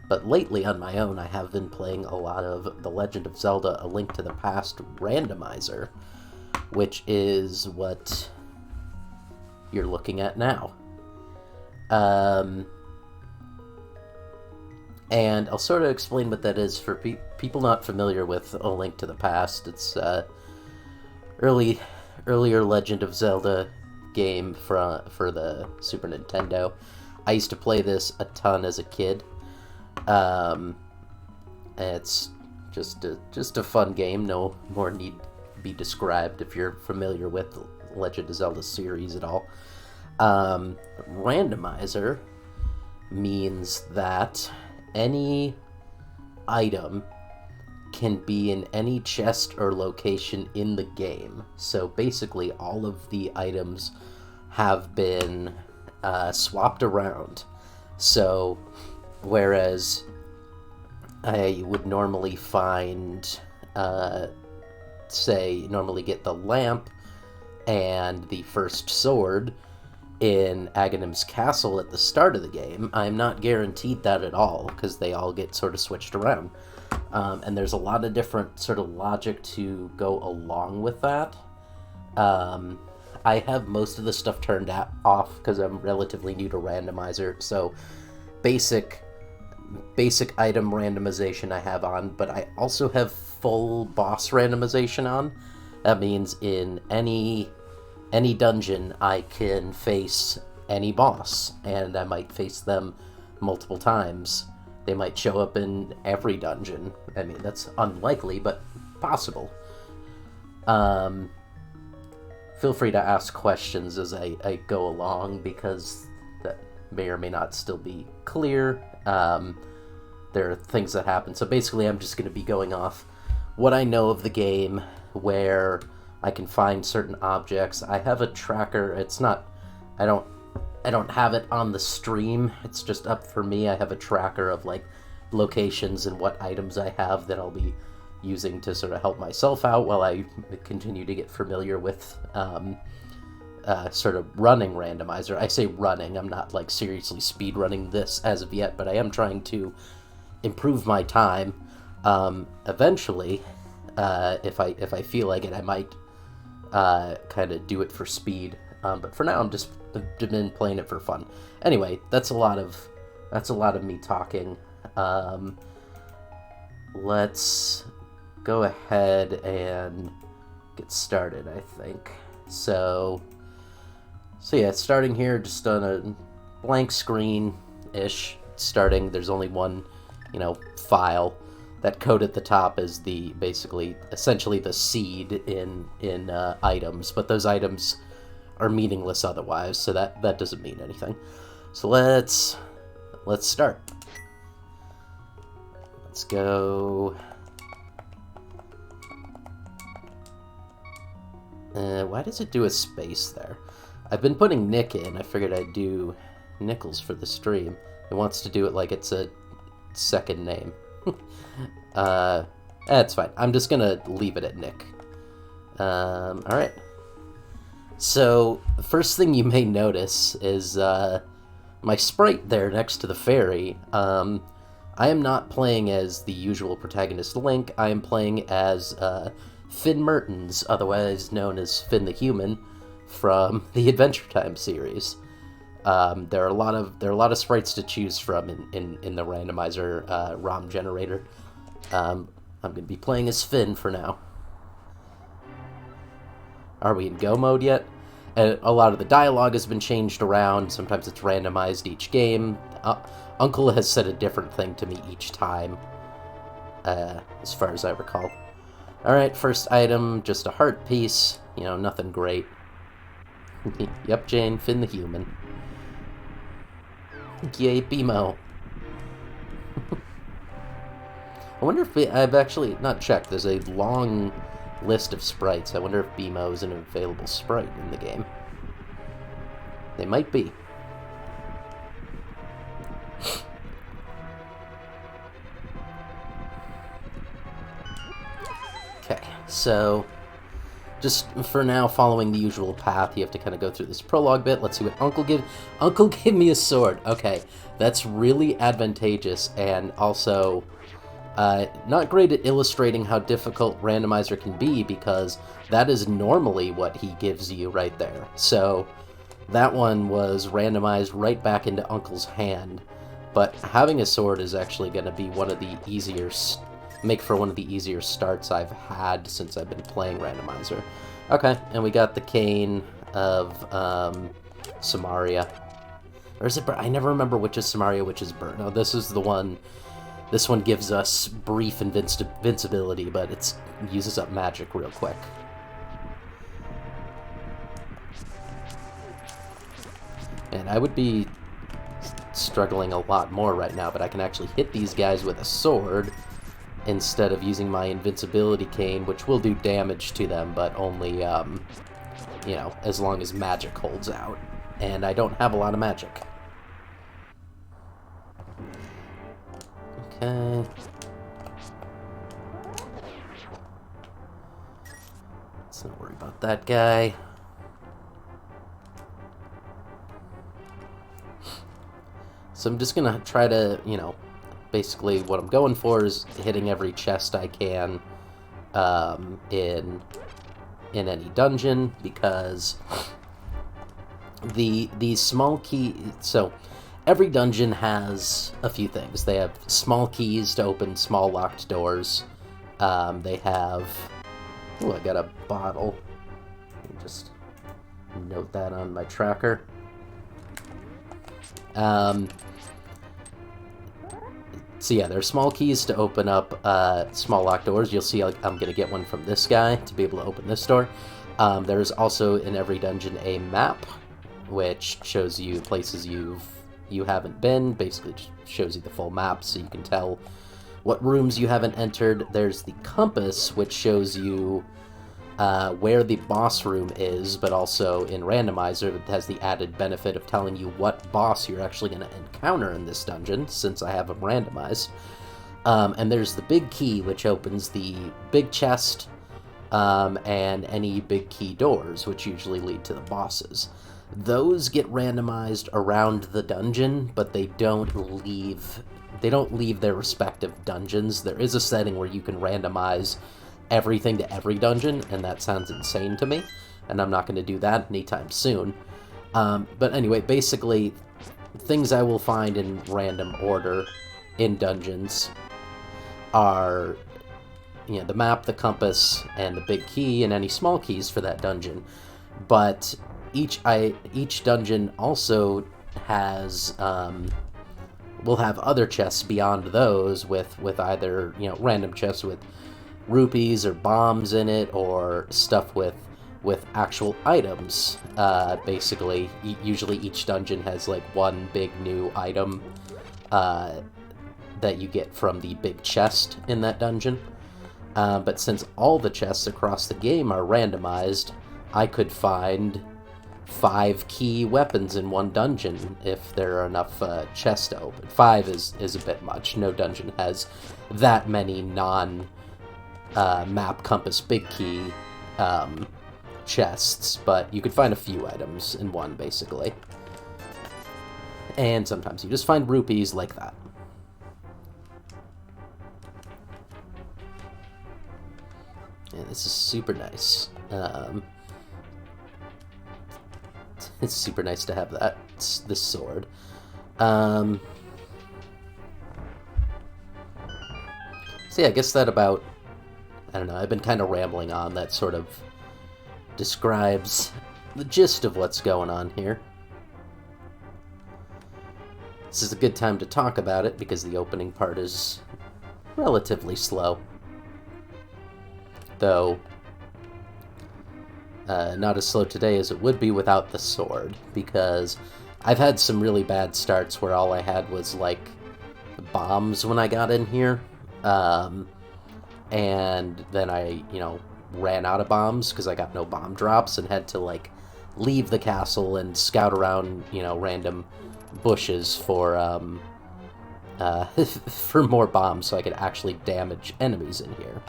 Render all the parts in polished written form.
But lately on my own, I have been playing a lot of The Legend of Zelda: A Link to the Past Randomizer, which is what you're looking at now. And I'll sort of explain what that is for people not familiar with A Link to the Past. It's earlier Legend of Zelda game for the Super Nintendo. I used to play this a ton as a kid. It's just a fun game. No more need be described if you're familiar with the Legend of Zelda series at all. Randomizer means that any item can be in any chest or location in the game. So basically all of the items have been swapped around. So whereas I would normally find, normally get the lamp and the first sword in Aghanim's castle at the start of the game, I'm not guaranteed that at all, because they all get sort of switched around. And there's a lot of different sort of logic to go along with that. I have most of the stuff turned off because I'm relatively new to Randomizer, so basic item randomization I have on, but I also have full boss randomization on. That means in any dungeon I can face any boss, and I might face them multiple times. They might show up in every dungeon. I mean, that's unlikely, but possible. Feel free to ask questions as I go along, because that may or may not still be clear. There are things that happen. So basically, I'm just going to be going off what I know of the game, where I can find certain objects. I have a tracker. It's not... I don't have it on the stream. It's just up for me. I have a tracker of, like, locations and what items I have that I'll be using to sort of help myself out while I continue to get familiar with sort of running Randomizer. I say running. I'm not, like, seriously speed running this as of yet, but I am trying to improve my time. Eventually, if I feel like it, I might kind of do it for speed. But for now, I'm just been playing it for fun. Anyway, that's a lot of me talking. Let's go ahead and get started, I think. So yeah, starting here, just on a blank screen-ish. Starting, there's only one, file. That code at the top is essentially the seed in items, but those items are meaningless otherwise, so that doesn't mean anything. So let's start. Let's go. Why does it do a space there? I've been putting Nick in. I figured I'd do Nichols for the stream. It wants to do it like it's a second name. That's fine. I'm just gonna leave it at Nick. Alright. So, the first thing you may notice is my sprite there next to the fairy. I am not playing as the usual protagonist Link. I am playing as Finn Mertens, otherwise known as Finn the Human, from the Adventure Time series. There are a lot of sprites to choose from in the randomizer ROM generator. I'm going to be playing as Finn for now. Are we in Go mode yet? And a lot of the dialogue has been changed around. Sometimes it's randomized each game. Uncle has said a different thing to me each time, as far as I recall. Alright, first item, just a heart piece. Nothing great. Yep, Jane, Finn the Human. Yay, BMO. I wonder if I've actually not checked. There's a long list of sprites. I wonder if BMO is an available sprite in the game. They might be. Okay, so just for now, following the usual path, you have to kind of go through this prologue bit. Let's see what Uncle give. Uncle gave me a sword. Okay, that's really advantageous, and also not great at illustrating how difficult Randomizer can be, because that is normally what he gives you right there. So that one was randomized right back into Uncle's hand, but having a sword is actually going to be one of the easier make for one of the easier starts I've had since I've been playing Randomizer. Okay, and we got the cane of Samaria. Or is it I never remember which is Samaria, which is Burn. No, this is the one. This one gives us brief invincibility, but it uses up magic real quick. And I would be struggling a lot more right now, but I can actually hit these guys with a sword instead of using my invincibility cane, which will do damage to them, but only, you know, as long as magic holds out. And I don't have a lot of magic. Okay. Let's not worry about that guy. So I'm just gonna try to, you know, basically what I'm going for is hitting every chest I can in any dungeon, because these small key. So every dungeon has a few things. They have small keys to open small locked doors. They have. Oh, I got a bottle. Let me just note that on my tracker. So yeah, there are small keys to open up small locked doors. You'll see I'm going to get one from this guy to be able to open this door. There's also in every dungeon a map, which shows you places you haven't been. Basically just shows you the full map so you can tell what rooms you haven't entered. There's the compass, which shows you where the boss room is, but also in Randomizer it has the added benefit of telling you what boss you're actually going to encounter in this dungeon, since I have them randomized. And there's the big key, which opens the big chest and any big key doors, which usually lead to the bosses. Those get randomized around the dungeon, but they don't leave their respective dungeons. There is a setting where you can randomize everything to every dungeon, and that sounds insane to me, and I'm not going to do that anytime soon. But anyway, basically, things I will find in random order in dungeons are, you know, the map, the compass, and the big key, and any small keys for that dungeon. But each dungeon also has will have other chests beyond those with either, you know, random chests with rupees or bombs in it, or stuff with actual items. Basically, usually each dungeon has like one big new item that you get from the big chest in that dungeon. But since all the chests across the game are randomized, I could find 5 key weapons in one dungeon if there are enough chests to open. 5 is a bit much. No dungeon has that many map, compass, big key chests, but you could find a few items in one, basically. And sometimes you just find rupees like that. And this is super nice. It's super nice to have this sword. So yeah, I guess that about... I don't know, I've been kind of rambling on. That sort of describes the gist of what's going on here. This is a good time to talk about it, because the opening part is relatively slow. Though, not as slow today as it would be without the sword, because I've had some really bad starts where all I had was, like, bombs when I got in here. And then I, you know, ran out of bombs because I got no bomb drops and had to, like, leave the castle and scout around, you know, random bushes for for more bombs so I could actually damage enemies in here.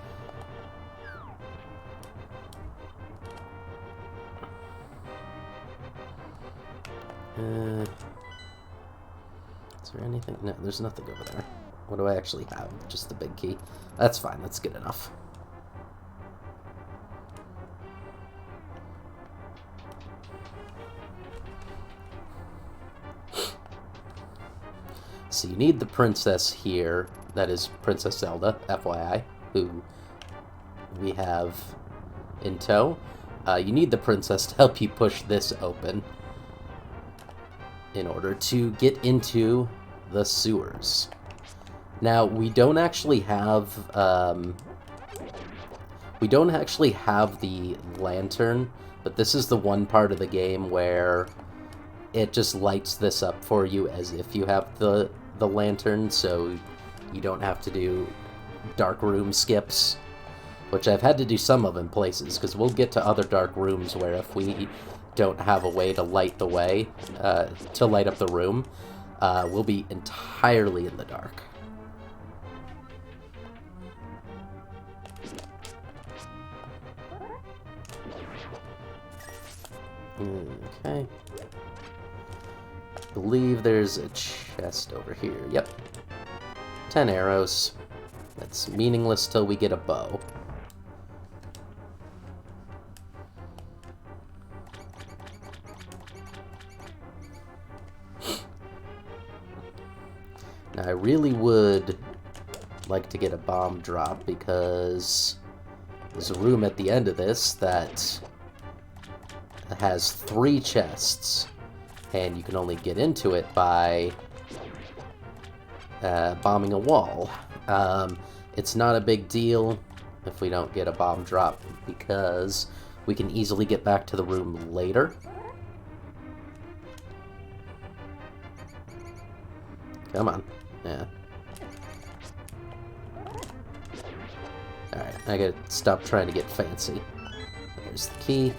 Is there anything? No, there's nothing over there. What do I actually have? Just the big key. That's fine. That's good enough. So you need the princess here. That is Princess Zelda, FYI, who we have in tow. You need the princess to help you push this open in order to get into the sewers. Now, we don't actually have the lantern, but this is the one part of the game where it just lights this up for you as if you have the lantern, so you don't have to do dark room skips, which I've had to do some of in places, because we'll get to other dark rooms where if we don't have a way to light the way, to light up the room, we'll be entirely in the dark. Okay. I believe there's a chest over here. Yep. 10 arrows. That's meaningless till we get a bow. Now, I really would like to get a bomb drop because there's a room at the end of this that has 3 chests, and you can only get into it by bombing a wall. It's not a big deal if we don't get a bomb drop because we can easily get back to the room later. Come on. Yeah. Alright, I gotta stop trying to get fancy. There's the key.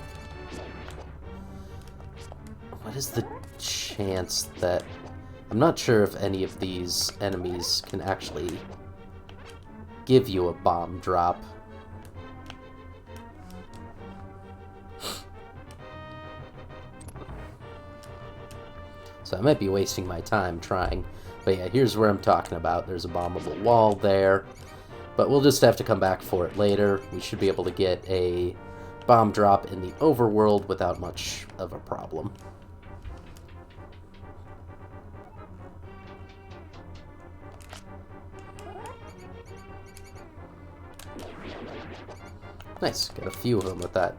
What is the chance that... I'm not sure if any of these enemies can actually give you a bomb drop. So I might be wasting my time trying. But yeah, here's where I'm talking about. There's a bombable wall there. But we'll just have to come back for it later. We should be able to get a bomb drop in the overworld without much of a problem. Nice, got a few of them with that.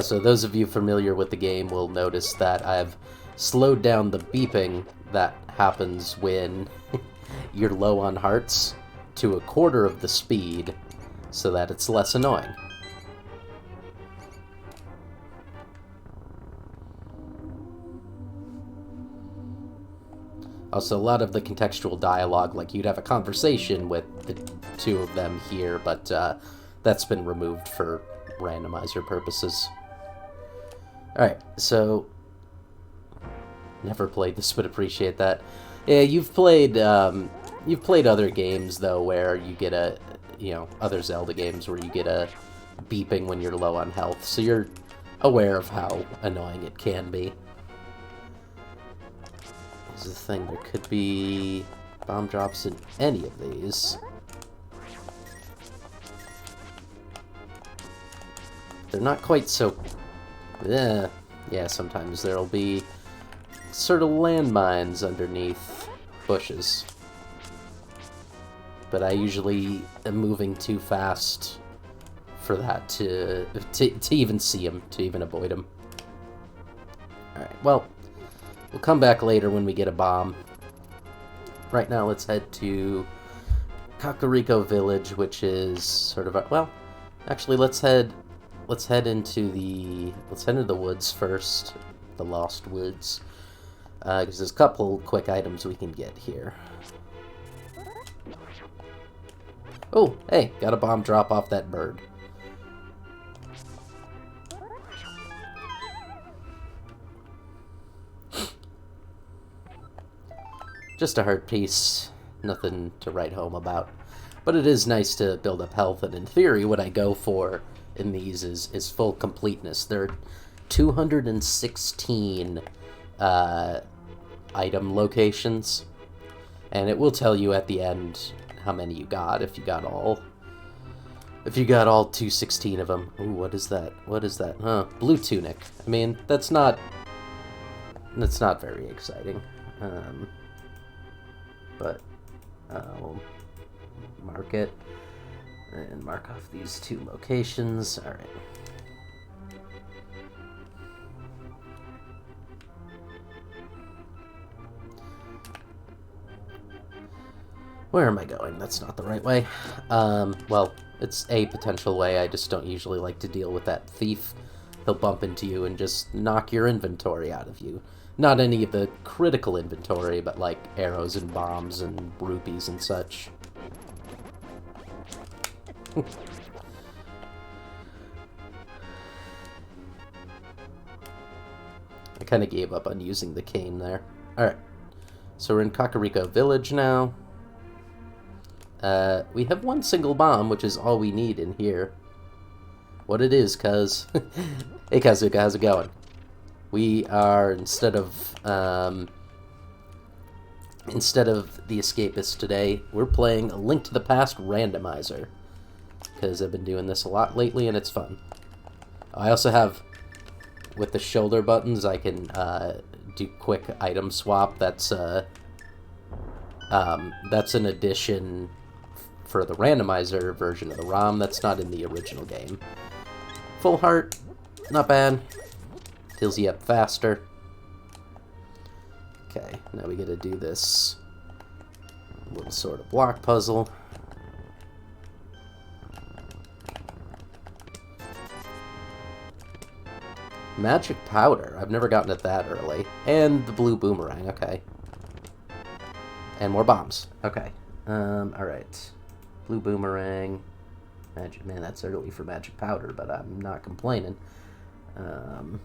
So those of you familiar with the game will notice that I've slowed down the beeping that happens when you're low on hearts to 1/4 of the speed so that it's less annoying. Also, a lot of the contextual dialogue, like you'd have a conversation with the 2 of them here, but that's been removed for randomizer purposes. Alright, so... Never played this, but appreciate that. Yeah, you've played other games, though, where you get a... You know, other Zelda games where you get a beeping when you're low on health, so you're aware of how annoying it can be. Here's the thing, there could be bomb drops in any of these. They're not quite so... Yeah, sometimes there'll be sort of landmines underneath bushes. But I usually am moving too fast for that to even see them, to even avoid them. Alright, well, we'll come back later when we get a bomb. Right now, let's head to Kakariko Village, which is sort of a... Well, actually, let's head into the woods first, the Lost Woods, because there's a couple quick items we can get here. Oh, hey, got a bomb drop off that bird. Just a heart piece, nothing to write home about. But it is nice to build up health, and in theory, what I go for in these is full completeness. There 216 item locations, and it will tell you at the end how many you got if you got all 216 of them. Ooh, what is that? What is that? Huh? Blue tunic. I mean, that's not very exciting. But we'll mark it and mark off these 2 locations. All right. Where am I going? That's not the right way. Well, it's a potential way. I just don't usually like to deal with that thief. He'll bump into you and just knock your inventory out of you. Not any of the critical inventory, but like arrows and bombs and rupees and such. I kind of gave up on using the cane there. Alright, so we're in Kakariko Village now. We have 1 single bomb, which is all we need in here. What it is, cuz... Hey, Kazuka, how's it going? We are, instead of the Escapist today, we're playing A Link to the Past Randomizer. Because I've been doing this a lot lately, and it's fun. I also have, with the shoulder buttons, I can do quick item swap. That's an addition for the randomizer version of the ROM. That's not in the original game. Full heart, not bad. Heals you up faster. Okay, now we gotta do this little sort of block puzzle. Magic powder. I've never gotten it that early. And the blue boomerang. Okay. And more bombs. Okay. Alright. Blue boomerang. Magic. Man, that's early for magic powder, but I'm not complaining. I'm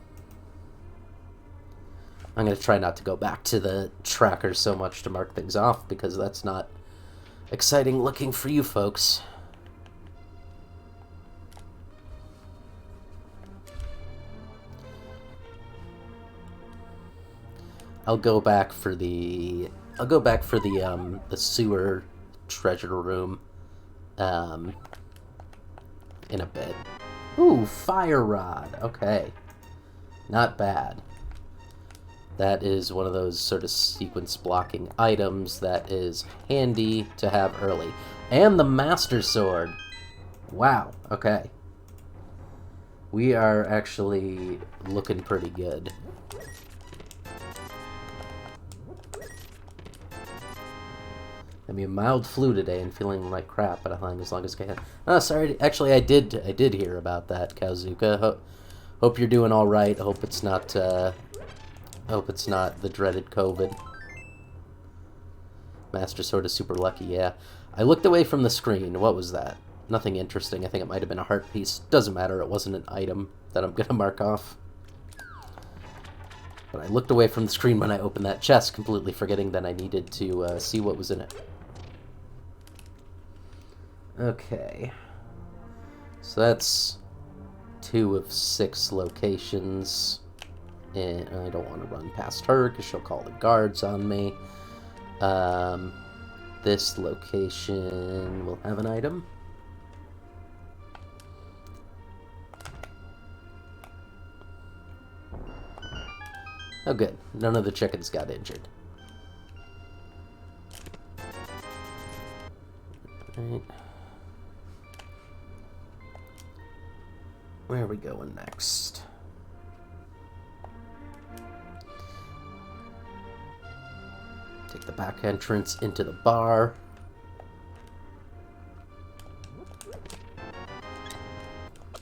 going to try not to go back to the tracker so much to mark things off, because that's not exciting looking for you folks. I'll go back for the sewer treasure room in a bit. Ooh, fire rod. Okay. Not bad. That is one of those sort of sequence blocking items that is handy to have early. And the Master Sword. Wow. Okay. We are actually looking pretty good. I mean, mild flu today and feeling like crap, but I'm as long as I can. Oh, sorry. Actually, I did hear about that, Kazuka. Hope you're doing all right. Hope it's not the dreaded COVID. Master Sword is super lucky. Yeah, I looked away from the screen. What was that? Nothing interesting. I think it might have been a heart piece. Doesn't matter. It wasn't an item that I'm gonna mark off. But I looked away from the screen when I opened that chest, completely forgetting that I needed to see what was in it. Okay. So that's 2 of 6 locations. And I don't want to run past her because she'll call the guards on me. This location will have an item. Oh, good. None of the chickens got injured. Right. Where are we going next? Take the back entrance into the bar.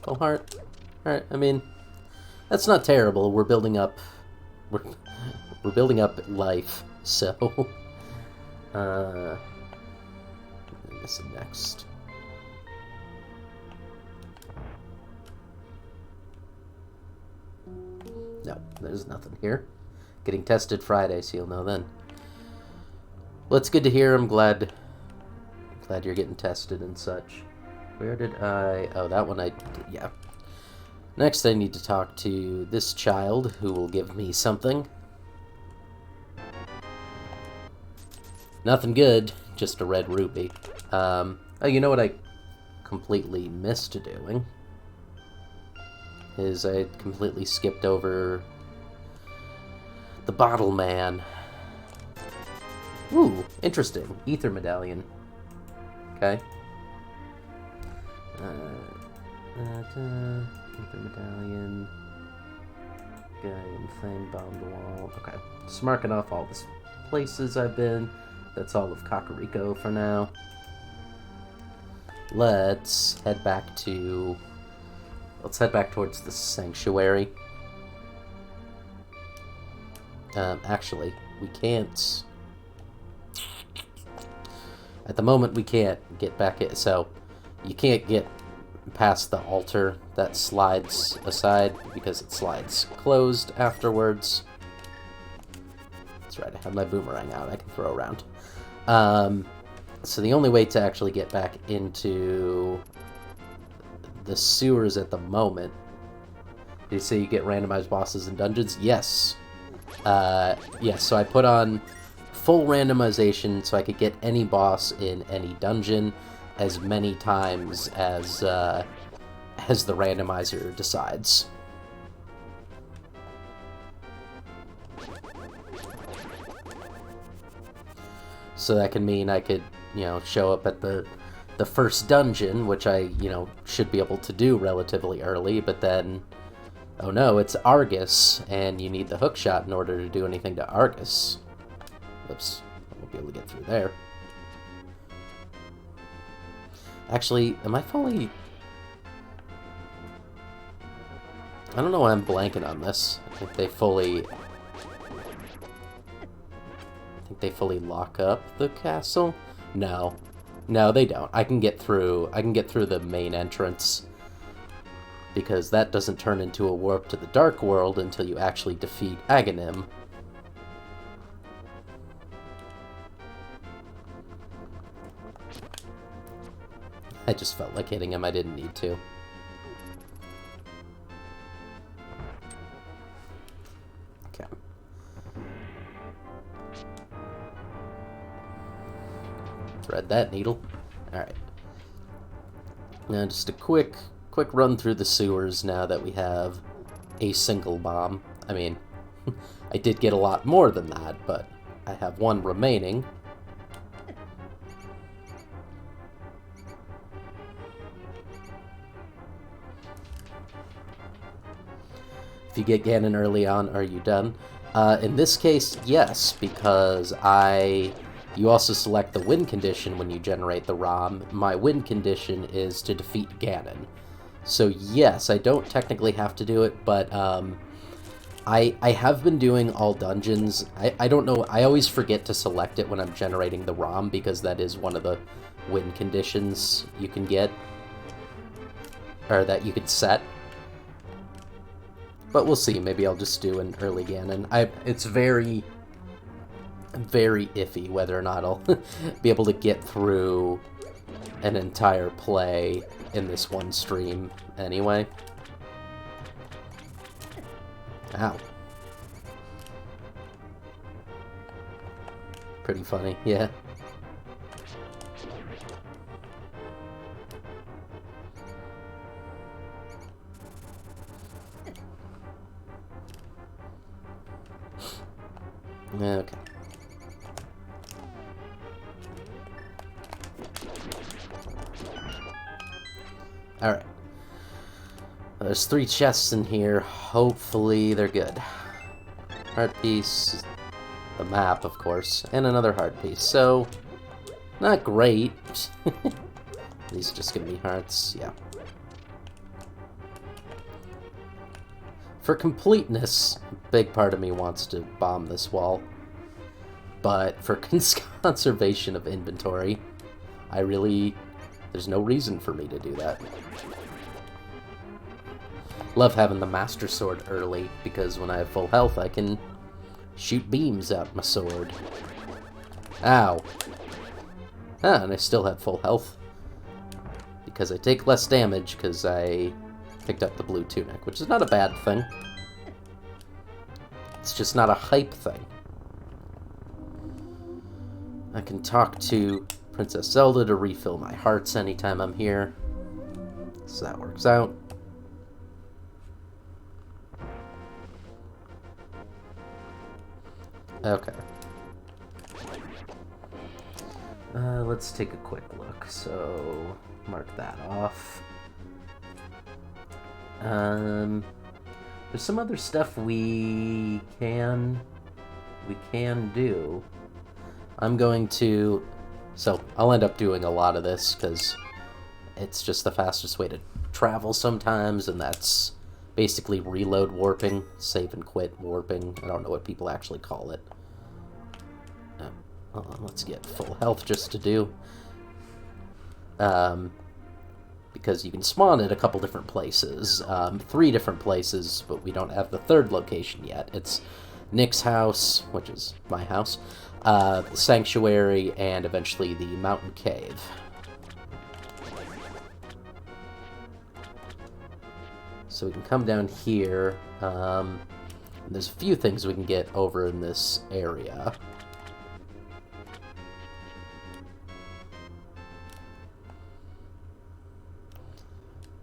Full heart. Alright, I mean, that's not terrible. We're building up... We're building up life, so... This is next. No, there's nothing here. Getting tested Friday, so you'll know then. Well, it's good to hear. I'm glad you're getting tested and such. Where did I... Oh, that one I... Yeah. Next, I need to talk to this child, who will give me something. Nothing good, just a red ruby. Oh, you know what I completely missed doing? Is I completely skipped over the Bottle Man. Ooh, interesting. Ether Medallion. Okay. Ether Medallion. Guy in Flame bombed the wall. Okay. Just marking off all the places I've been. That's all of Kakariko for now. Let's head back towards the sanctuary. Actually, we can't. At the moment, we can't get back in, so you can't get past the altar that slides aside because it slides closed afterwards. That's right, I have my boomerang out, I can throw around. So the only way to actually get back into the sewers at the moment. Did you say you get randomized bosses and dungeons? Yes. Yes, so I put on full randomization so I could get any boss in any dungeon as many times as the randomizer decides. So that can mean I could, show up at the first dungeon, which I, should be able to do relatively early, but then, oh no, it's Argus, and you need the hookshot in order to do anything to Argus. Whoops, I won't be able to get through there. Actually, am I fully... I don't know why I'm blanking on this. I think they fully lock up the castle? No. No, they don't. I can get through the main entrance, because that doesn't turn into a warp to the Dark World until you actually defeat Aghanim. I just felt like hitting him. I didn't need to. Okay. Thread that needle. Alright. Now just a quick run through the sewers now that we have a single bomb. I mean, I did get a lot more than that, but I have one remaining. If you get Ganon early on, are you done? In this case, yes, because you also select the win condition when you generate the ROM. My win condition is to defeat Ganon. So yes, I don't technically have to do it, but I have been doing all dungeons. I don't know, I always forget to select it when I'm generating the ROM, because that is one of the win conditions you can get, or that you can set. But we'll see, maybe I'll just do an early Ganon. It's very, very iffy whether or not I'll be able to get through an entire play in this one stream anyway. Ow. Pretty funny, yeah. Okay. Alright. There's 3 chests in here. Hopefully they're good. Heart piece, the map, of course, and another heart piece. So, not great. These are just gonna be hearts, yeah. For completeness, a big part of me wants to bomb this wall. But for conservation of inventory, there's no reason for me to do that. Love having the Master Sword early, because when I have full health, I can shoot beams out my sword. Ow. Ah, and I still have full health. Because I take less damage, because I picked up the blue tunic, which is not a bad thing. It's just not a hype thing. I can talk to Princess Zelda to refill my hearts anytime I'm here. So that works out. Okay. Let's take a quick look. So, mark that off. There's some other stuff we can do. I'm going to... So, I'll end up doing a lot of this, because it's just the fastest way to travel sometimes, and that's basically reload warping, save and quit warping. I don't know what people actually call it. Hold on, let's get full health just to do. Because you can spawn at a couple different places. 3 different places, but we don't have the 3rd location yet. It's Nick's house, which is my house, the Sanctuary, and eventually the Mountain Cave. So we can come down here. There's a few things we can get over in this area.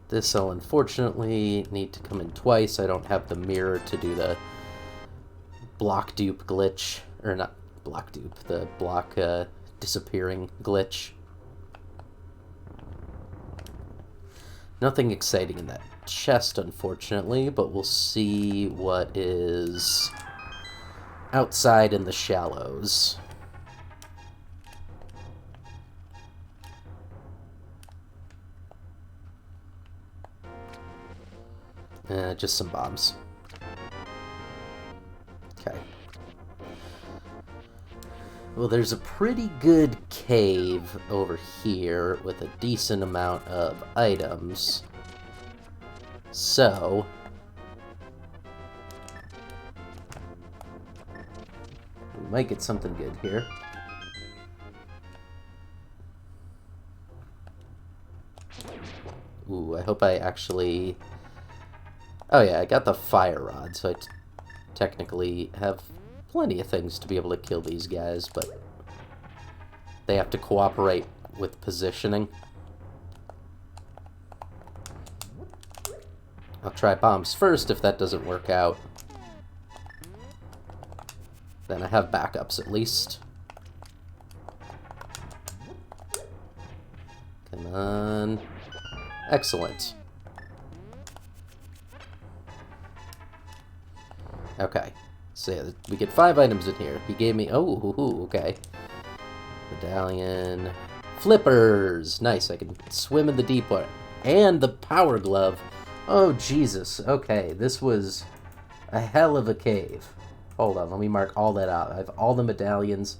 This I'll unfortunately need to come in twice. I don't have the mirror to do the block dupe glitch. Or not block dupe, the block disappearing glitch. Nothing exciting in that chest, unfortunately, but we'll see what is outside in the shallows. Just some bombs. Okay. Well, there's a pretty good cave over here with a decent amount of items. So... we might get something good here. Ooh, I hope I actually... Oh yeah, I got the fire rod, so I technically have plenty of things to be able to kill these guys, but they have to cooperate with positioning. I'll try bombs first. If that doesn't work out, then I have backups at least. Come on. Excellent. Okay. So yeah, we get 5 items in here. He gave me... Oh, okay. Medallion. Flippers! Nice, I can swim in the deep water. And the power glove. Oh, Jesus. Okay, this was a hell of a cave. Hold on, let me mark all that out. I have all the medallions,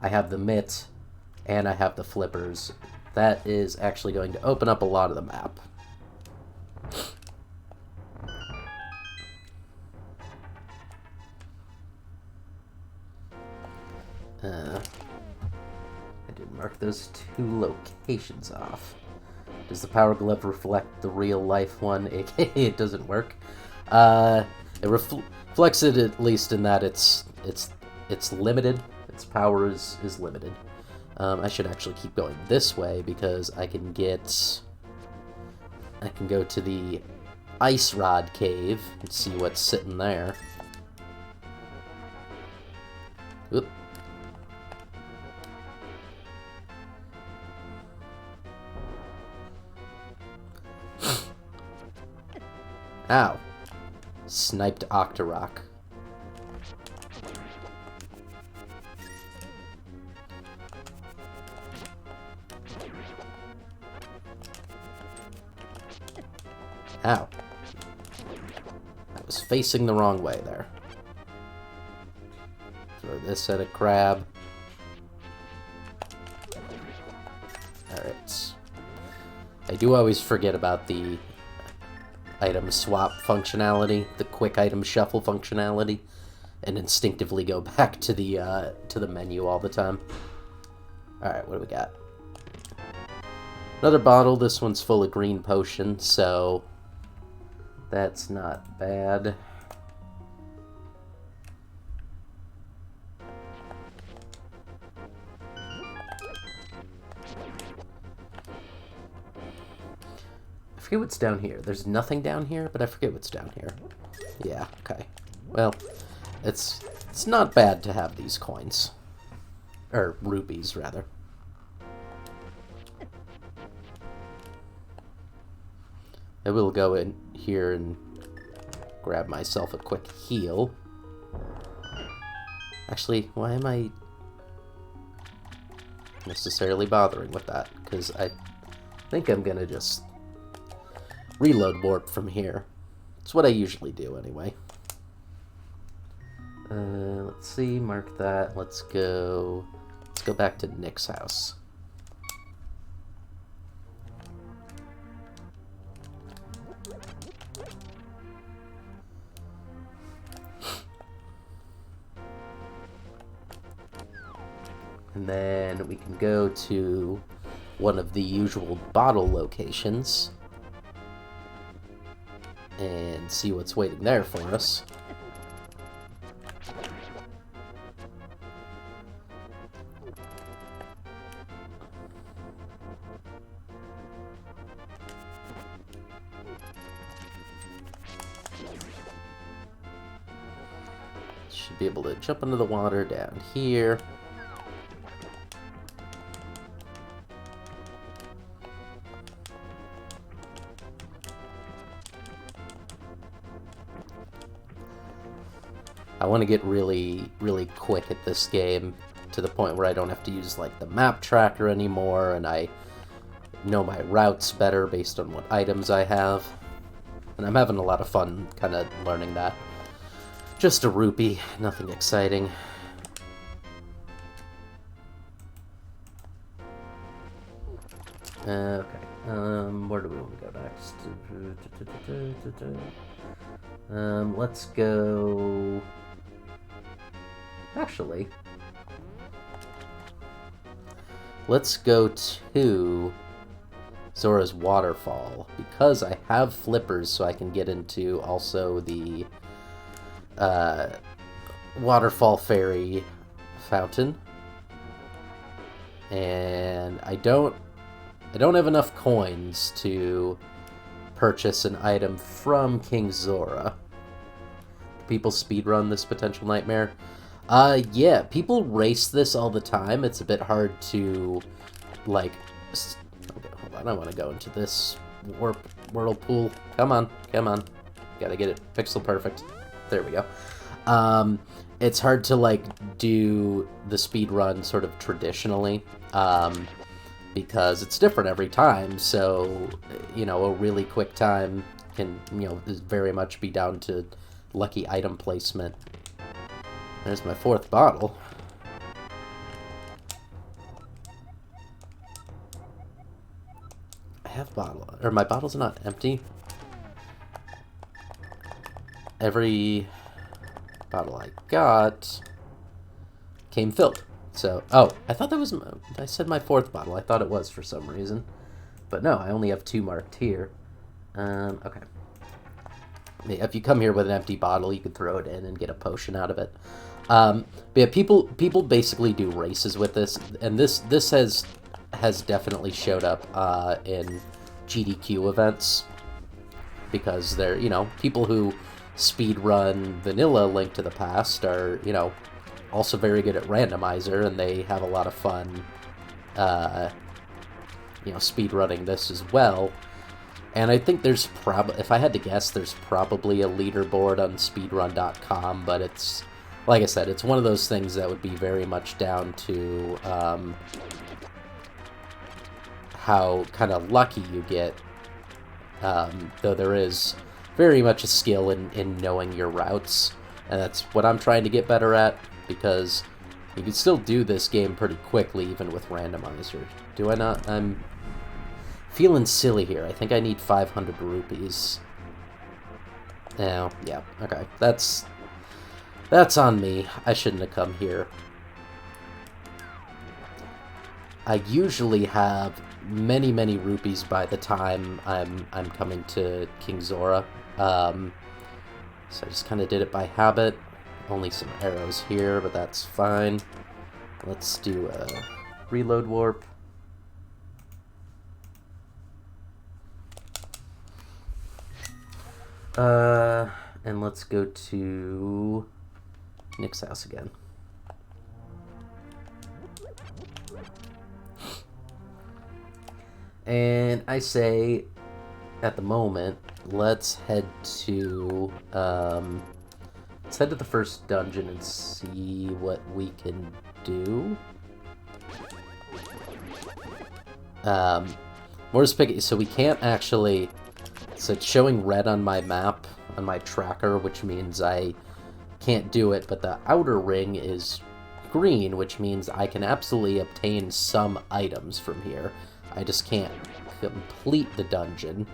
I have the mitt, and I have the flippers. That is actually going to open up a lot of the map. I did mark those 2 locations off. Does the power glove reflect the real life one, aka it doesn't work? It reflects it at least in that it's limited. Its power is limited. I should actually keep going this way because I can go to the Ice Rod Cave and see what's sitting there. Oop. Ow. Sniped Octorok. Ow. I was facing the wrong way there. Throw this at a crab. Alright. I do always forget about the item swap functionality, the quick item shuffle functionality, and instinctively go back to the menu all the time. Alright, what do we got? Another bottle. This one's full of green potion, so That's not bad. I forget what's down here. There's nothing down here, but I forget what's down here. Yeah, okay. Well, it's not bad to have these coins. Or rupees, rather. I will go in here and grab myself a quick heal. Actually, why am I necessarily bothering with that? Because I think I'm gonna just reload warp from here. It's what I usually do anyway. Let's see, mark that. Let's go back to Nick's house. And then we can go to one of the usual bottle locations and see what's waiting there for us. Should be able to jump into the water down here. I want to get really, really quick at this game to the point where I don't have to use like the map tracker anymore, and I know my routes better based on what items I have. And I'm having a lot of fun kind of learning that. Just a rupee, nothing exciting. Okay, where do we want to go next? Let's go... Actually, let's go to Zora's Waterfall, because I have flippers, so I can get into also the Waterfall Fairy Fountain. And I don't have enough coins to purchase an item from King Zora. People speedrun this potential nightmare. Yeah, people race this all the time. It's a bit hard to, like... Okay, hold on, I want to go into this whirlpool. Come on, come on. Gotta get it pixel perfect. There we go. It's hard to, like, do the speedrun sort of traditionally, because it's different every time, so, you know, a really quick time can, you know, very much be down to lucky item placement. There's my fourth bottle. I have bottle, or my bottle's not empty. Every bottle I got came filled. So, oh, I thought that was, I said my fourth bottle. I thought it was for some reason. But no, I only have 2 marked here. Okay. If you come here with an empty bottle, you could throw it in and get a potion out of it. But yeah, people basically do races with this, and this has definitely showed up in GDQ events, because they're, you know, people who speedrun vanilla Link to the Past are, you know, also very good at Randomizer, and they have a lot of fun, you know, speedrunning this as well. And I think there's if I had to guess, there's probably a leaderboard on speedrun.com, but it's, like I said, it's one of those things that would be very much down to how kind of lucky you get, though there is very much a skill in knowing your routes, and that's what I'm trying to get better at, because you can still do this game pretty quickly even with Randomizer. Do I not? I'm feeling silly here. I think I need 500 rupees. Oh, yeah, okay. That's on me. I shouldn't have come here. I usually have many rupees by the time I'm coming to King Zora, So I just kind of did it by habit. Only some arrows here, but that's fine. Let's do a reload warp. And let's go to Nick's house again. And I say, at the moment, let's head to the first dungeon and see what we can do. More specific, so we can't actually. So it's showing red on my map, on my tracker, which means I can't do it, but the outer ring is green, which means I can absolutely obtain some items from here. I just can't complete the dungeon.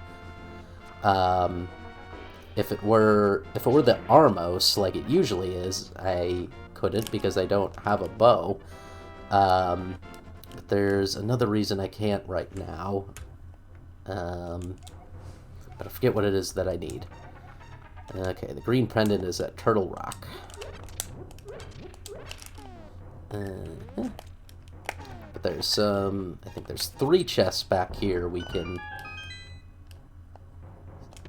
If it were the Armos, like it usually is, I couldn't because I don't have a bow. But there's another reason I can't right now. But I forget what it is that I need. Okay, the green pendant is at Turtle Rock. But there's some... I think there's 3 chests back here we can...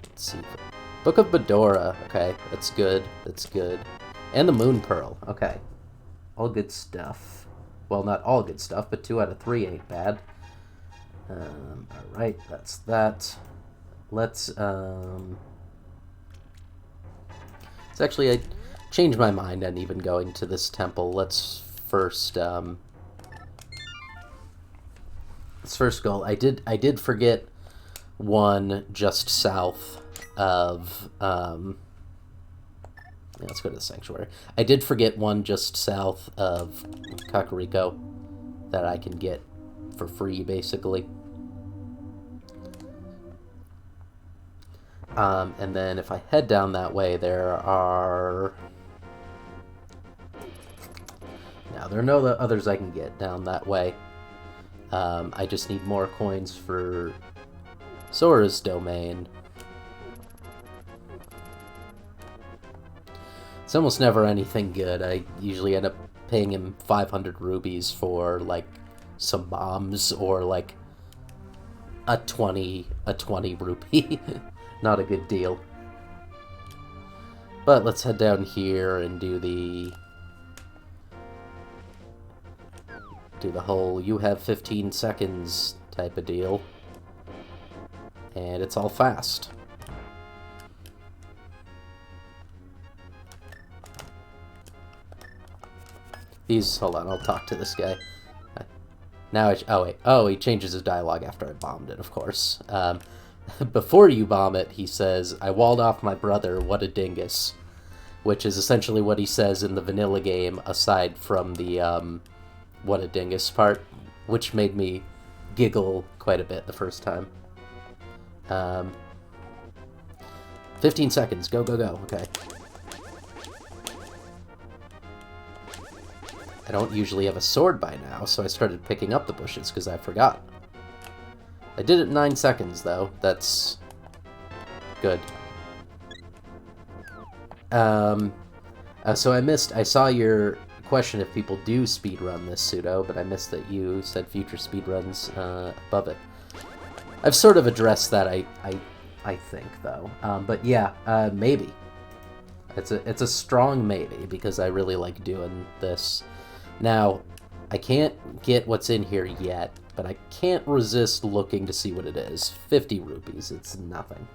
Let's see. Book of Medora. Okay, that's good. That's good. And the Moon Pearl. Okay. All good stuff. Well, not all good stuff, but 2 out of 3 ain't bad. Alright, that's that. Let's actually, I changed my mind on even going to this temple. Let's first go. I did forget one just south of, yeah, let's go to the sanctuary. I did forget one just south of Kakariko that I can get for free, basically. And then if I head down that way, there are no others I can get down that way. I just need more coins for Zora's domain. It's almost never anything good. I usually end up paying him 500 rubies for, like, some bombs or, like, a 20 rupee. Not a good deal. But let's head down here and do the whole you have 15 seconds type of deal. And it's all fast. Hold on, I'll talk to this guy. Now he changes his dialogue after I bombed it, of course. Before you bomb it, he says, I walled off my brother, what a dingus. Which is essentially what he says in the vanilla game, aside from the, what a dingus part, which made me giggle quite a bit the first time. 15 seconds, go, go, go, okay. I don't usually have a sword by now, so I started picking up the bushes because I forgot. I did it in 9 seconds, though. That's good. So I saw your question if people do speedrun this pseudo, but I missed that you said future speedruns above it. I've sort of addressed that, I think, though. But yeah, maybe. It's a strong maybe, because I really like doing this. Now, I can't get what's in here yet, but I can't resist looking to see what it is. 50 rupees, it's nothing.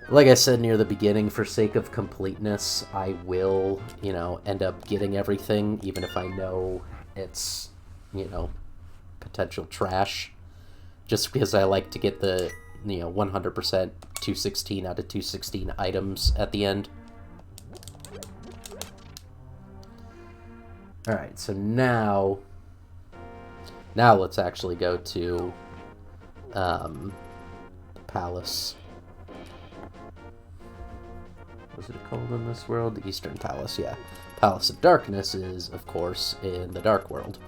Like I said near the beginning, for sake of completeness, I will, end up getting everything, even if I know it's, potential trash. Just because I like to get the, 100% 216 out of 216 items at the end. Alright, so now let's actually go to the palace. What is it called in this world? The Eastern Palace, yeah. Palace of Darkness is, of course, in the Dark World.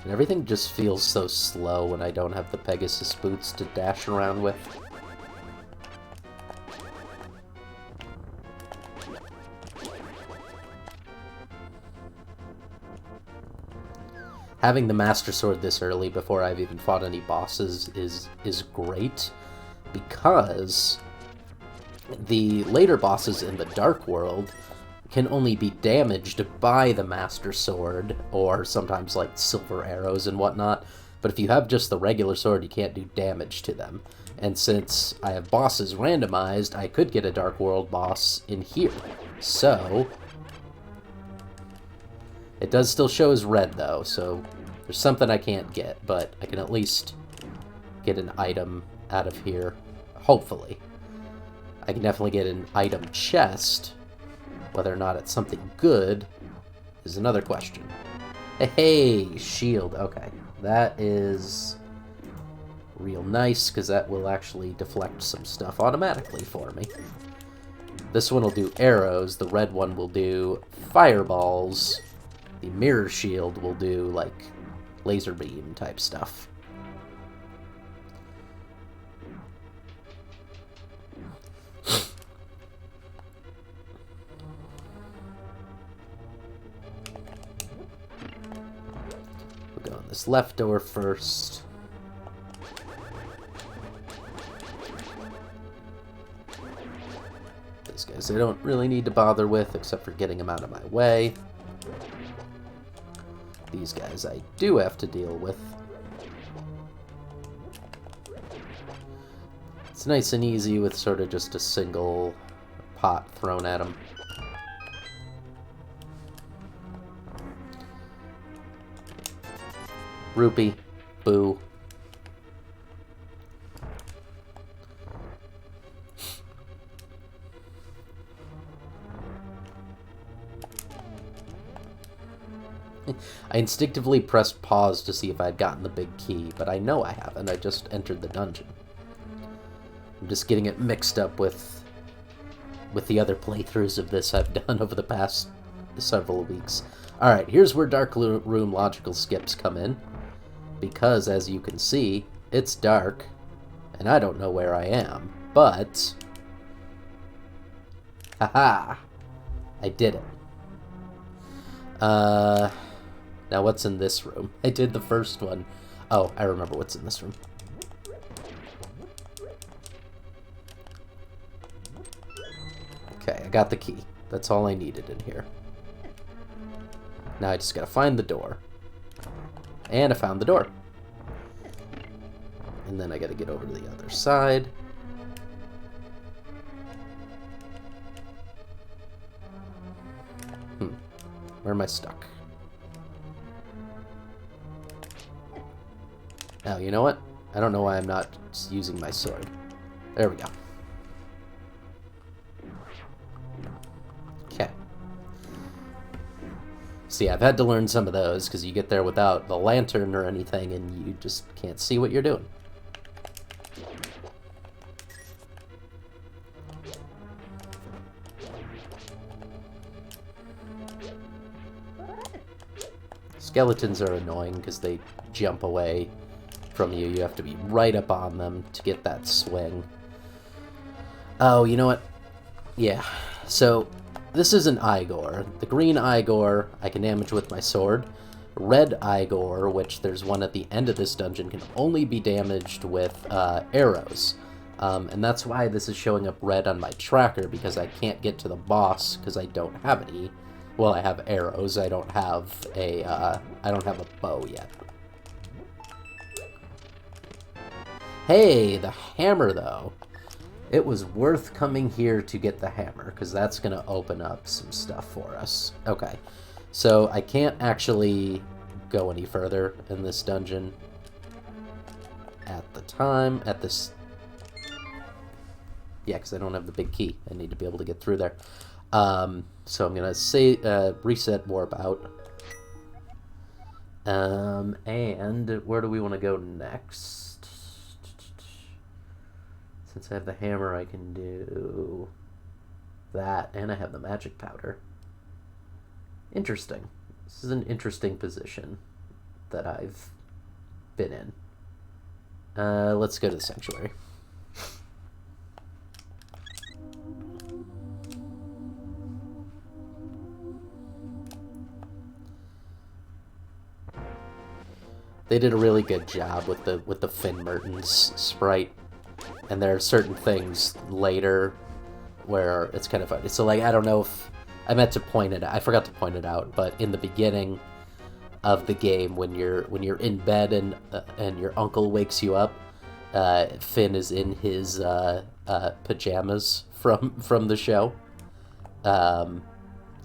And everything just feels so slow when I don't have the Pegasus boots to dash around with. Having the Master Sword this early before I've even fought any bosses is great, because the later bosses in the Dark World can only be damaged by the Master Sword, or sometimes like silver arrows and whatnot, but if you have just the regular sword, you can't do damage to them. And since I have bosses randomized, I could get a Dark World boss in here. So it does still show as red, though, so there's something I can't get, but I can at least get an item out of here, hopefully. I can definitely get an item chest. Whether or not it's something good is another question. Hey, shield. Okay, that is real nice, because that will actually deflect some stuff automatically for me. This one will do arrows, the red one will do fireballs, the mirror shield will do, like, laser beam type stuff. We'll go on this left door first. These guys I don't really need to bother with, except for getting them out of my way. These guys I do have to deal with. It's nice and easy with sort of just a single pot thrown at them. Rupee. Boo. I instinctively pressed pause to see if I'd gotten the big key, but I know I haven't. I just entered the dungeon. I'm just getting it mixed up with the other playthroughs of this I've done over the past several weeks. Alright, here's where Dark Room logical skips come in. Because, as you can see, it's dark, and I don't know where I am. But haha! I did it. Now what's in this room? I did the first one. Oh, I remember what's in this room. Okay, I got the key. That's all I needed in here. Now I just gotta find the door. And I found the door. And then I gotta get over to the other side. Where am I stuck? Oh, you know what? I don't know why I'm not using my sword. There we go. Okay. See, I've had to learn some of those, because you get there without the lantern or anything, and you just can't see what you're doing. Skeletons are annoying because they jump away from you. You have to be right up on them to get that swing. Oh, you know what? Yeah. So, this is an Igor. The green Igor I can damage with my sword. Red Igor, which there's one at the end of this dungeon, can only be damaged with arrows. And that's why this is showing up red on my tracker, because I can't get to the boss because I don't have any. Well, I have arrows. I don't have a bow yet. Hey, the hammer, though. It was worth coming here to get the hammer, because that's going to open up some stuff for us. Okay, so I can't actually go any further in this dungeon at the time, at this... Yeah, because I don't have the big key. I need to be able to get through there. So I'm going to reset warp out. And where do we want to go next? Since I have the hammer, I can do that, and I have the magic powder. Interesting. This is an interesting position that I've been in. Let's go to the sanctuary. They did a really good job with the Finn Mertens sprite, and there are certain things later where it's kind of funny. So like, I don't know if I meant to point it out. I forgot to point it out, but in the beginning of the game, when you're in bed and your uncle wakes you up, Finn is in his pajamas from the show,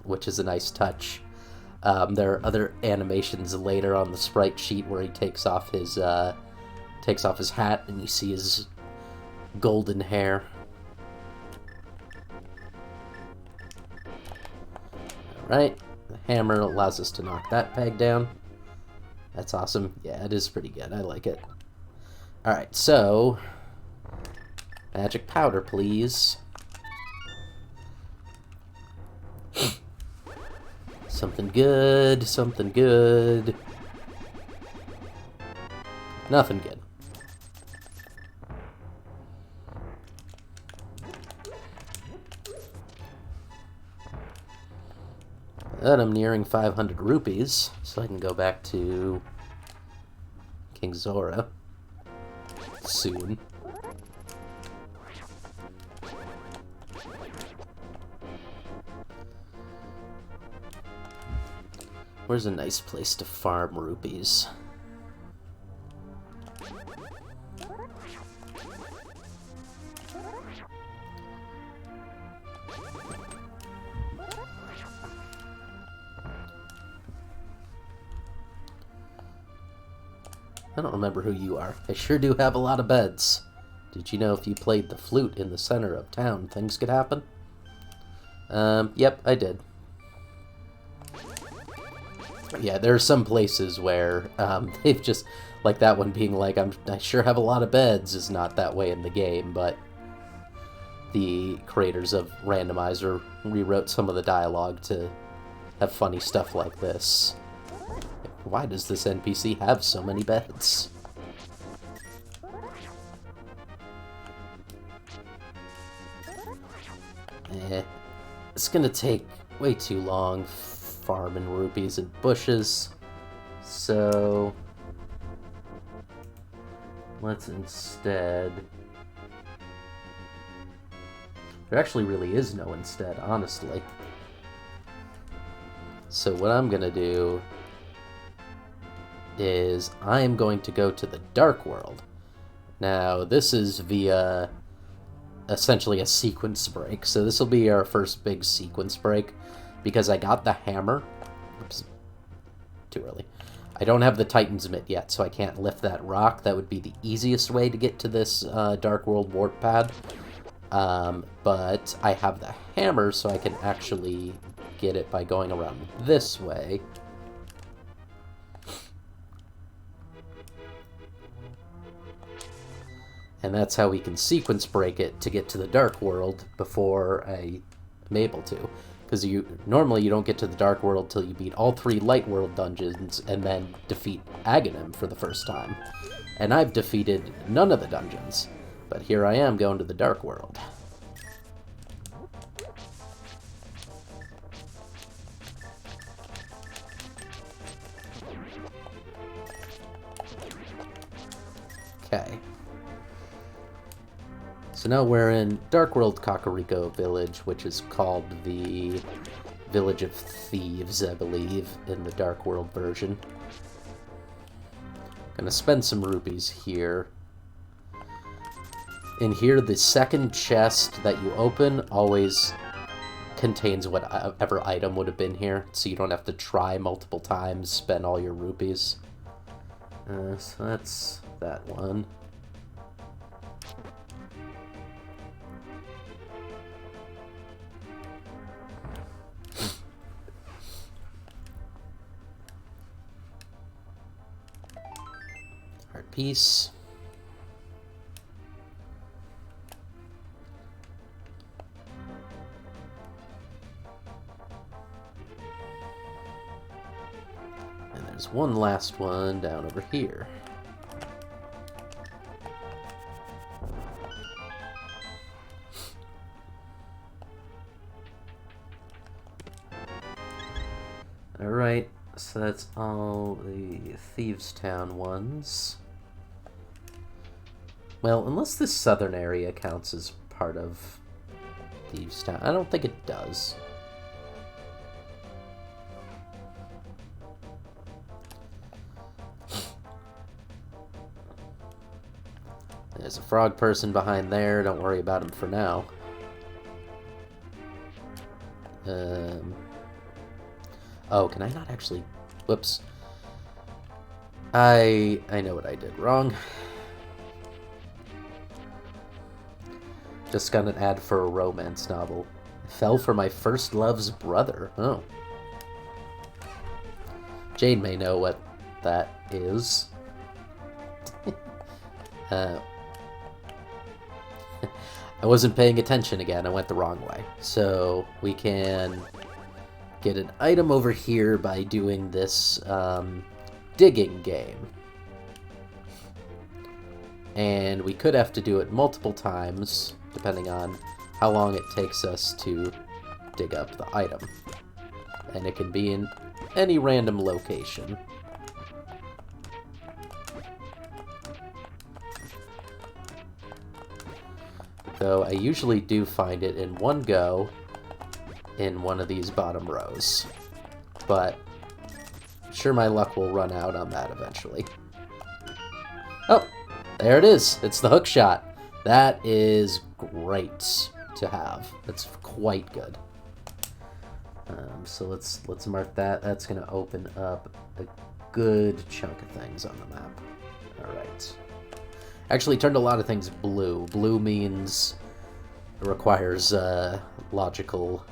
which is a nice touch. There are other animations later on the sprite sheet where he takes off his hat and you see his golden hair. Alright, the hammer allows us to knock that peg down. That's awesome. Yeah, it is pretty good. I like it. Alright, so magic powder, please. Something good, something good. Nothing good. But I'm nearing 500 rupees, so I can go back to King Zora soon. Where's a nice place to farm rupees? I don't remember who you are. I sure do have a lot of beds. Did you know if you played the flute in the center of town, things could happen? Yep, I did. Yeah, there are some places where they've just, like that one being like, I sure have a lot of beds is not that way in the game, but the creators of Randomizer rewrote some of the dialogue to have funny stuff like this. Why does this NPC have so many beds? It's gonna take way too long farming rupees and bushes, so let's instead... There actually really is no instead, honestly. So what I'm gonna do is I'm going to go to the Dark World. Now, this is via essentially a sequence break, so this will be our first big sequence break, because I got the hammer. Oops, too early. I don't have the Titan's Mitt yet, so I can't lift that rock. That would be the easiest way to get to this Dark World warp pad. But I have the hammer, so I can actually get it by going around this way. And that's how we can sequence break it to get to the Dark World before I am able to. Because normally you don't get to the Dark World till you beat all 3 Light World dungeons and then defeat Aghanim for the first time. And I've defeated none of the dungeons. But here I am going to the Dark World. Okay. So now we're in Dark World Kakariko Village, which is called the Village of Thieves, I believe, in the Dark World version. Gonna spend some rupees here. In here, the second chest that you open always contains whatever item would have been here, so you don't have to try multiple times, spend all your rupees. So that's that one. Heart piece. there's one last one down over here. Alright, so that's all the Thieves' Town ones. Well, unless this southern area counts as part of Thieves' Town. I don't think it does. There's a frog person behind there. Don't worry about him for now. Oh, can I not actually... Whoops. I know what I did wrong. Just got an ad for a romance novel. I fell for my first love's brother. Oh. Jane may know what that is. I wasn't paying attention again. I went the wrong way. So we can get an item over here by doing this digging game. And we could have to do it multiple times, depending on how long it takes us to dig up the item. And it can be in any random location. Though I usually do find it in one go in one of these bottom rows. But I'm sure my luck will run out on that eventually. Oh, there it is. It's the hook shot. That is great to have. That's quite good. So let's mark that. That's going to open up a good chunk of things on the map. All right. Actually turned a lot of things blue. Blue means it requires logical,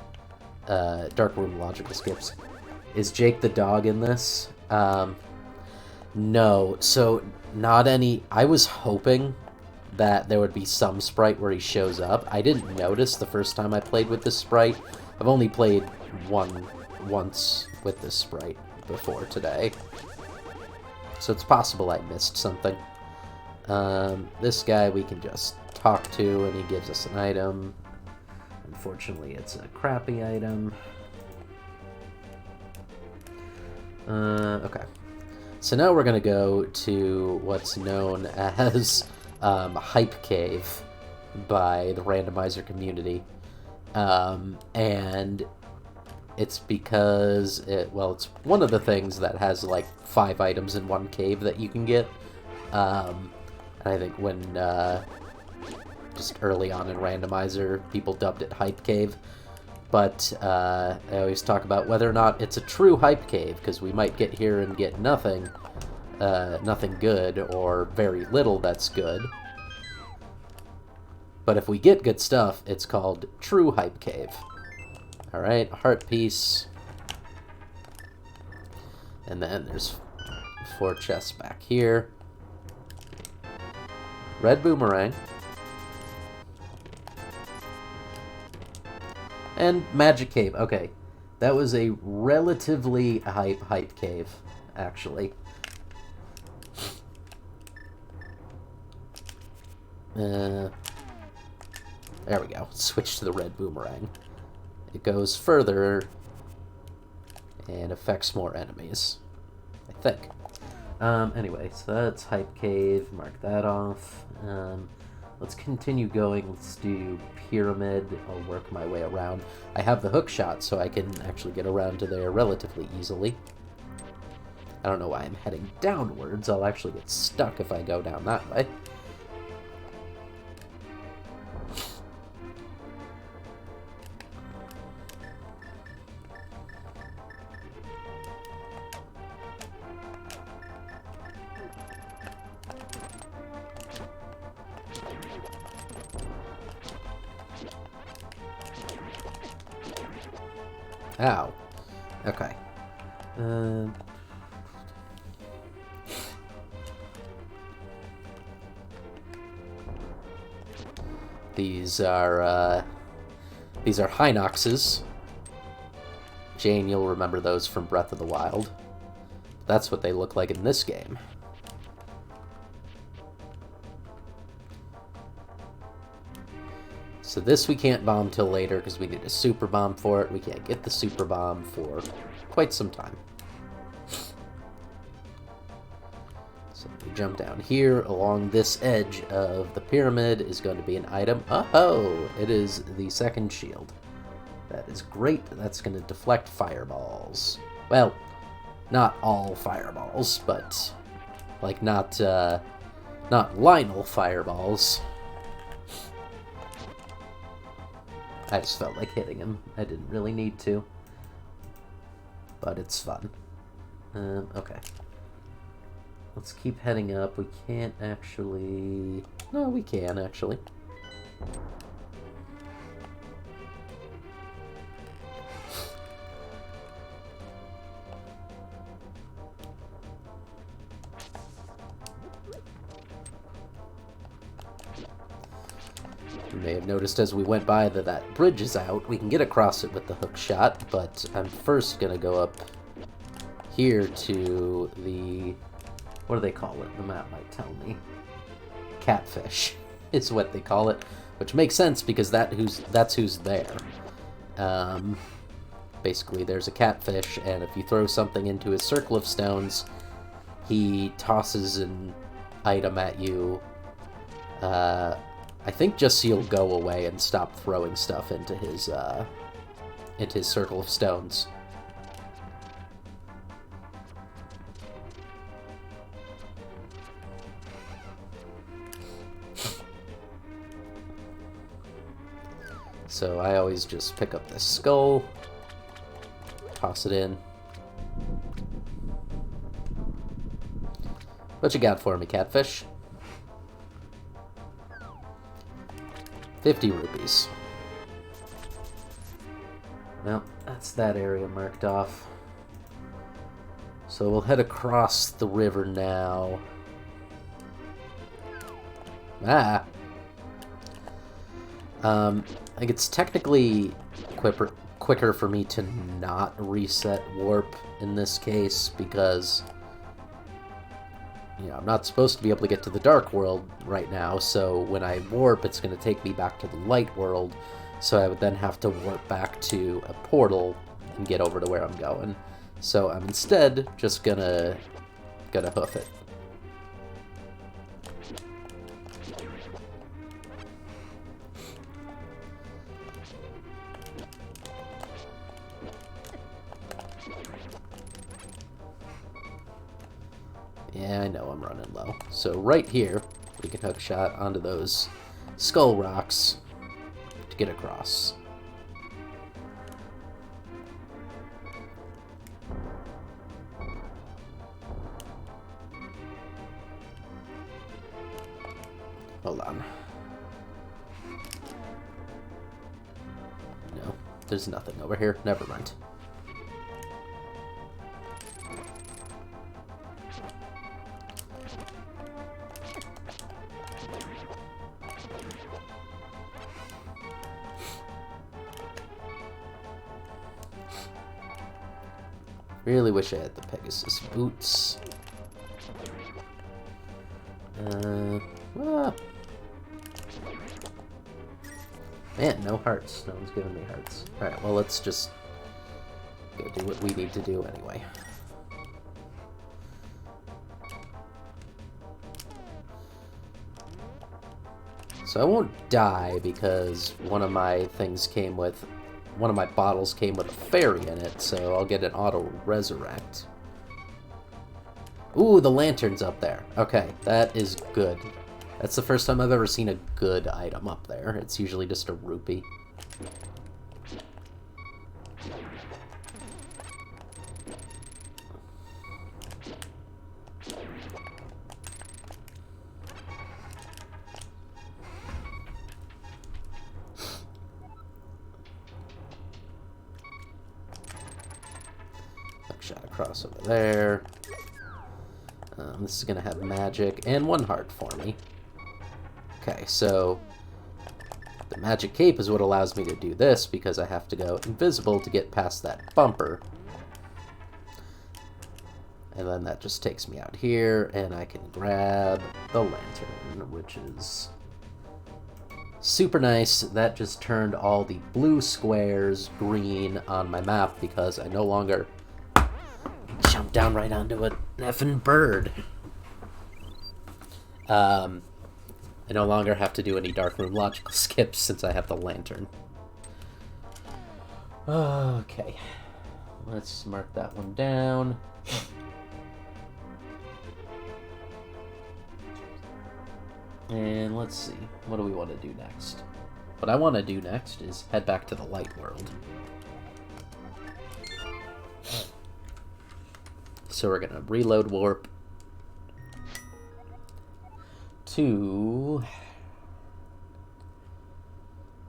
dark room logical skips. Is Jake the dog in this? No. So not any... I was hoping that there would be some sprite where he shows up. I didn't notice the first time I played with this sprite. I've only played once with this sprite before today. So it's possible I missed something. This guy we can just talk to and he gives us an item. Unfortunately, it's a crappy item. Okay. So now we're going to go to what's known as Hype Cave by the randomizer community. And it's because, it's one of the things that has like 5 items in one cave that you can get. And I think when, just early on in randomizer, people dubbed it Hype Cave. But I always talk about whether or not it's a true Hype Cave, because we might get here and get nothing good, or very little that's good. But if we get good stuff, it's called True Hype Cave. Alright, heart piece. And then there's 4 chests back here. Red boomerang. And magic cave. Okay, that was a relatively hype cave, actually. There we go. Switch to the red boomerang. It goes further and affects more enemies, I think. Anyway, so that's Hype Cave. Mark that off. Let's continue going. Let's do Pyramid. I'll work my way around. I have the hook shot, so I can actually get around to there relatively easily. I don't know why I'm heading downwards. I'll actually get stuck if I go down that way. Ow. Okay. These are Hinoxes. Jane, you'll remember those from Breath of the Wild. that's what they look like in this game. So this we can't bomb till later because we need a super bomb for it. We can't get the super bomb for quite some time. So we jump down here. Along this edge of the pyramid is going to be an item. Oh, it is the second shield. That is great. That's going to deflect fireballs. Well, not all fireballs, but like not Lionel fireballs. I just felt like hitting him. I didn't really need to. But it's fun. Okay. Let's keep heading up. We can't actually... No, we can, actually. You may have noticed as we went by that that bridge is out. We can get across it with the hook shot, but I'm first going to go up here to the... What do they call it? The map might tell me. Catfish is what they call it, which makes sense because that's who's there. Basically, there's a catfish, and if you throw something into his circle of stones, he tosses an item at you. I think just so you'll go away and stop throwing stuff into his circle of stones. So I always just pick up this skull, toss it in. What you got for me, catfish? 50 rupees. Well, that's that area marked off. So we'll head across the river now. I think it's technically quicker for me to not reset warp in this case because, you know, I'm not supposed to be able to get to the dark world right now, so when I warp, it's going to take me back to the light world, so I would then have to warp back to a portal and get over to where I'm going. So I'm instead just gonna hoof it. Yeah, I know I'm running low. So right here, we can hook shot onto those skull rocks to get across. Hold on. No, there's nothing over here. Never mind. Really wish I had the Pegasus boots. Man, no hearts. No one's giving me hearts. Alright, well, let's just go do what we need to do anyway. So I won't die because one of my bottles came with a fairy in it, so I'll get an auto resurrect. Ooh, the lantern's up there. Okay, that is good. That's the first time I've ever seen a good item up there. It's usually just a rupee. Shot across over there. This is going to have magic and 1 heart for me. Okay, so the magic cape is what allows me to do this because I have to go invisible to get past that bumper. And then that just takes me out here, and I can grab the lantern, which is super nice. That just turned all the blue squares green on my map because I no longer jump down right onto an effing bird. I no longer have to do any dark room logical skips since I have the lantern. Okay, let's mark that one down. And let's see, what do we want to do next? What I want to do next is head back to the light world. So we're going to reload warp to...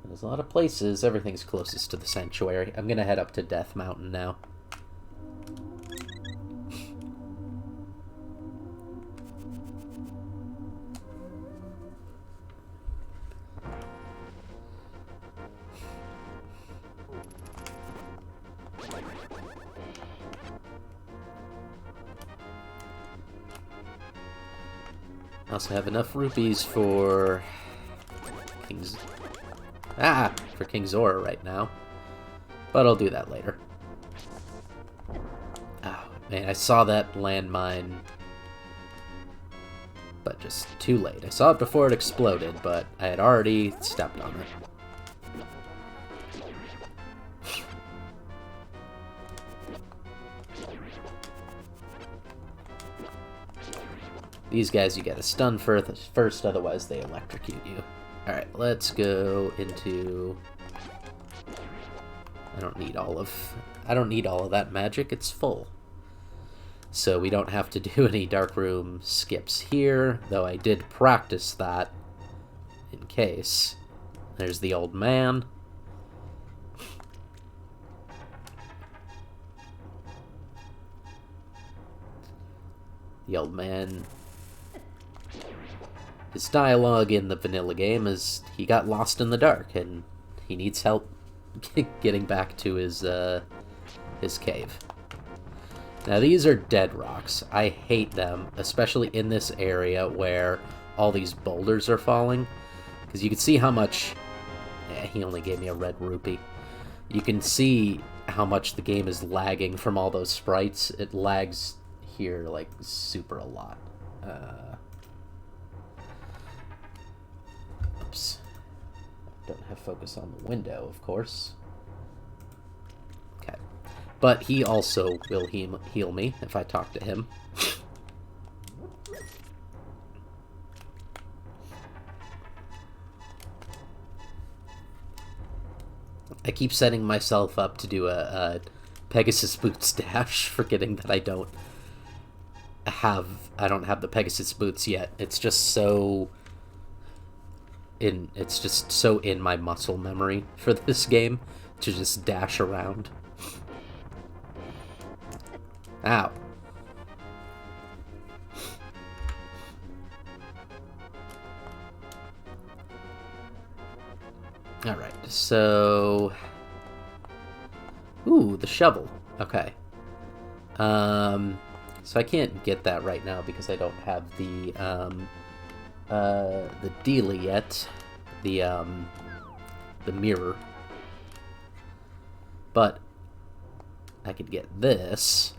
There's a lot of places. Everything's closest to the sanctuary. I'm going to head up to Death Mountain now. I also have enough rupees for King Zora right now, but I'll do that later. Oh man, I saw that landmine, but just too late. I saw it before it exploded, but I had already stepped on it. These guys you get a stun first, otherwise they electrocute you. Alright, let's go into... I don't need all of that magic, it's full. So we don't have to do any dark room skips here, though I did practice that in case. There's the old man. The old man... His dialogue in the vanilla game is he got lost in the dark and he needs help getting back to his cave. Now these are dead rocks. I hate them, especially in this area where all these boulders are falling. Because you can see how much... he only gave me a red rupee. You can see how much the game is lagging from all those sprites. It lags here like super a lot. Oops. Don't have focus on the window, of course. Okay. But he also will heal me if I talk to him. I keep setting myself up to do a Pegasus Boots dash, forgetting that I don't have the Pegasus Boots yet. It's just so in my muscle memory for this game to just dash around. Ow. Alright, so... Ooh, the shovel. Okay. So I can't get that right now because I don't have the dealie yet. The mirror. But I could get this.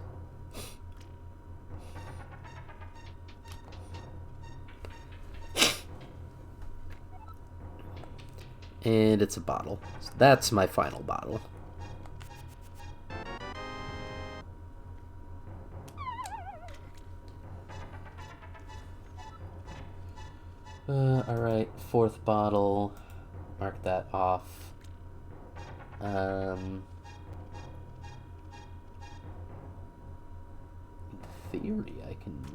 And it's a bottle. So that's my final bottle. Alright, fourth bottle. Mark that off. In theory, I can...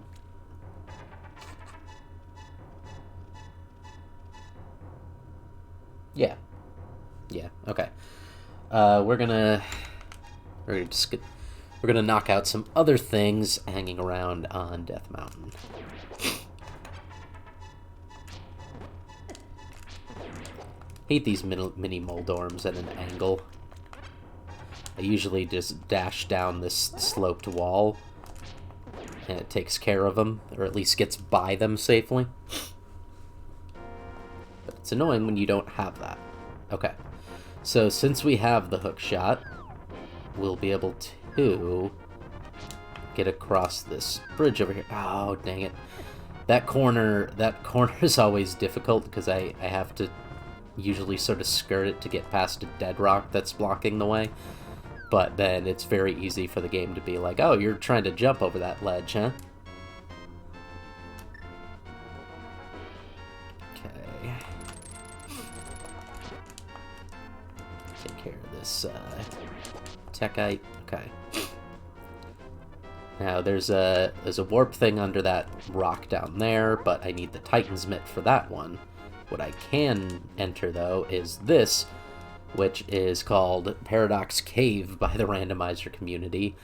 Yeah. Yeah, okay. We're gonna knock out some other things hanging around on Death Mountain. Hate these mini Moldorms at an angle. I usually just dash down this sloped wall, and it takes care of them, or at least gets by them safely. But it's annoying when you don't have that. Okay, so since we have the hook shot, we'll be able to get across this bridge over here. Oh, dang it. That corner is always difficult because I have to usually sort of skirt it to get past a dead rock that's blocking the way. But then it's very easy for the game to be like, oh, you're trying to jump over that ledge, huh? Okay. Take care of this techite. Okay. Now there's a warp thing under that rock down there, but I need the Titan's Mitt for that one. What I can enter, though, is this, which is called Paradox Cave by the randomizer community,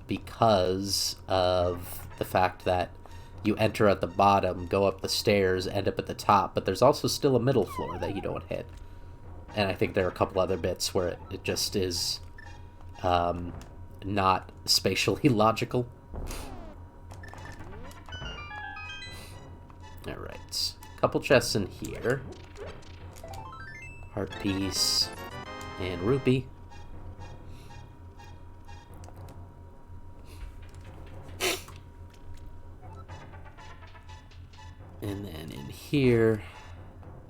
because of the fact that you enter at the bottom, go up the stairs, end up at the top, but there's also still a middle floor that you don't hit. And I think there are a couple other bits where it just is not spatially logical. Alright. Couple chests in here. Heart piece and rupee. And then in here,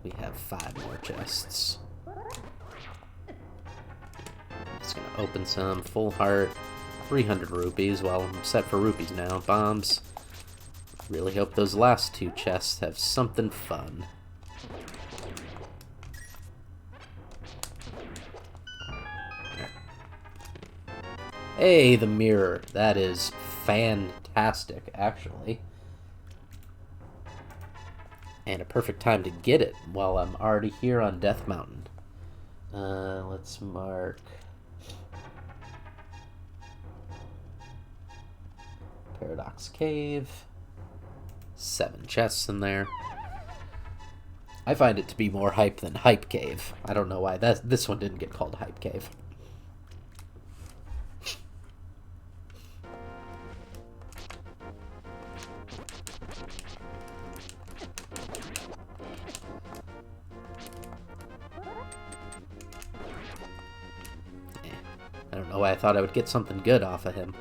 we have 5 more chests. Just gonna open some. Full heart. 300 rupees. Well, I'm set for rupees now. Bombs. Really hope those last 2 chests have something fun. Hey, the mirror. That is fantastic, actually. And a perfect time to get it while I'm already here on Death Mountain. Let's mark... Paradox Cave. 7 chests in there. I find it to be more hype than Hype Cave. I don't know why this one didn't get called Hype Cave. I don't know why I thought I would get something good off of him.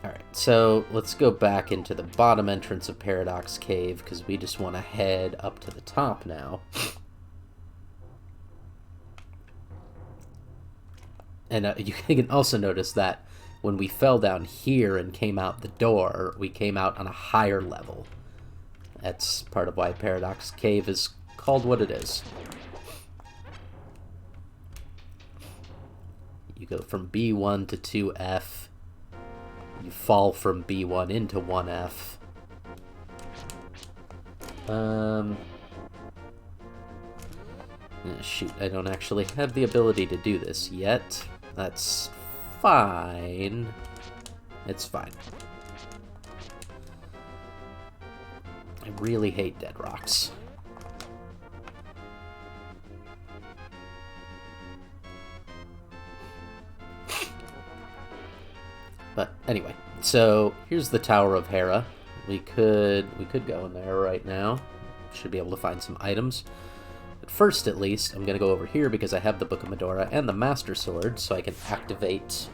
Alright, so let's go back into the bottom entrance of Paradox Cave, because we just want to head up to the top now. And you can also notice that when we fell down here and came out the door, we came out on a higher level. That's part of why Paradox Cave is called what it is. You go from B1 to 2F. You fall from B1 into 1F. Shoot, I don't actually have the ability to do this yet. That's fine. It's fine. I really hate dead rocks. But anyway, so here's the Tower of Hera. We could go in there right now. Should be able to find some items. But first, at least, I'm going to go over here because I have the Book of Medora and the Master Sword, so I can activate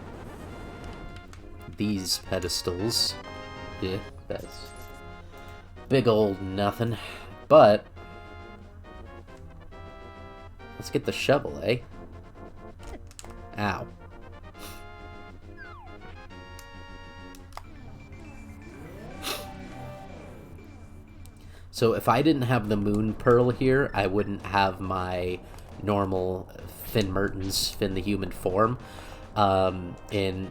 these pedestals. Yeah, that's big old nothing. But let's get the shovel, eh? Ow. So if I didn't have the Moon Pearl here, I wouldn't have my normal Finn Mertens, Finn the human form. In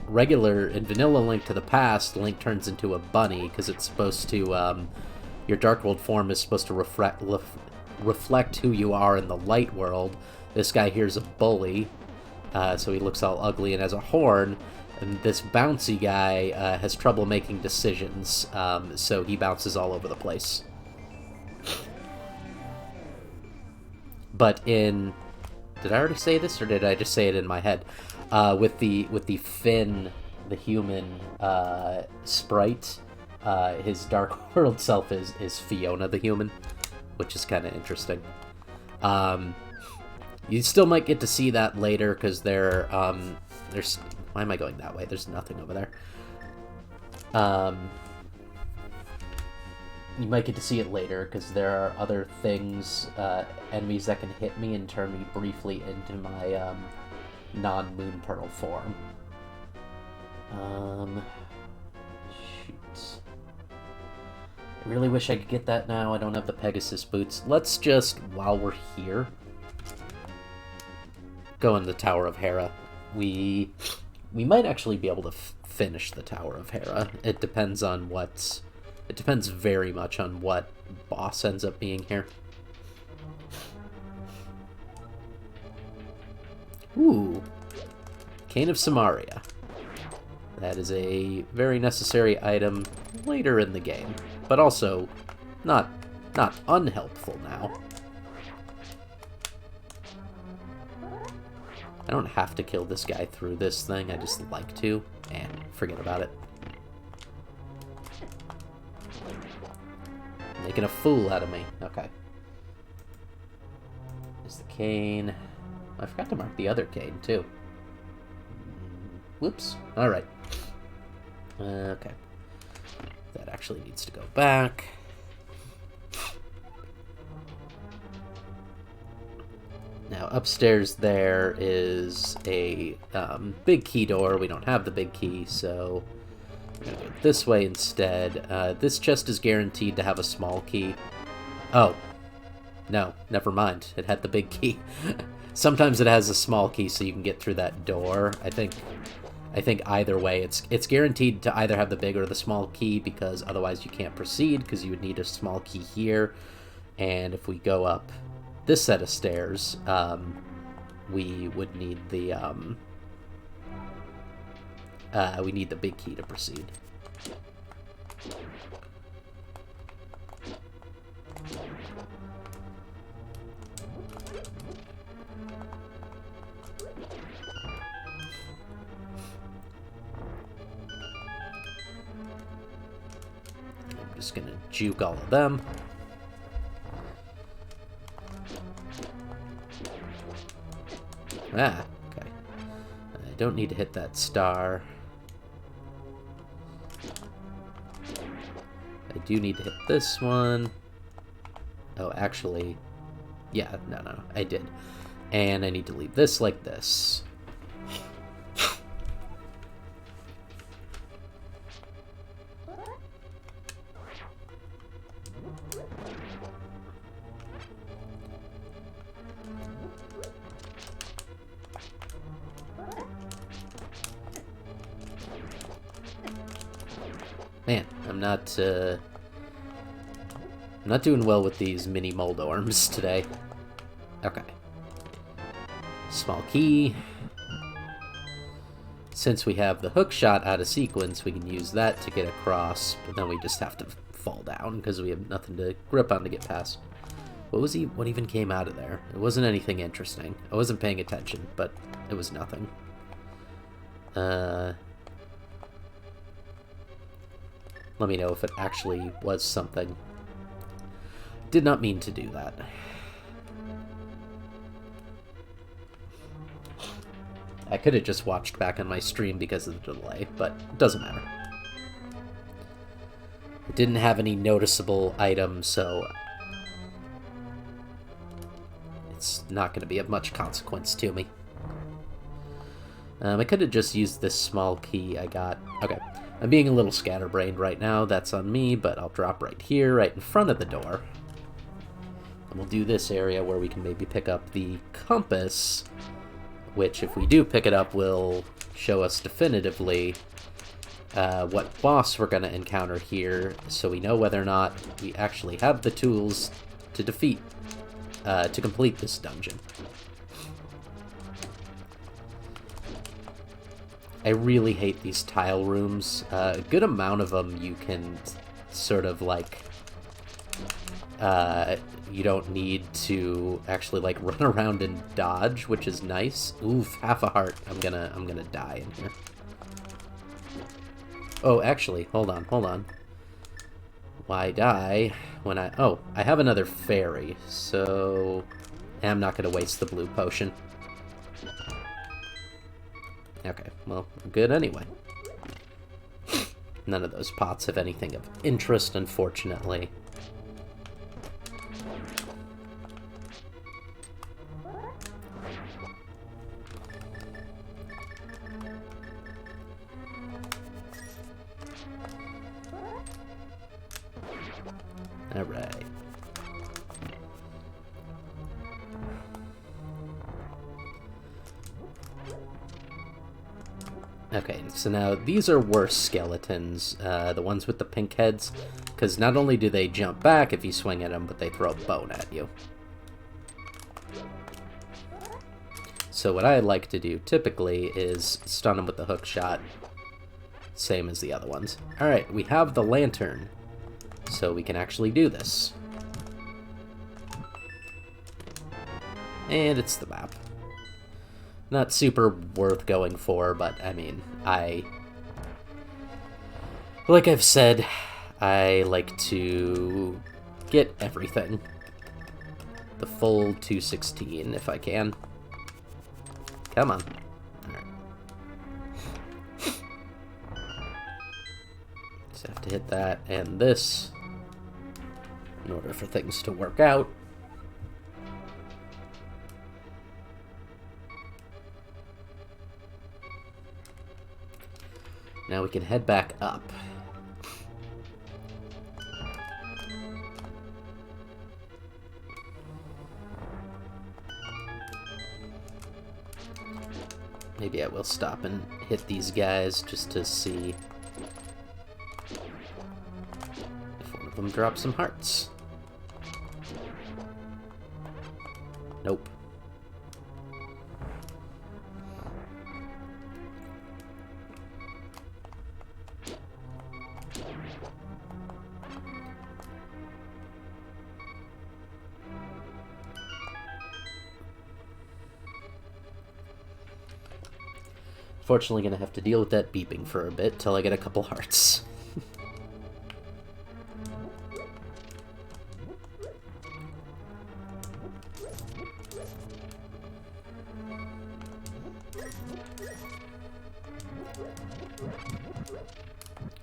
vanilla Link to the Past, Link turns into a bunny because it's supposed to, your Dark World form is supposed to reflect who you are in the Light World. This guy here's a bully, so he looks all ugly and has a horn. And this bouncy guy has trouble making decisions, so he bounces all over the place. But in... Did I already say this, or did I just say it in my head? With the Finn, the human sprite, his Dark World self is Fiona the human, which is kind of interesting. You still might get to see that later, because there's... Why am I going that way? There's nothing over there. You might get to see it later, because there are other things, enemies that can hit me and turn me briefly into my non-Moon Pearl form. Shoot. I really wish I could get that now. I don't have the Pegasus boots. Let's just, while we're here, go in the Tower of Hera. We might actually be able to finish the Tower of Hera. It depends on what... It depends very much on what boss ends up being here. Ooh. Cane of Samaria. That is a very necessary item later in the game, but also not unhelpful now. I don't have to kill this guy through this thing, I just like to, and forget about it. Making a fool out of me. Okay. There's the cane. I forgot to mark the other cane, too. Whoops. Alright. Okay. That actually needs to go back. Now, upstairs there is a big key door. We don't have the big key, so we're going to go this way instead. This chest is guaranteed to have a small key. Oh. No, never mind. It had the big key. Sometimes it has a small key so you can get through that door. I think either way, it's guaranteed to either have the big or the small key, because otherwise you can't proceed, because you would need a small key here. And if we go up this set of stairs, we would need the big key to proceed. I'm just gonna juke all of them. Ah, okay. I don't need to hit that star. I do need to hit this one. Oh, actually... Yeah, no, I did. And I need to leave this like this. Man, I'm not doing well with these mini Moldorms today. Okay. Small key. Since we have the hook shot out of sequence, we can use that to get across, but then we just have to fall down because we have nothing to grip on to get past. What even came out of there? It wasn't anything interesting. I wasn't paying attention, but it was nothing. Let me know if it actually was something. Did not mean to do that. I could have just watched back on my stream because of the delay, but it doesn't matter. It didn't have any noticeable items, so it's not going to be of much consequence to me. I could have just used this small key I got. Okay. I'm being a little scatterbrained right now, that's on me, but I'll drop right here, right in front of the door. And we'll do this area where we can maybe pick up the compass, which, if we do pick it up, will show us definitively what boss we're going to encounter here, so we know whether or not we actually have the tools to to complete this dungeon. I really hate these tile rooms. A good amount of them you can sort of, like, you don't need to actually, like, run around and dodge, which is nice. Oof, half a heart. I'm gonna die in here. Oh, actually, hold on. Why die when I... Oh, I have another fairy, so... I'm not gonna waste the blue potion. Okay, well, I'm good anyway. None of those pots have anything of interest, unfortunately. Alright. Okay, so now these are worse skeletons, the ones with the pink heads, because not only do they jump back if you swing at them, but they throw a bone at you. So what I like to do typically is stun them with the hook shot, same as the other ones. Alright, we have the lantern, so we can actually do this. And it's the map. Not super worth going for, but I mean, like I've said, I like to get everything. The full 216 if I can. Come on. Alright. Just have to hit that and this in order for things to work out. Now we can head back up. Maybe I will stop and hit these guys just to see if one of them drops some hearts. Nope. Fortunately, gonna have to deal with that beeping for a bit till I get a couple hearts.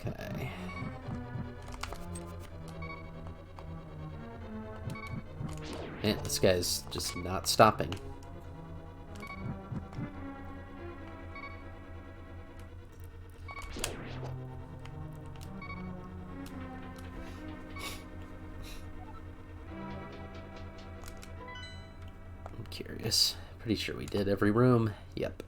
Okay. Man, this guy's just not stopping. Curious. Pretty sure we did every room. Yep.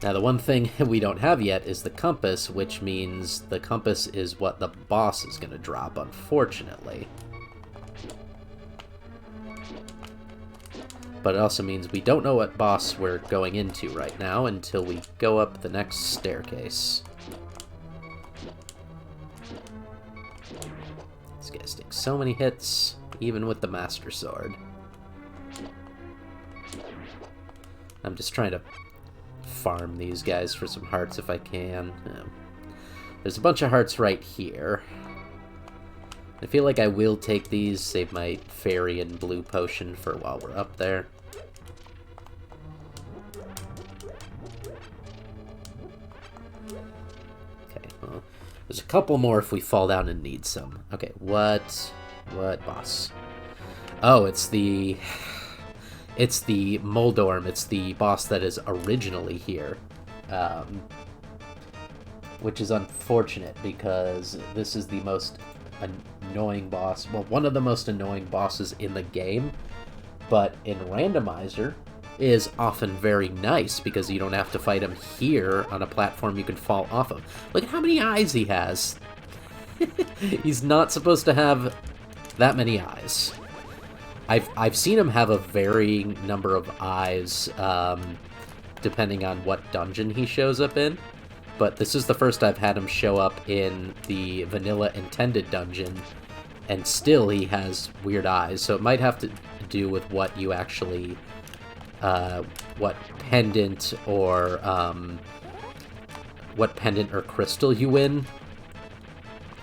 Now the one thing we don't have yet is the compass, which means the compass is what the boss is going to drop, unfortunately. But it also means we don't know what boss we're going into right now until we go up the next staircase. These guys take so many hits. Even with the Master Sword. I'm just trying to farm these guys for some hearts if I can. There's a bunch of hearts right here. I feel like I will take these, save my fairy and blue potion for while we're up there. Okay, well, there's a couple more if we fall down and need some. Okay, what boss? Oh, it's the Moldorm. It's the boss that is originally here, which is unfortunate because this is the most annoying boss. Well, one of the most annoying bosses in the game, but in Randomizer is often very nice because you don't have to fight him here on a platform you can fall off of. Look at how many eyes he has. He's not supposed to have that many eyes. I've seen him have a varying number of eyes, depending on what dungeon he shows up in. but this is the first I've had him show up in the vanilla intended dungeon, and still he has weird eyes, so it might have to do with what you actually, what pendant or crystal you win,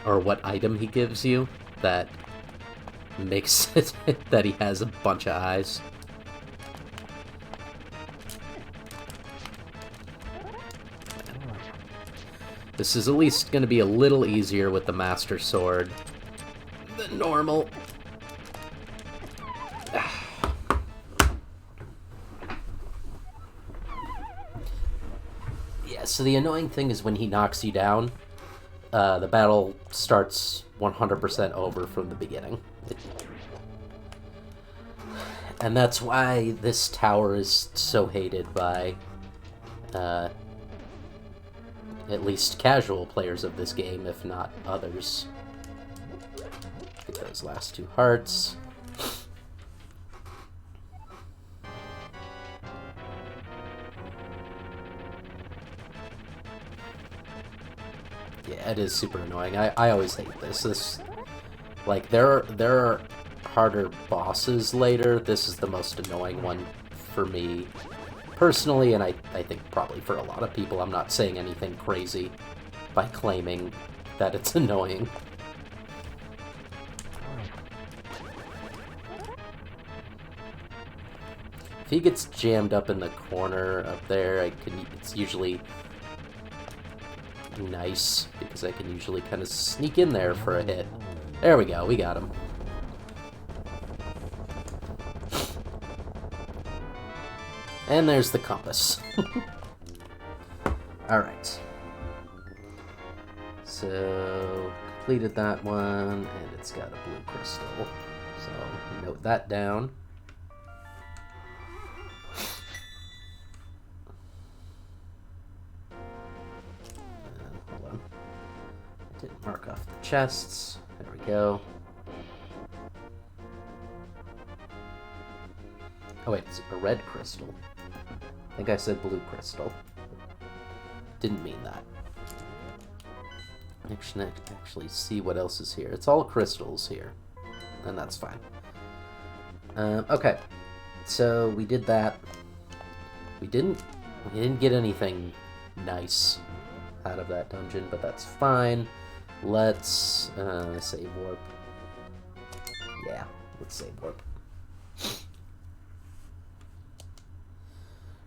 or what item he gives you, that makes it that he has a bunch of eyes. This is at least going to be a little easier with the Master Sword than normal. Yeah, so the annoying thing is when he knocks you down, the battle starts 100% over from the beginning. And that's why this tower is so hated by at least casual players of this game, if not others. Get those last 2 hearts. Yeah, it is super annoying. I always hate this. Like, there are harder bosses later. This is the most annoying one for me personally, and I think probably for a lot of people. I'm not saying anything crazy by claiming that it's annoying. If he gets jammed up in the corner up there, it's usually nice, because I can usually kind of sneak in there for a hit. There we go, we got him. And there's the compass. Alright. So, completed that one, and it's got a blue crystal. So, note that down. Hold on. I didn't mark off the chests. There we go. Oh wait, it's a red crystal. I think I said blue crystal. Didn't mean that. Actually see what else is here. It's all crystals here. And that's fine. Okay. So we did that. We didn't get anything nice out of that dungeon, but that's fine. Let's save warp. Yeah, let's save warp.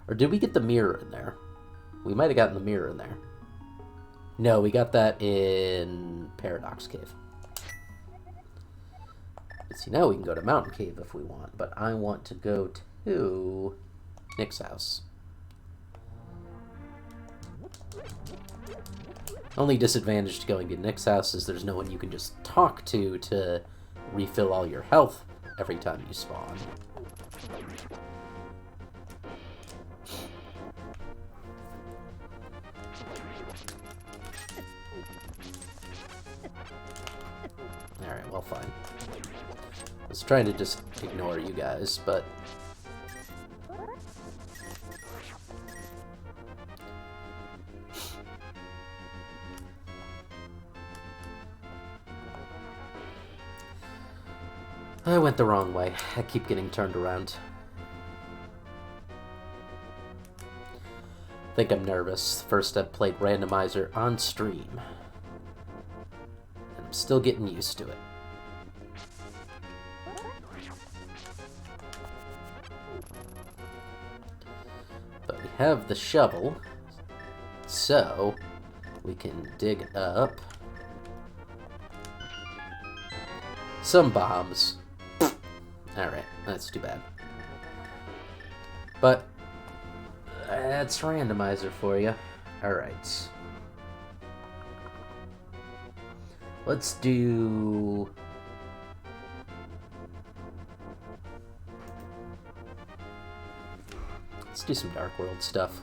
Or did we get the mirror in there? We might have gotten the mirror in there. No, we got that in Paradox Cave. See, now we can go to Mountain Cave if we want, but I want to go to Nick's house. Only disadvantage to going to Nick's house is there's no one you can just talk to refill all your health every time you spawn. Alright, well, fine. I was trying to just ignore you guys, but... I went the wrong way. I keep getting turned around. I think I'm nervous. First I've played Randomizer on stream. And I'm still getting used to it. But we have the shovel, so we can dig up some bombs. Alright, that's too bad. But that's Randomizer for you. Alright. Let's do... Let's do some Dark World stuff.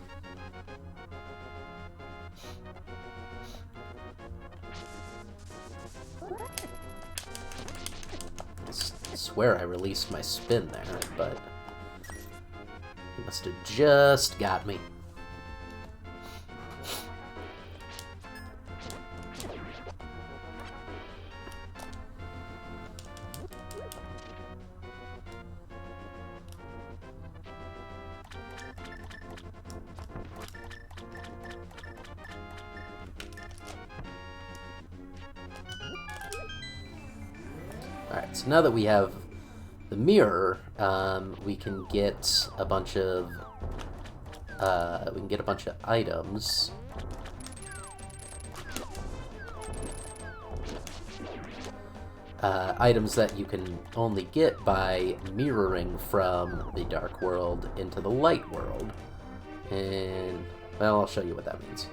I swear I released my spin there, but he must have just got me. Alright, so now that we have the mirror, we can get a bunch of items. Items that you can only get by mirroring from the dark world into the light world. And, well, I'll show you what that means.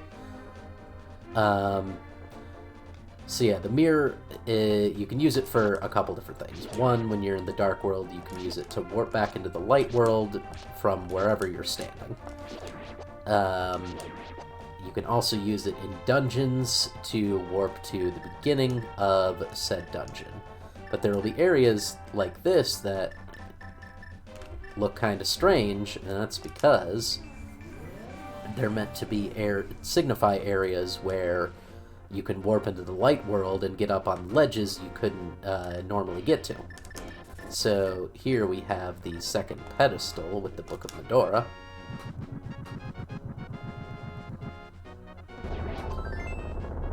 So yeah, the mirror, you can use it for a couple different things. One, when you're in the dark world, you can use it to warp back into the light world from wherever you're standing. You can also use it in dungeons to warp to the beginning of said dungeon. But there will be areas like this that look kind of strange, and that's because they're meant to be signify areas where you can warp into the light world and get up on ledges you couldn't normally get to. So here we have the second pedestal with the Book of Medora.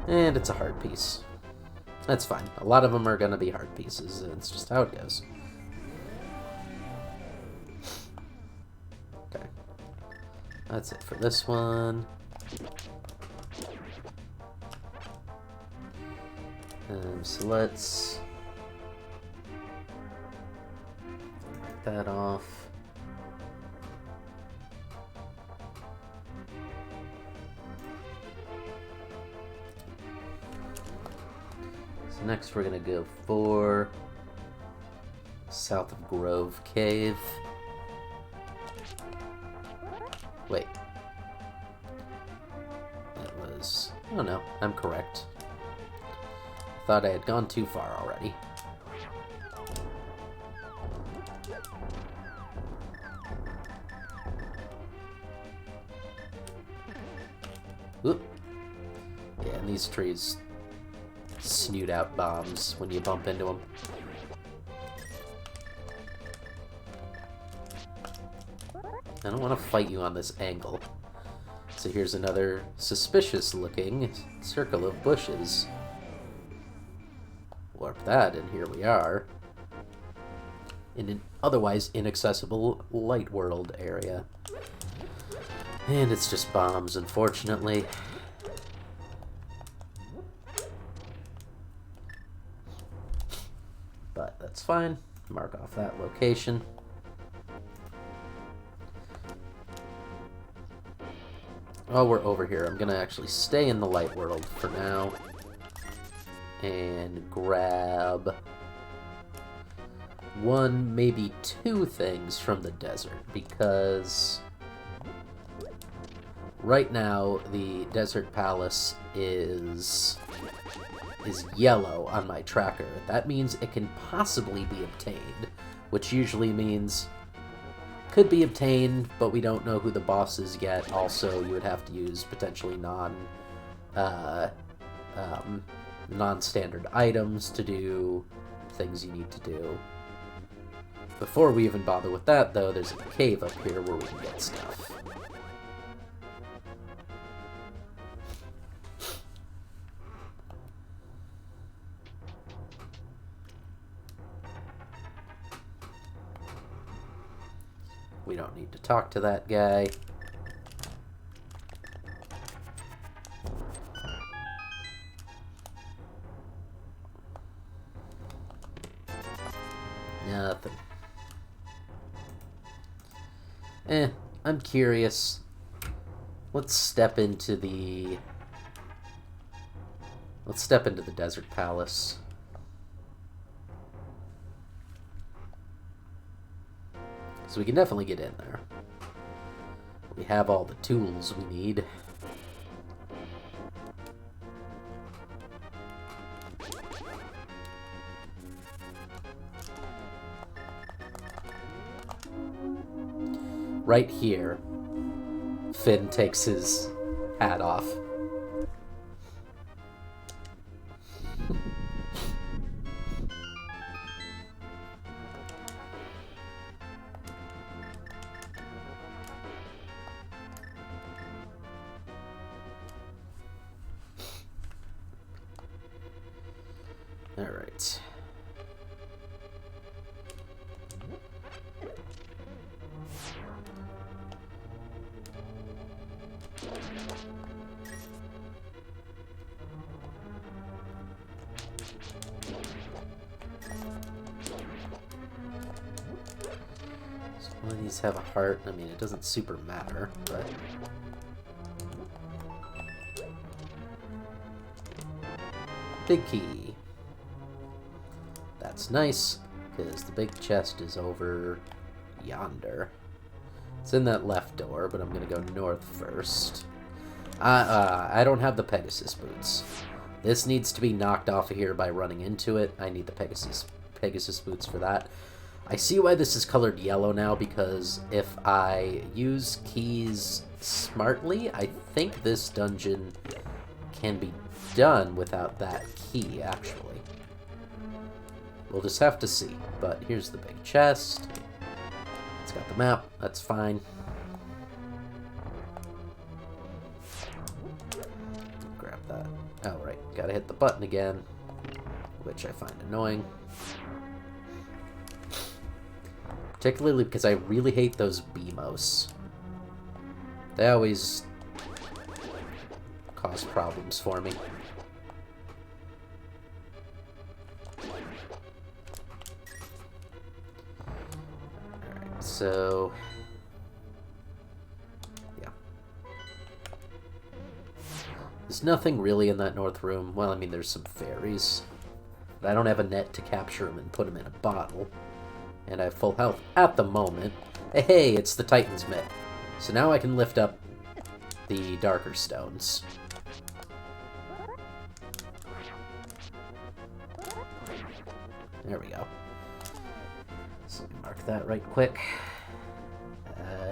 And it's a hard piece. That's fine. A lot of them are going to be hard pieces. It's just how it goes. Okay. That's it for this one. So let's take that off. So next we're gonna go for south of Grove Cave. Wait. It was... oh no, I'm correct. Thought I had gone too far already. Oop. Yeah, and these trees snoot out bombs when you bump into them. I don't want to fight you on this angle. So here's another suspicious-looking circle of bushes. Warp that, and here we are. In an otherwise inaccessible light world area. And it's just bombs, unfortunately. But that's fine. Mark off that location. While we're over here, I'm gonna actually stay in the light world for now. And grab one, maybe two things from the desert, because right now the desert palace is yellow on my tracker. That means it can possibly be obtained, which usually means could be obtained, but we don't know who the boss is yet. Also, you would have to use potentially non-standard items to do things you need to do. Before we even bother with that, though, there's a cave up here where we can get stuff. We don't need to talk to that guy. Nothing. I'm curious. Let's step into the desert palace. So we can definitely get in there. We have all the tools we need. Right here, Finn takes his hat off. All right. All of these have a heart. I mean, it doesn't super matter, but... Big key. That's nice, because the big chest is over yonder. It's in that left door, but I'm going to go north first. I don't have the Pegasus boots. This needs to be knocked off of here by running into it. I need the Pegasus boots for that. I see why this is colored yellow now, because if I use keys smartly, I think this dungeon can be done without that key, actually. We'll just have to see. But here's the big chest. It's got the map. That's fine. Grab that. Oh, right. Gotta hit the button again, which I find annoying. Particularly because I really hate those BMOs. They always cause problems for me. Alright, so... yeah. There's nothing really in that north room. Well, I mean, there's some fairies. But I don't have a net to capture them and put them in a bottle. And I have full health at the moment. Hey, it's the Titan's Mitt. So now I can lift up the darker stones. There we go. So let me mark that right quick.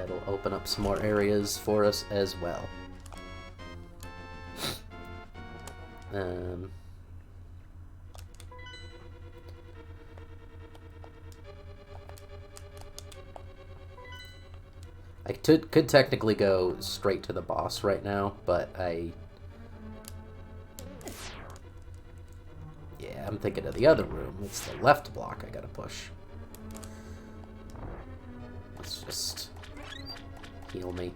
It'll open up some more areas for us as well. I could technically go straight to the boss right now, but yeah, I'm thinking of the other room. It's the left block I gotta push. Let's just heal me.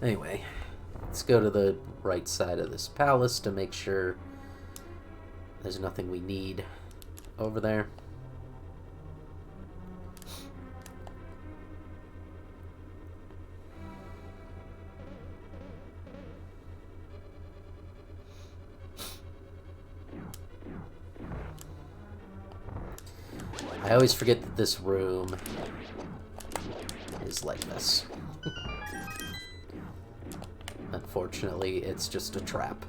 Anyway, let's go to the right side of this palace to make sure there's nothing we need over there. I always forget that this room is like this. Unfortunately, it's just a trap.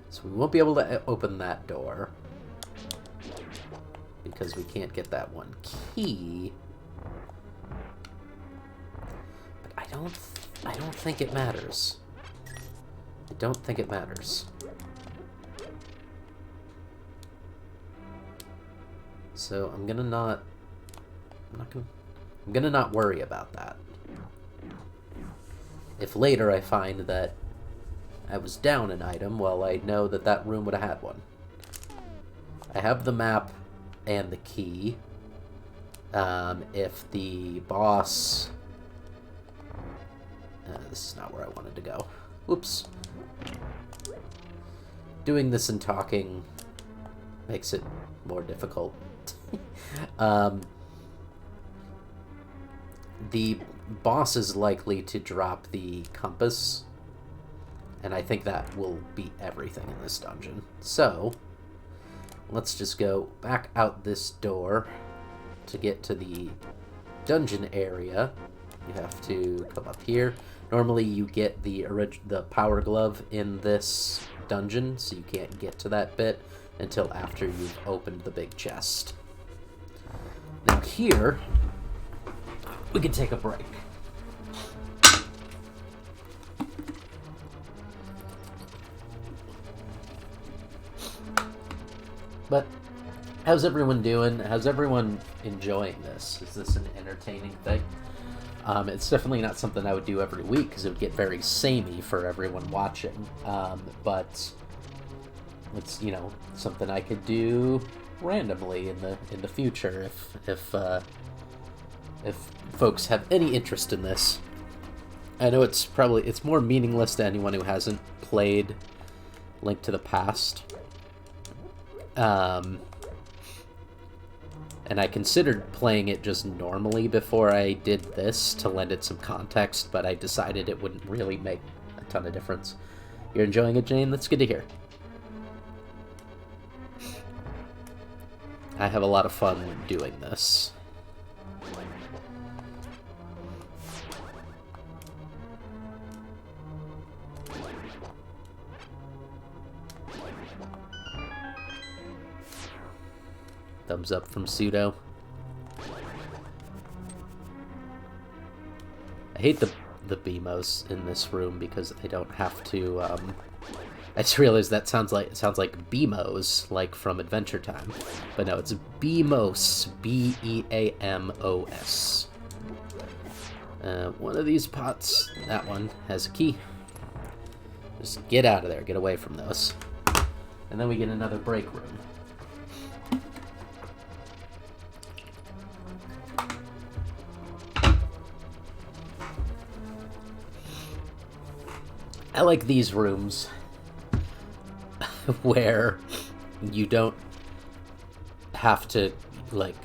So we won't be able to open that door because we can't get that one key. But I don't think it matters. I don't think it matters. So I'm gonna not worry about that. If later I find that I was down an item, well, I know that that room would have had one. I have the map and the key. If the boss... this is not where I wanted to go. Oops. Doing this and talking makes it more difficult. The boss is likely to drop the compass, and I think that will be everything in this dungeon. So, let's just go back out this door to get to the dungeon area. You have to come up here. Normally you get the power glove in this dungeon, so you can't get to that bit until after you've opened the big chest. Now here, we can take a break. But how's everyone doing? How's everyone enjoying this? Is this an entertaining thing? It's definitely not something I would do every week because it would get very samey for everyone watching. But it's, you know, something I could do randomly in the future if folks have any interest in this. I know it's more meaningless to anyone who hasn't played Link to the Past. And I considered playing it just normally before I did this to lend it some context, but I decided it wouldn't really make a ton of difference. You're enjoying it, Jane? That's good to hear. I have a lot of fun doing this. Thumbs up from Pseudo. I hate the BMOs in this room because I don't have to, I just realized it sounds like BMOs, like from Adventure Time. But no, it's BEAMOS, B-E-A-M-O-S. One of these pots, that one, has a key. Just get out of there, get away from those. And then we get another break room. I like these rooms where you don't have to, like,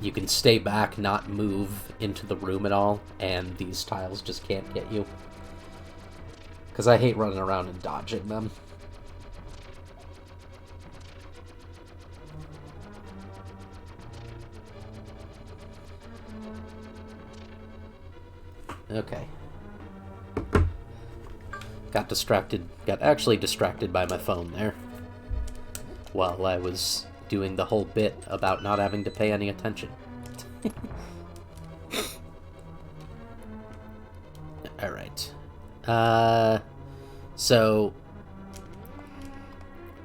you can stay back, not move into the room at all, and these tiles just can't get you. Because I hate running around and dodging them. Okay. Got actually distracted by my phone there while I was doing the whole bit about not having to pay any attention. Alright. So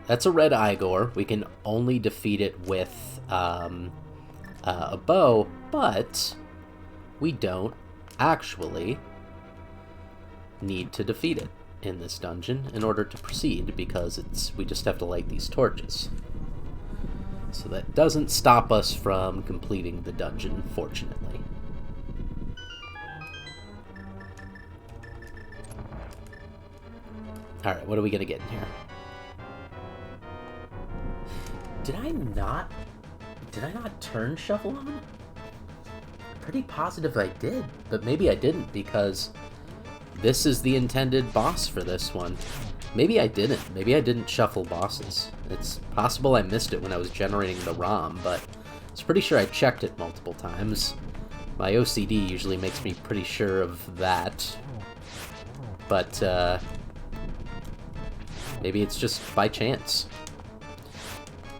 that's a red Igor. We can only defeat it with a bow, but we don't actually need to defeat it in this dungeon in order to proceed, because we just have to light these torches. So that doesn't stop us from completing the dungeon, fortunately. Alright, what are we gonna get in here? Did I not turn shuffle on? I'm pretty positive I did, but maybe I didn't, because this is the intended boss for this one. Maybe I didn't. Maybe I didn't shuffle bosses. It's possible I missed it when I was generating the ROM, but I was pretty sure I checked it multiple times. My OCD usually makes me pretty sure of that. But, maybe it's just by chance.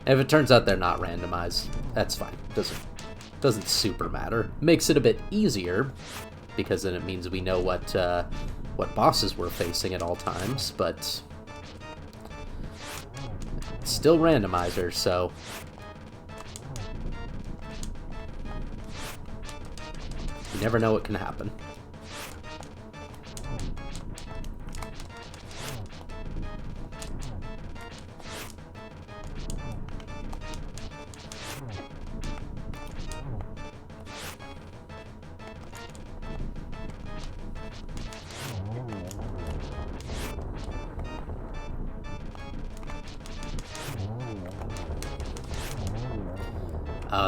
And if it turns out they're not randomized, that's fine. Doesn't super matter. Makes it a bit easier, because then it means we know what bosses we're facing at all times, but it's still randomizer, so you never know what can happen.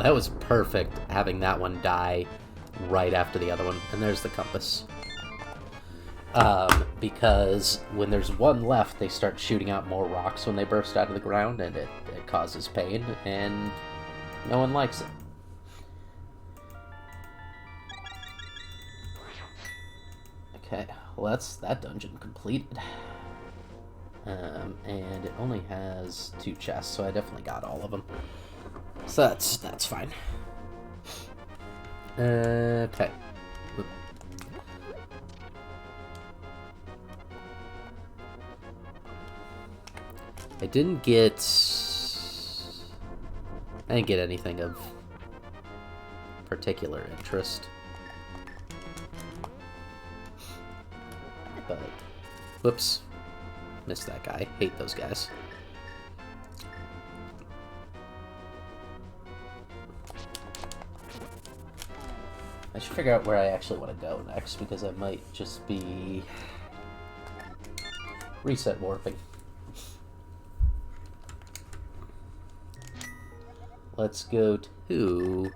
That was perfect, having that one die right after the other one. And there's the compass. Because when there's one left, they start shooting out more rocks when they burst out of the ground, and it causes pain, and no one likes it. Okay, well that's that dungeon completed. And it only has 2 chests, so I definitely got all of them. So that's fine. Okay. I didn't get anything of particular interest. But, whoops. Missed that guy. Hate those guys. I should figure out where I actually want to go next, because I might just be reset warping. Let's go to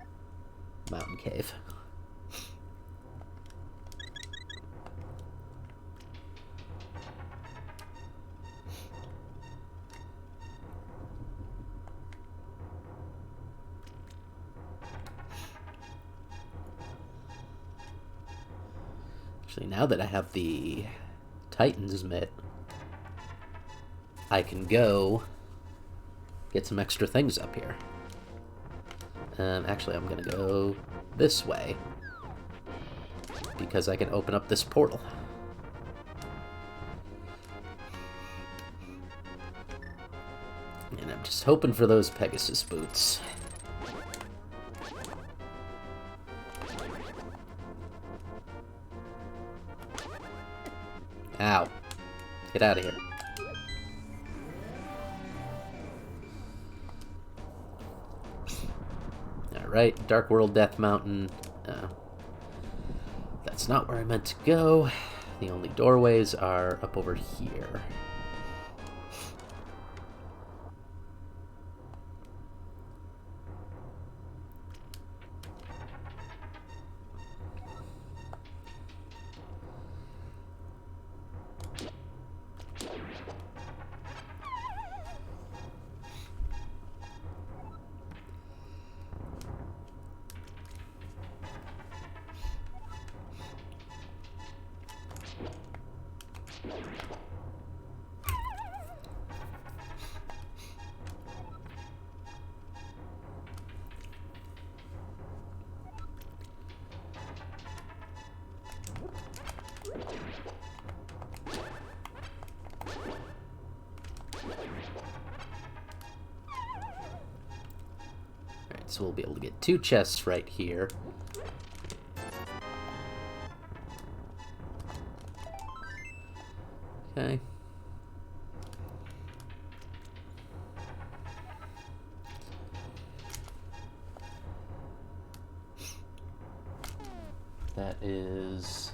Mountain Cave. Actually, now that I have the Titan's Mitt, I can go get some extra things up here. Actually, I'm gonna go this way, because I can open up this portal. And I'm just hoping for those Pegasus boots. Ow. Get out of here. Alright, Dark World Death Mountain. That's not where I meant to go. The only doorways are up over here. So we'll be able to get 2 chests right here. Okay. That is...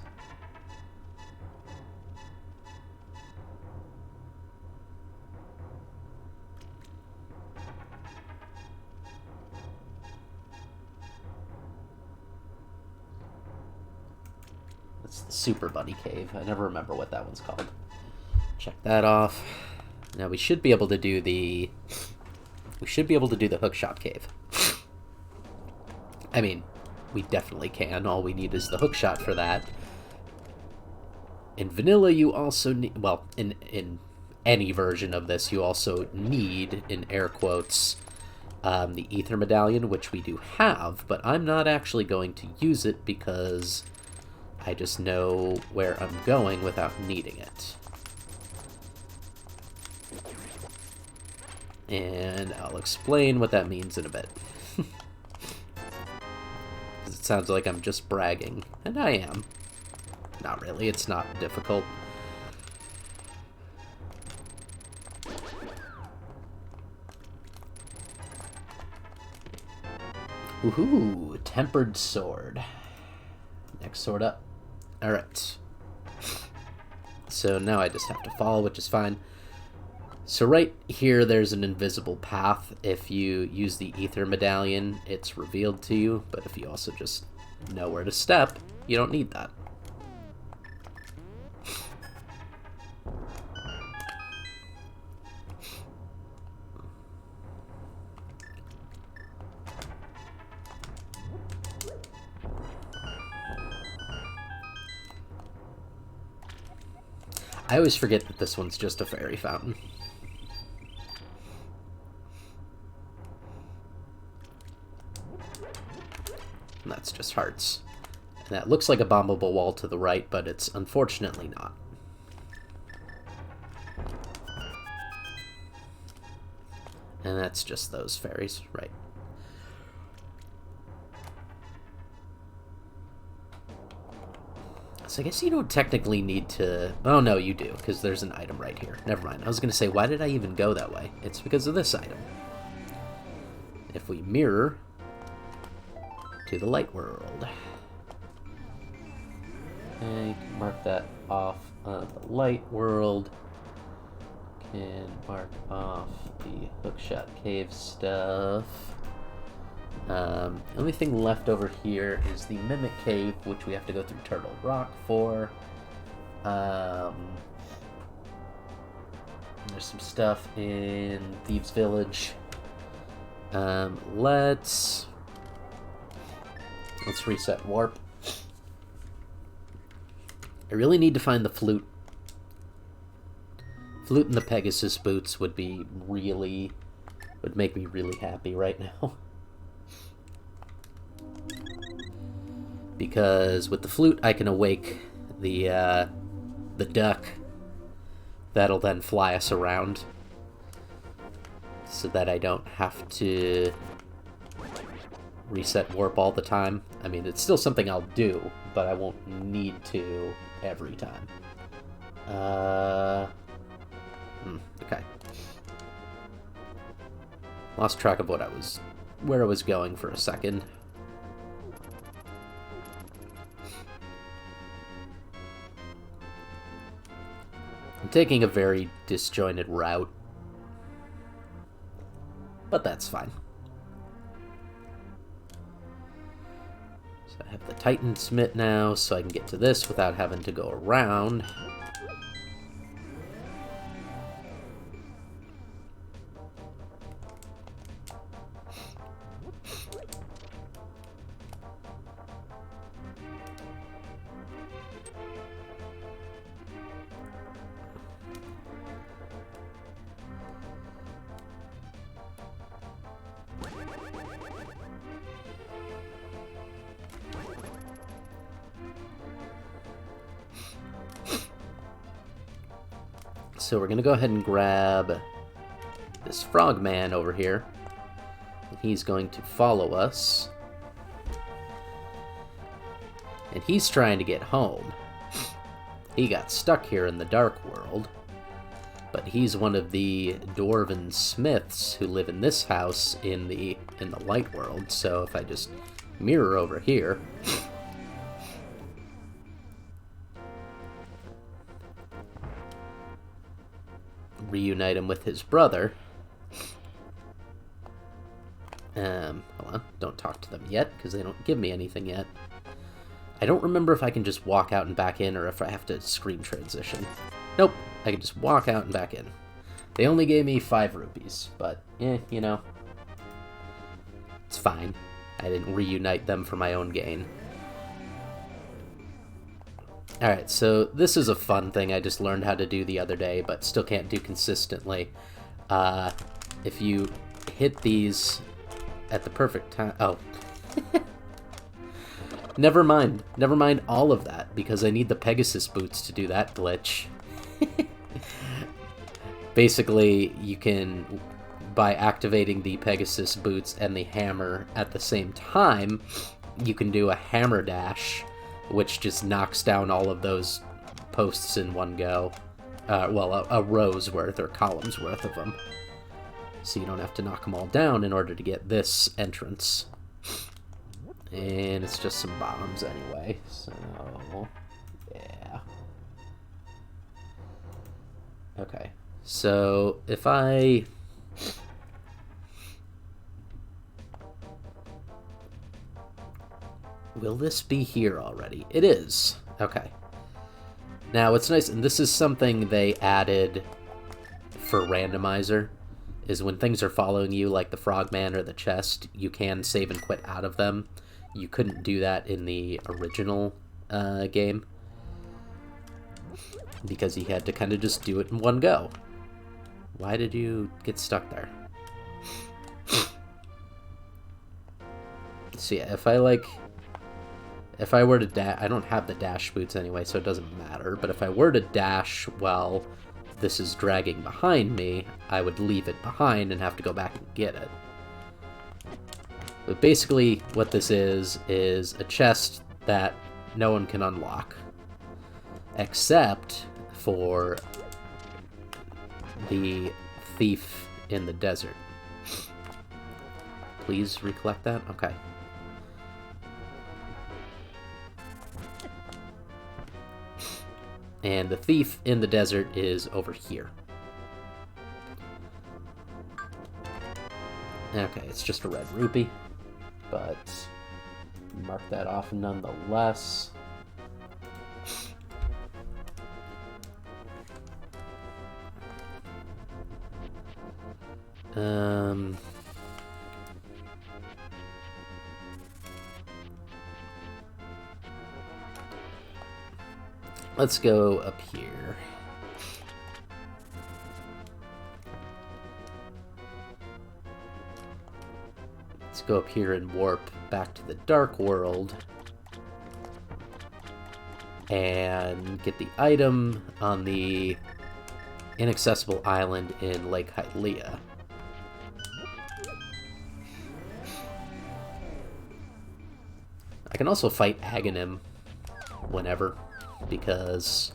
That's the Super Bunny Cave. I never remember what that one's called. Check that off. Now we should be able to do the... Hookshot Cave. I mean, we definitely can. All we need is the hookshot for that. In vanilla, you also need... Well, in any version of this, you also need, in air quotes, the Ether Medallion, which we do have, but I'm not actually going to use it because I just know where I'm going without needing it. And I'll explain what that means in a bit. It sounds like I'm just bragging, and I am. Not really, it's not difficult. Woohoo! Tempered sword. Next sword up. Alright. So now I just have to fall, which is fine. So right here, there's an invisible path. If you use the Ether Medallion, it's revealed to you. But if you also just know where to step, you don't need that. I always forget that this one's just a fairy fountain. And that's just hearts. And that looks like a bombable wall to the right, but it's unfortunately not. And that's just those fairies, right. So I guess you don't technically need to... Oh, no, you do, because there's an item right here. Never mind. I was going to say, why did I even go that way? It's because of this item. If we mirror to the light world. Okay, mark that off on the light world. Can mark off the hookshot cave stuff. The only thing left over here is the Mimic Cave, which we have to go through Turtle Rock for. There's some stuff in Thieves Village. Let's reset warp. I really need to find the flute. Flute and the Pegasus boots would make me really happy right now. Because with the flute, I can awake the duck that'll then fly us around, so that I don't have to reset warp all the time. I mean, it's still something I'll do, but I won't need to every time. Okay. Lost track of where I was going for a second. I'm taking a very disjointed route, but that's fine. So I have the Titan Smith now, so I can get to this without having to go around. So we're going to go ahead and grab this frogman over here. And he's going to follow us. And he's trying to get home. He got stuck here in the Dark World. But he's one of the Dwarven smiths who live in this house in the Light World. So if I just mirror over here... reunite him with his brother. Hold on, don't talk to them yet, because they don't give me anything yet. I don't remember if I can just walk out and back in, or if I have to screen transition. Nope, I can just walk out and back in. They only gave me 5 rupees, but, you know, it's fine. I didn't reunite them for my own gain. Alright, so this is a fun thing I just learned how to do the other day, but still can't do consistently. If you hit these at the perfect time... Oh. Never mind all of that, because I need the Pegasus boots to do that glitch. Basically, you can, by activating the Pegasus boots and the hammer at the same time, you can do a hammer dash, which just knocks down all of those posts in one go. Well, a row's worth or column's worth of them. So you don't have to knock them all down in order to get this entrance. And it's just some bombs anyway, so... yeah. Okay, so if I... will this be here already? It is. Okay. Now, what's nice, and this is something they added for Randomizer, is when things are following you, like the frogman or the chest, you can save and quit out of them. You couldn't do that in the original game, because you had to kind of just do it in one go. Why did you get stuck there? So yeah, if I were to dash, I don't have the dash boots anyway, so it doesn't matter, but if I were to dash while this is dragging behind me, I would leave it behind and have to go back and get it. But basically what this is a chest that no one can unlock, except for the thief in the desert. Please recollect that? Okay. And the thief in the desert is over here. Okay, it's just a red rupee, but mark that off nonetheless. Let's go up here. Let's go up here and warp back to the Dark World and get the item on the inaccessible island in Lake Hylia. I can also fight Aghanim whenever, because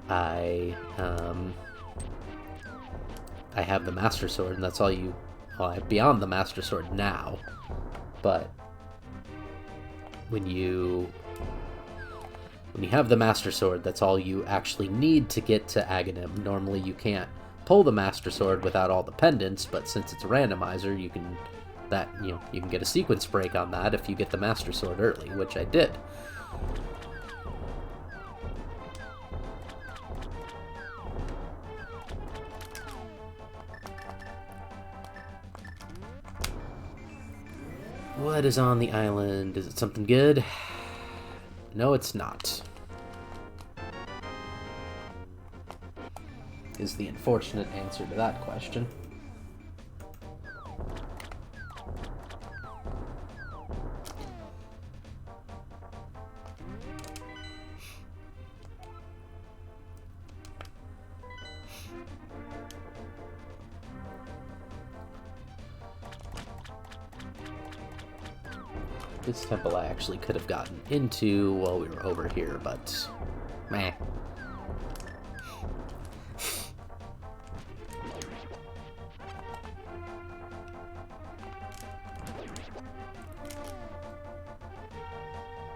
I have the Master Sword, and that's all you... Well, I'm beyond the Master Sword now, but when you have the Master Sword, that's all you actually need to get to Aghanim. Normally you can't pull the Master Sword without all the pendants, but since it's a randomizer, you can get a sequence break on that if you get the Master Sword early, which I did. What is on the island? Is it something good? No, it's not. Is the unfortunate answer to that question. This temple I actually could have gotten into while we were over here, but meh.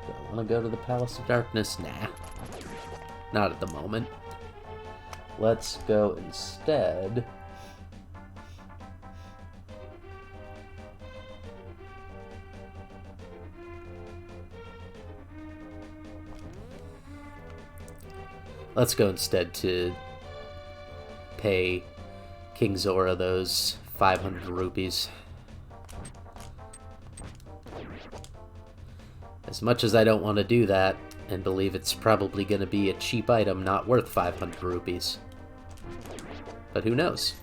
Do I want to go to the Palace of Darkness? Nah. Not at the moment. Let's go instead... Let's go instead to pay King Zora those 500 rupees. As much as I don't want to do that, and believe it's probably going to be a cheap item not worth 500 rupees. But who knows?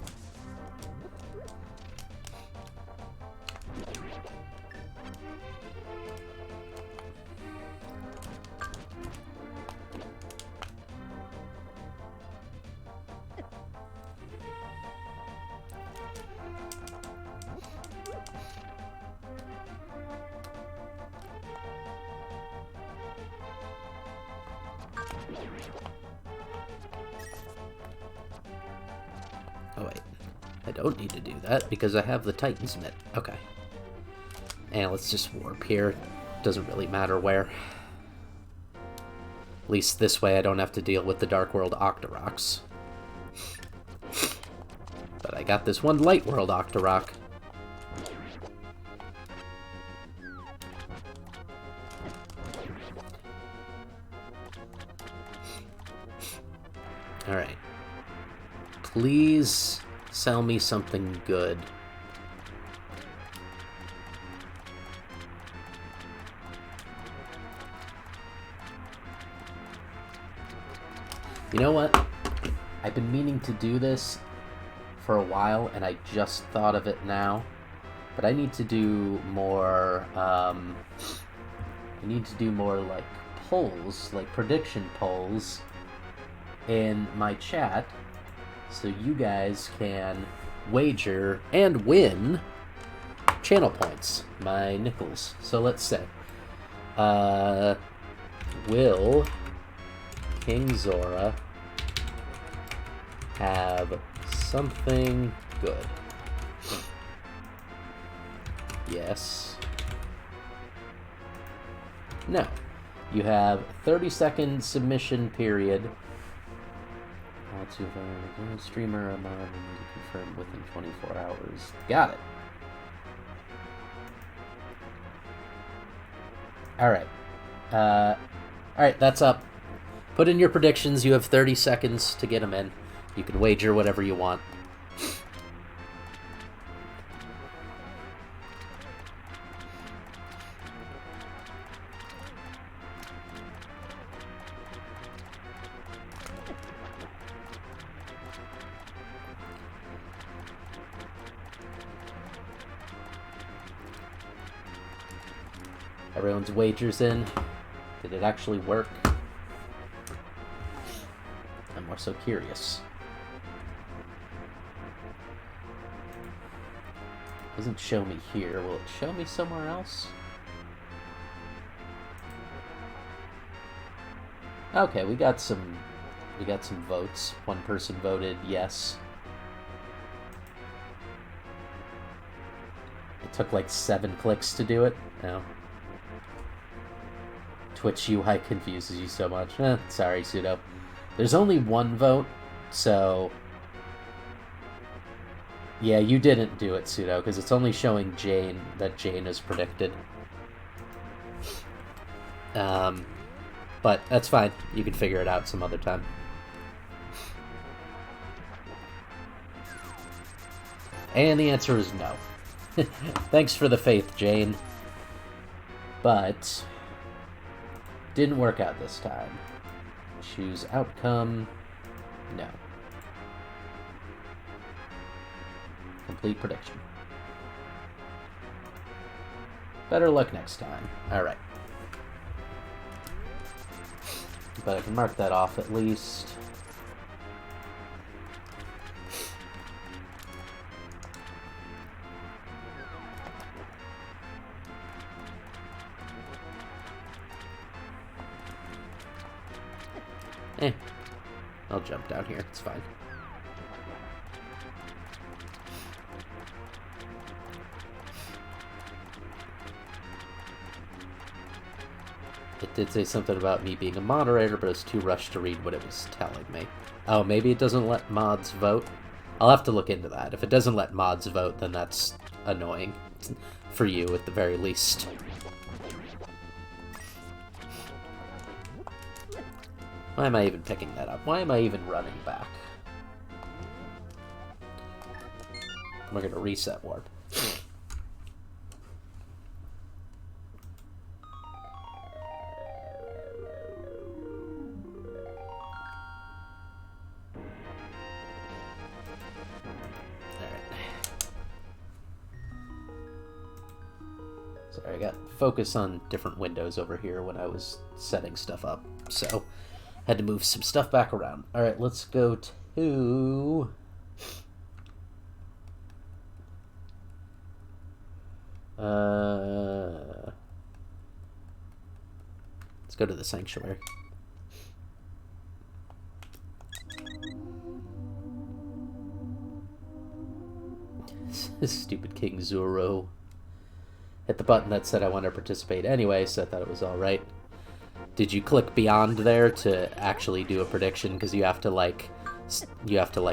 Oh wait, I don't need to do that because I have the Titan's Mitt. Okay. And let's just warp here. Doesn't really matter where. At least this way I don't have to deal with the Dark World Octoroks. But I got this one Light World Octorok. Alright. Please sell me something good. You know what? I've been meaning to do this for a while, and I just thought of it now. But I need to do more, like polls, like prediction polls in my chat, so you guys can wager and win channel points, my nickels. So let's say, will King Zora have something good? Yes. No. You have 30-second submission period. Streamer I'm on confirmed within 24 hours. Got it. Alright. Alright, that's up. Put in your predictions. You have 30 seconds to get them in. You can wager whatever you want. Everyone's wagers in. Did it actually work? I'm more so curious. Doesn't show me here. Will it show me somewhere else? Okay, we got some votes. One person voted yes. It took like 7 clicks to do it. No. Twitch UI confuses you so much. Sorry, Pseudo. There's only 1 vote, so... Yeah, you didn't do it, Pseudo, because it's only showing Jane, that Jane is predicted. But that's fine. You can figure it out some other time. And the answer is no. Thanks for the faith, Jane. But... didn't work out this time. Choose outcome. No. Complete prediction. Better luck next time. Alright. But I can mark that off at least. I'll jump down here, it's fine. It did say something about me being a moderator, but I was too rushed to read what it was telling me. Oh, maybe it doesn't let mods vote? I'll have to look into that. If it doesn't let mods vote, then that's annoying. For you, at the very least. Why am I even picking that up? Why am I even running back? We're gonna reset warp. Sorry, I got focus on different windows over here when I was setting stuff up, so had to move some stuff back around. Alright, let's go to... let's go to the Sanctuary. Stupid King Zora. Hit the button that said I want to participate anyway, so I thought it was alright. Did you click beyond there to actually do a prediction? Because you have to like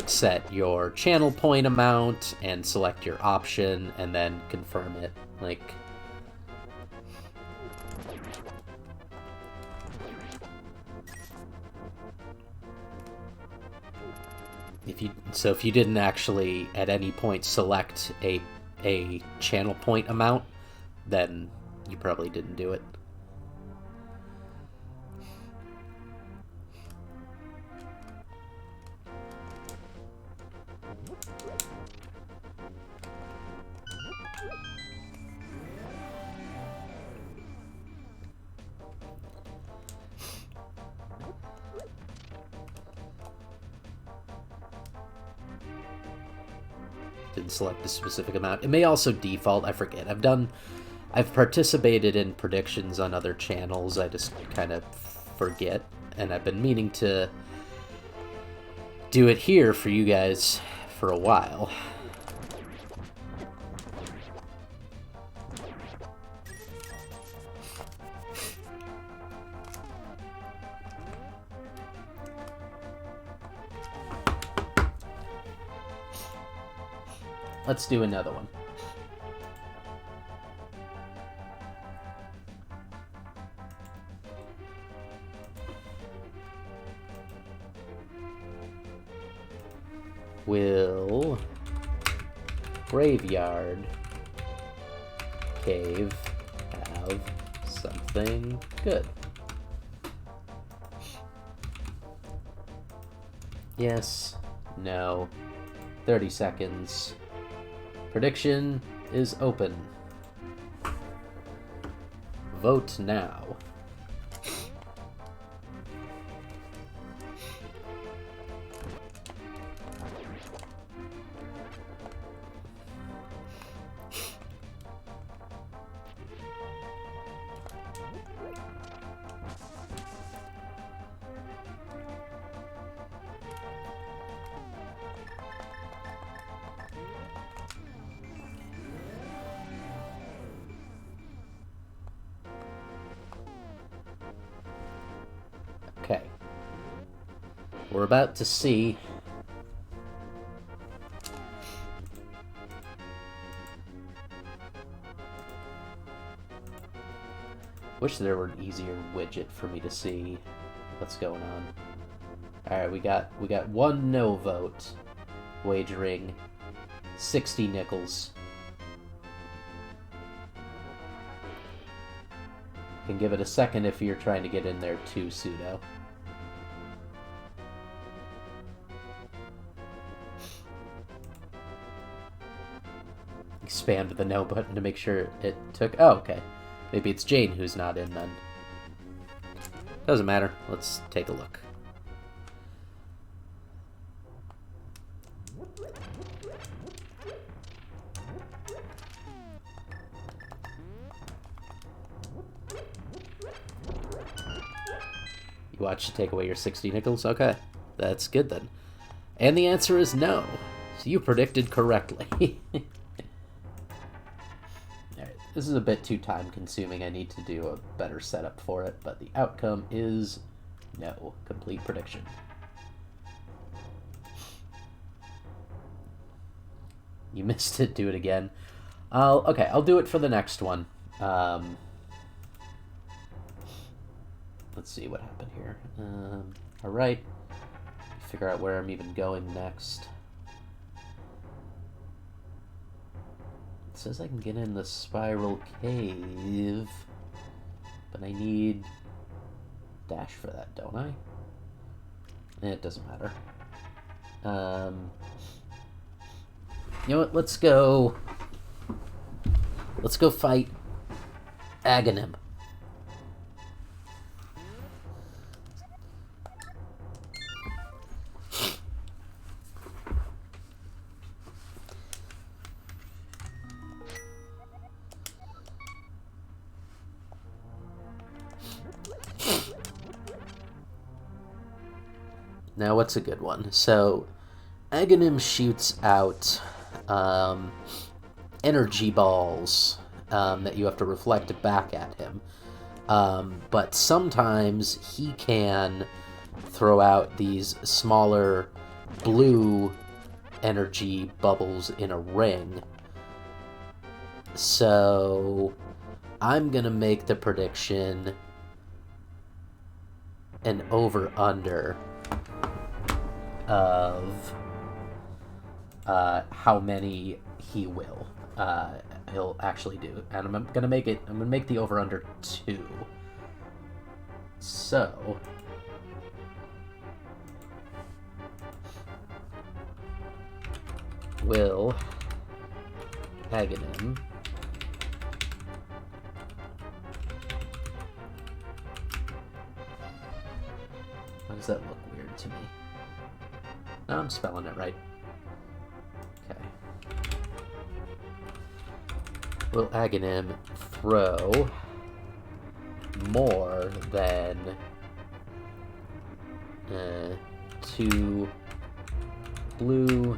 set your channel point amount and select your option and then confirm it. Like, if you didn't actually at any point select a channel point amount, then you probably didn't do it. Didn't select a specific amount. It may also default, I forget. I've participated in predictions on other channels, I just kind of forget, and I've been meaning to do it here for you guys for a while. let's do another one. Will Graveyard Cave have something good? Yes, no, 30 seconds. Prediction is open. Vote now. Okay. We're about to see wish there were an easier widget for me to see what's going on. Alright, we got one no vote. Wagering 60 nickels. Can give it a second if you're trying to get in there too, pseudo. Expand the no button to make sure it took... Oh, okay. Maybe it's Jane who's not in then. Doesn't matter. Let's take a look. You watch take away your 60 nickels? Okay. That's good then. And the answer is no. So you predicted correctly. This is a bit too time-consuming. I need to do a better setup for it, but the outcome is no. Complete prediction. You missed it. Do it again. Okay, I'll do it for the next one. Let's see what happened here. Alright. Figure out where I'm even going next. It says I can get in the spiral cave, but I need dash for that, don't I? It doesn't matter. You know what? Let's go fight Aghanim. Now, what's a good one? So, Aghanim shoots out energy balls that you have to reflect back at him. But sometimes he can throw out these smaller blue energy bubbles in a ring. So, I'm going to make the prediction an over-under of how many he'll actually do, and I'm gonna make the over under 2. So will Aghanim why does that look weird to me? No, I'm spelling it right. Okay. Will Aghanim throw more than 2 blue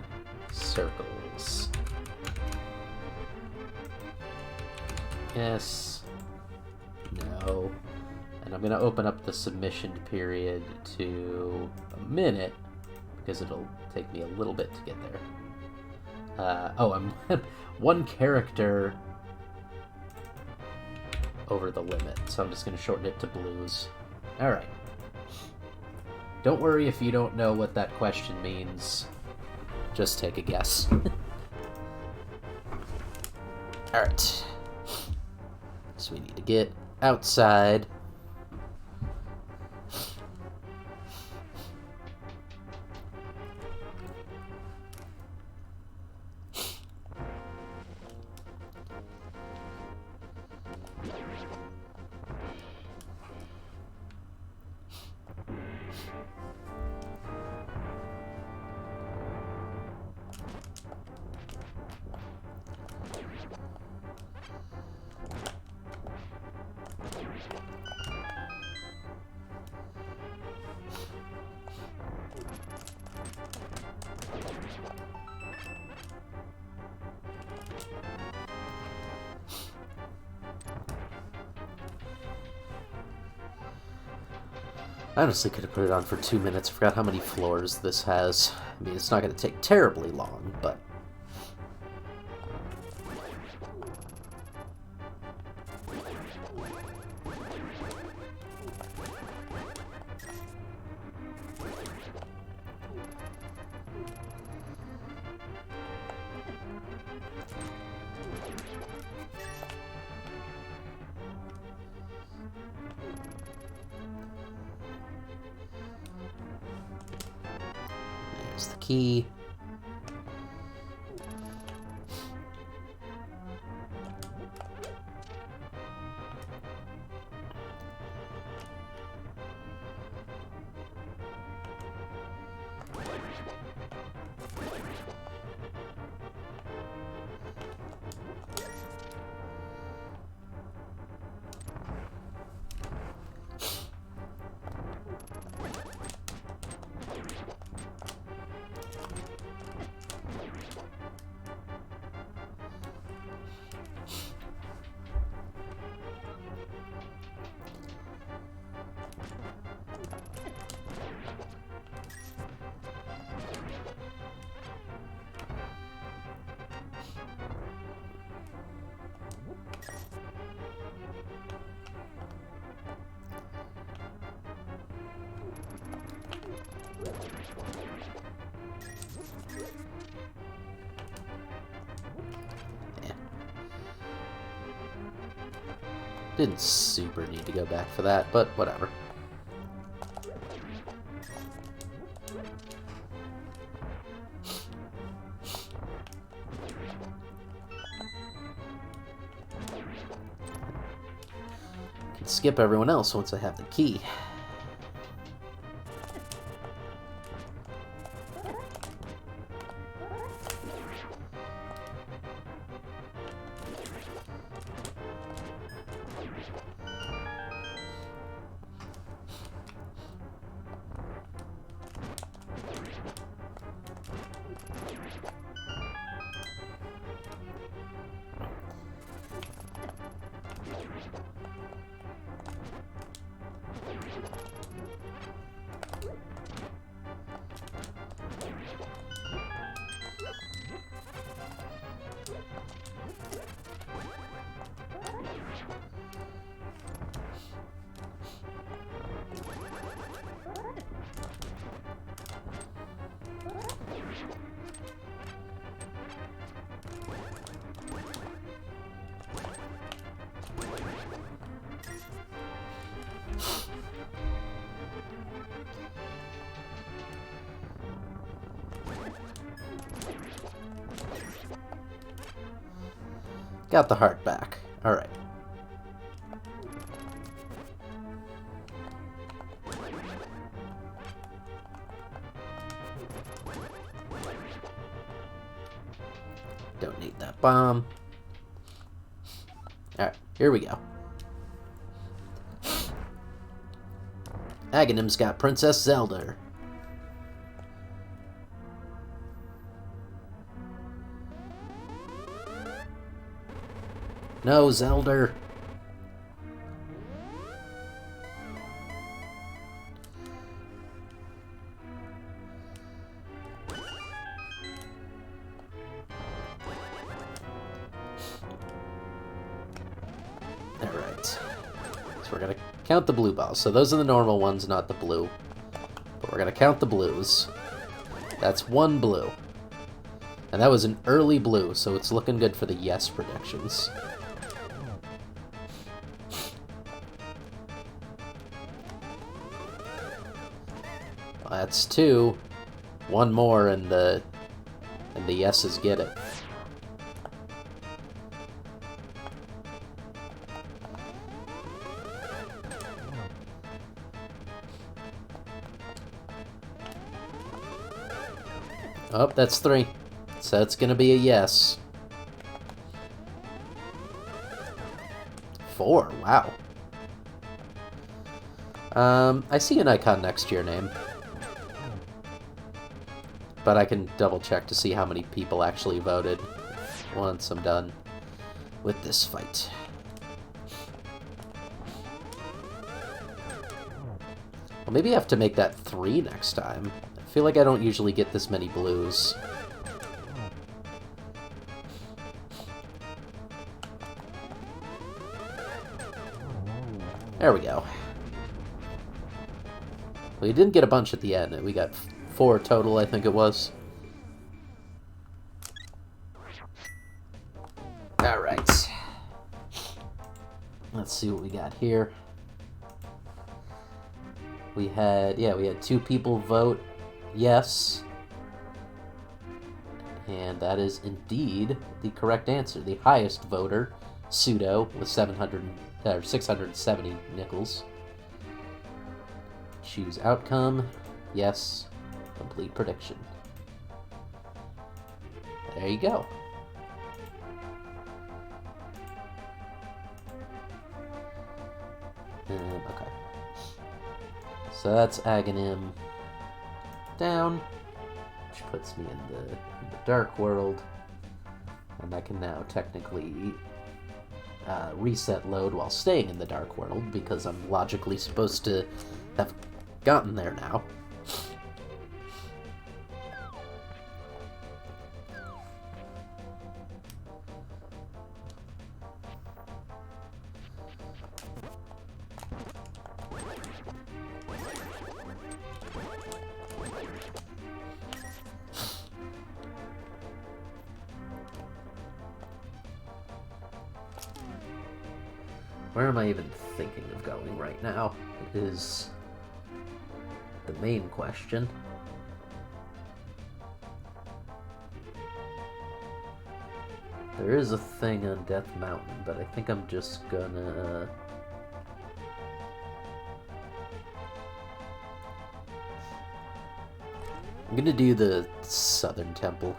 circles? Yes. No. And I'm going to open up the submission period to a minute, because it'll take me a little bit to get there. Oh, I'm one character over the limit, so I'm just going to shorten it to blues. Alright. Don't worry if you don't know what that question means. Just take a guess. Alright. So we need to get outside. I honestly could have put it on for 2 minutes. I forgot how many floors this has. I mean, it's not going to take terribly long, but... There's the key. Didn't super need to go back for that, but whatever. Can skip everyone else once I have the key. Got the heart back. Alright. Don't need that bomb. Alright, here we go. Aghanim's got Princess Zelda. No, Zelda. Alright. So we're going to count the blue balls. So those are the normal ones, not the blue. But we're going to count the blues. That's one blue. And that was an early blue, so it's looking good for the yes predictions. Well, that's two. One more, and the yeses get it. Oh, that's three. So it's gonna be a yes. 4, wow. I see an icon next to your name. But I can double check to see how many people actually voted once I'm done with this fight. Well, maybe I have to make that 3 next time. I feel like I don't usually get this many blues. There we go. We didn't get a bunch at the end. We got 4 total, I think it was. Alright. Let's see what we got here. We had 2 people vote yes. And that is indeed the correct answer. The highest voter, Pseudo, with 670 nickels. Choose outcome. Yes. Complete prediction. There you go. Okay. So that's Aghanim down, which puts me in the dark world, and I can now technically reset load while staying in the dark world because I'm logically supposed to have gotten there now. Where am I even thinking of going right now is the main question. There is a thing on Death Mountain, but I think I'm just gonna... I'm gonna do the Southern Temple.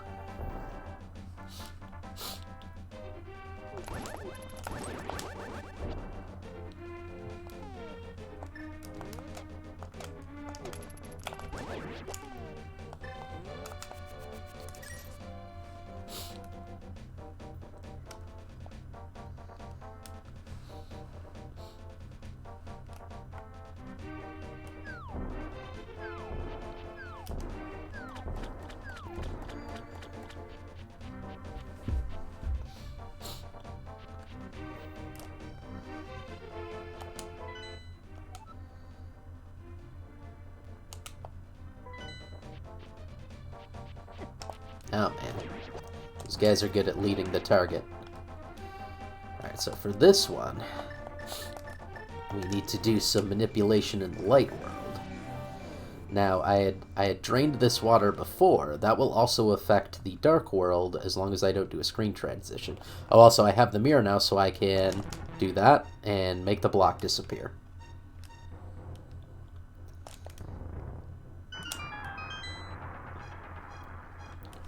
Oh man, these guys are good at leading the target. Alright, so for this one, we need to do some manipulation in the light world. Now, I had drained this water before. That will also affect the dark world as long as I don't do a screen transition. Oh, also, I have the mirror now, so I can do that and make the block disappear.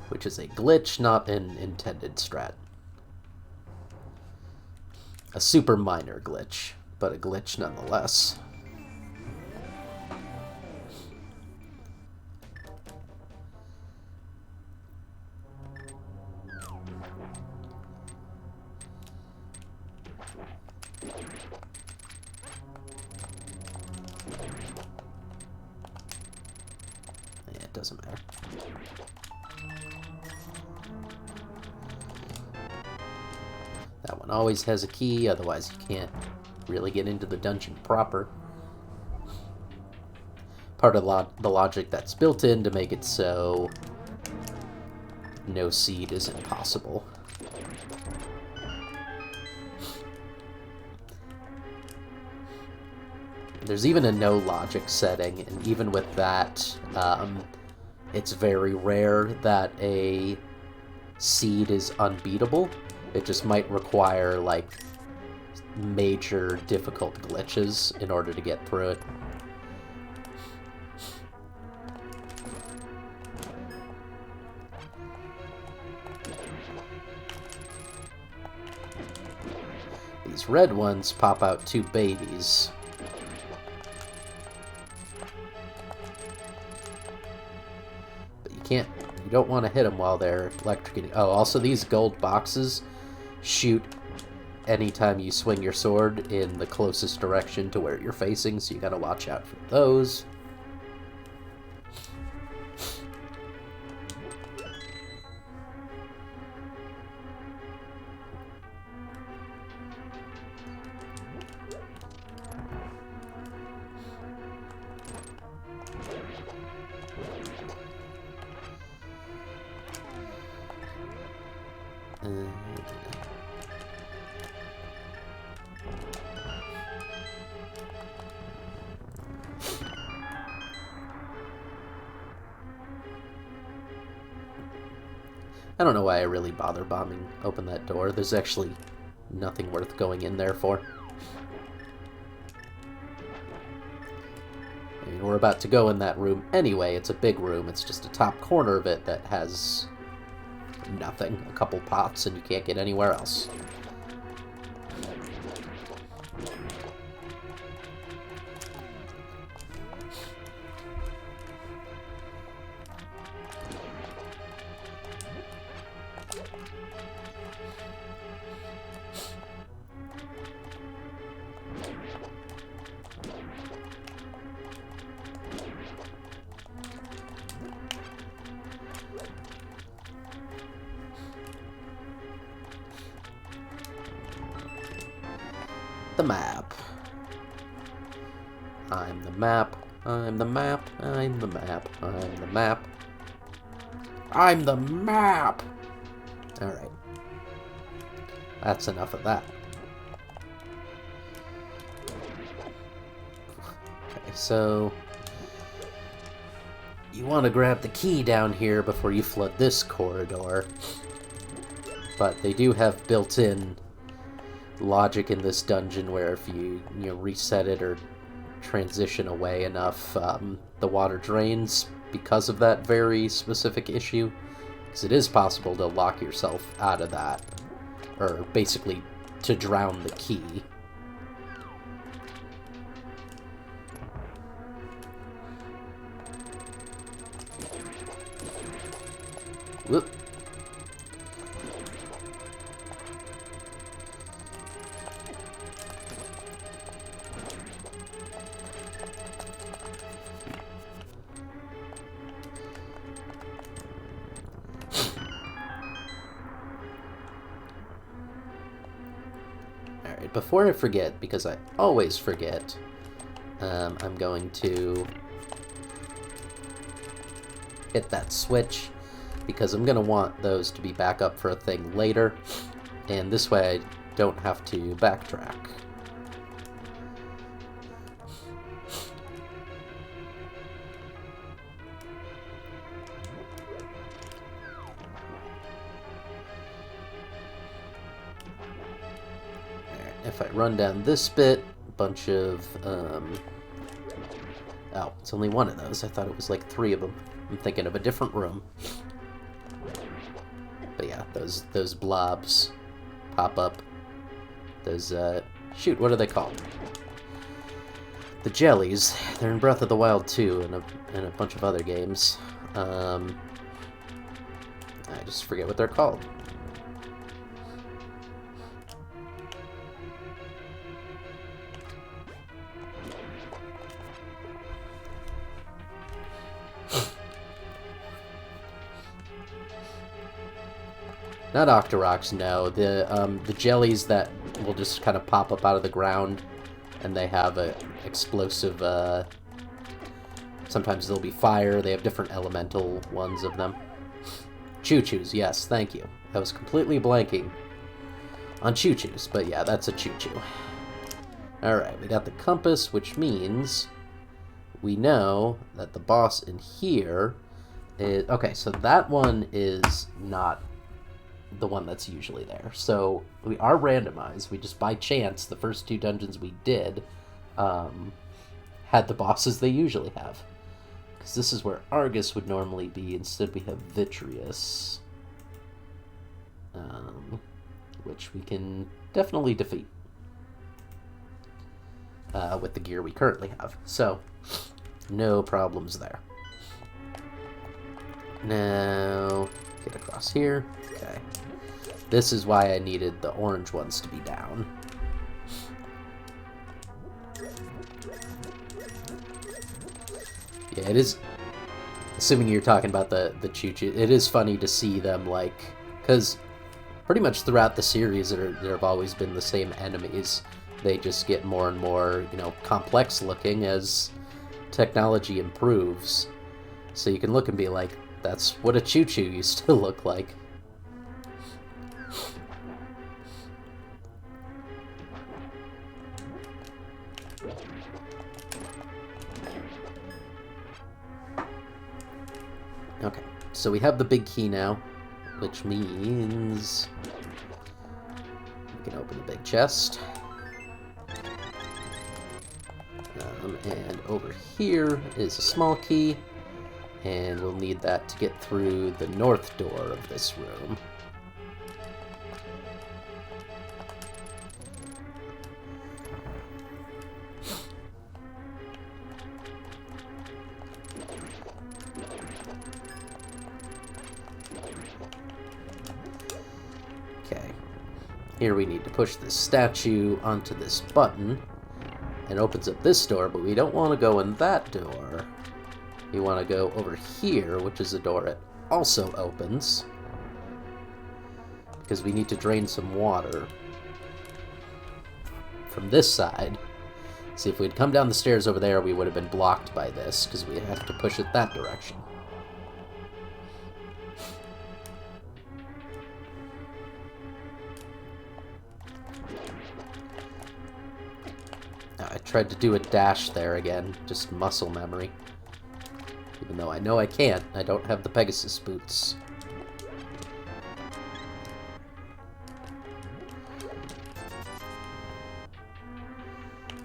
Which is a glitch, not an intended strat. A super minor glitch, but a glitch nonetheless. Yeah, it doesn't matter. That one always has a key, otherwise you can't really get into the dungeon proper. Part of the logic that's built in to make it so no seed is impossible. There's even a no logic setting, and even with that, it's very rare that a seed is unbeatable. It just might require, like, major difficult glitches in order to get through it. These red ones pop out 2 babies. But you don't want to hit them while they're electrocuting. Oh, also these gold boxes shoot anytime you swing your sword in the closest direction to where you're facing, so you gotta watch out for those. I don't know why I really bother bombing open that door. There's actually nothing worth going in there for. I mean, we're about to go in that room anyway. It's a big room. It's just a top corner of it that has nothing. A couple pots, and you can't get anywhere else. The map. I'm the map. I'm the map. I'm the map. I'm the map. I'm the map! Alright. That's enough of that. Okay, so you want to grab the key down here before you flood this corridor. But they do have built-in logic in this dungeon where if you reset it or transition away enough, the water drains because of that very specific issue. Because it is possible to lock yourself out of that, or basically to drown the key. Whoop. Before I forget, because I always forget, I'm going to hit that switch, because I'm going to want those to be back up for a thing later, and this way I don't have to backtrack. If I run down this bit, a bunch of, oh, it's only one of those. I thought it was like 3 of them. I'm thinking of a different room. But yeah, those blobs pop up. Those, shoot, what are they called? The jellies. They're in Breath of the Wild 2 and a bunch of other games. I just forget what they're called. Not Octoroks, no. The jellies that will just kind of pop up out of the ground and they have a explosive, sometimes there'll be fire, they have different elemental ones of them. Choo-choos, yes, thank you. I was completely blanking on choo-choos, but yeah, that's a choo-choo. Alright, we got the compass, which means we know that the boss in here is... Okay, so that one is not the one that's usually there. So we are randomized. We just, by chance, the first 2 dungeons we did had the bosses they usually have. Because this is where Argus would normally be. Instead, we have Vitreous, which we can definitely defeat with the gear we currently have. So, no problems there. Now, get across here. Okay. This is why I needed the orange ones to be down. Yeah, it is... Assuming you're talking about the choo-choo, it is funny to see them, like... Because pretty much throughout the series, there have always been the same enemies. They just get more and more, you know, complex looking as technology improves. So you can look and be like, that's what a choo-choo used to look like. Okay, so we have the big key now, which means we can open the big chest. And over here is a small key, and we'll need that to get through the north door of this room. Okay, here we need to push this statue onto this button. It opens up this door, but we don't want to go in that door. We want to go over here, which is a door it also opens. Because we need to drain some water from this side. See, if we'd come down the stairs over there, we would have been blocked by this, because we have to push it that direction. I tried to do a dash there again, just muscle memory. Even though I know I can't, I don't have the Pegasus boots.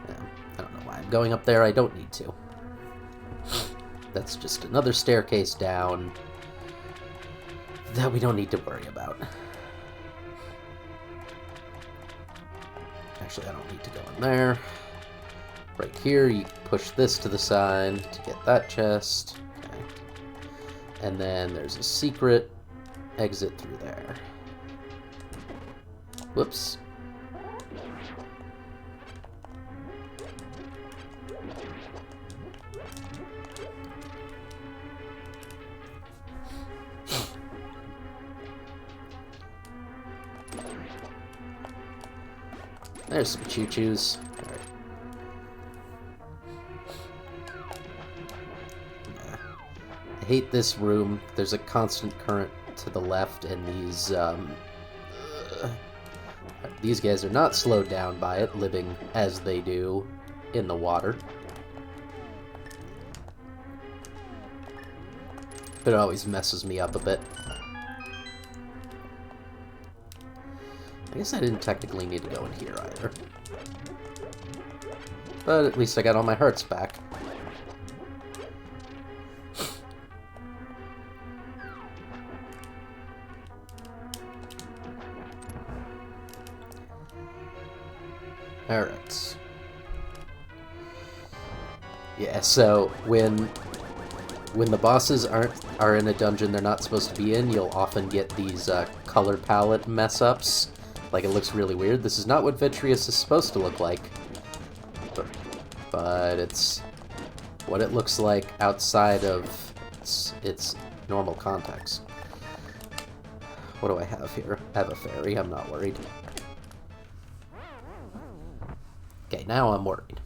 I don't know why I'm going up there, I don't need to. That's just another staircase down that we don't need to worry about. Actually, I don't need to go in there. Right here, you push this to the side to get that chest. Okay. And then there's a secret exit through there. Whoops. There's some choo-choos. I hate this room. There's a constant current to the left, and these guys are not slowed down by it, living as they do in the water. But it always messes me up a bit. I guess I didn't technically need to go in here either. But at least I got all my hearts back. Alright. Yeah, so when the bosses are in a dungeon they're not supposed to be in, you'll often get these color palette mess-ups. Like, it looks really weird. This is not what Vitreous is supposed to look like. But it's what it looks like outside of its normal context. What do I have here? I have a fairy, I'm not worried. Okay, Okay, now I'm worried.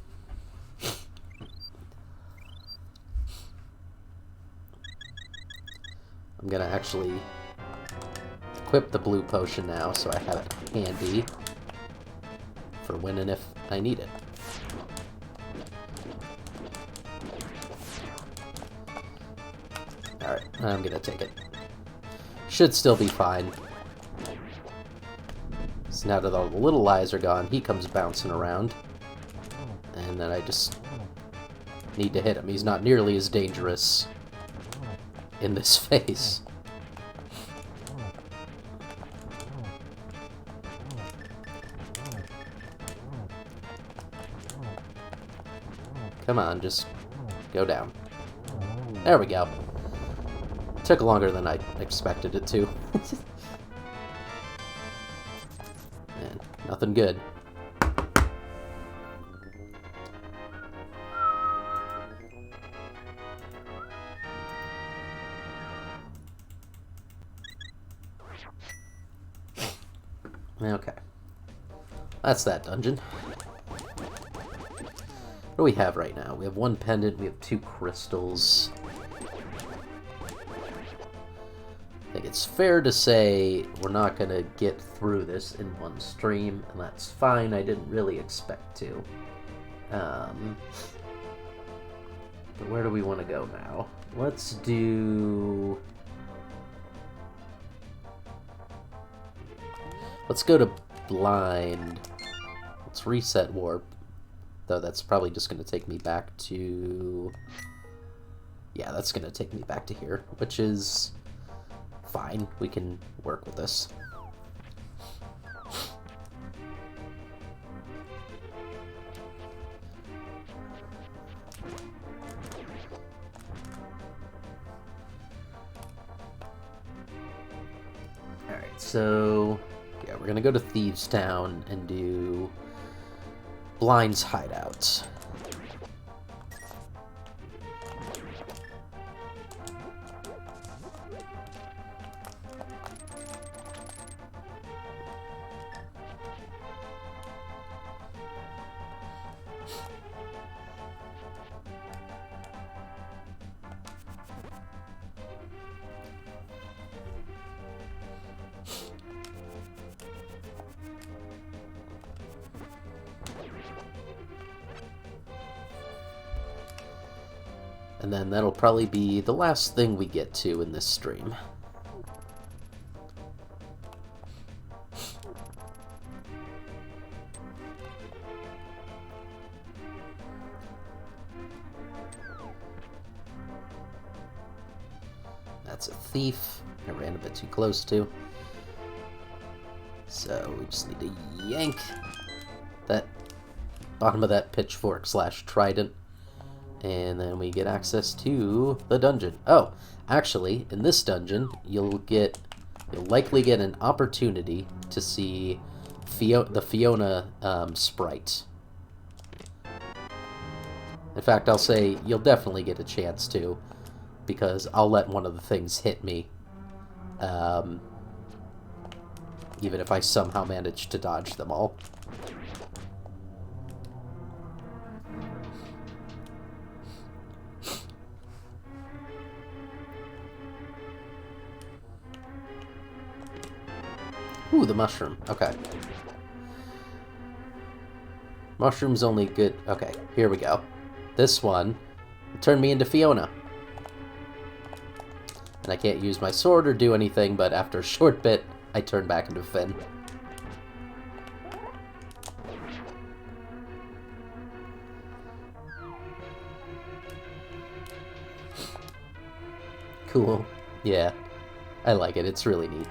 I'm gonna actually equip the blue potion now, so I have it handy for when and if I need it. Alright, I'm gonna take it. Should still be fine. So now that all the little lies are gone, he comes bouncing around. And then I just need to hit him. He's not nearly as dangerous in this phase. Come on, just go down. There we go. Took longer than I expected it to. And nothing good. Okay. That's that dungeon. What do we have right now? We have one pendant, we have 2 crystals. I think it's fair to say we're not going to get through this in one stream, and that's fine. I didn't really expect to. But where do we want to go now? Let's do... Let's go to blind. Let's reset warp. Though that's probably just going to take me back to... Yeah, that's going to take me back to here, which is fine. We can work with this. Alright, so... Yeah, we're going to go to Thieves' Town and do Blind's Hideout. And then that'll probably be the last thing we get to in this stream. That's a thief. I ran a bit too close to. So we just need to yank that bottom of that pitchfork / trident. And then we get access to the dungeon. Oh, actually, in this dungeon, you'll likely get an opportunity to see the Fiona sprite. In fact, I'll say you'll definitely get a chance to, because I'll let one of the things hit me, even if I somehow manage to dodge them all. Ooh, the mushroom. Okay. Mushroom's only good... Okay, here we go. This one turned me into Fiona. And I can't use my sword or do anything, but after a short bit, I turn back into Finn. Cool. Yeah. I like it. It's really neat.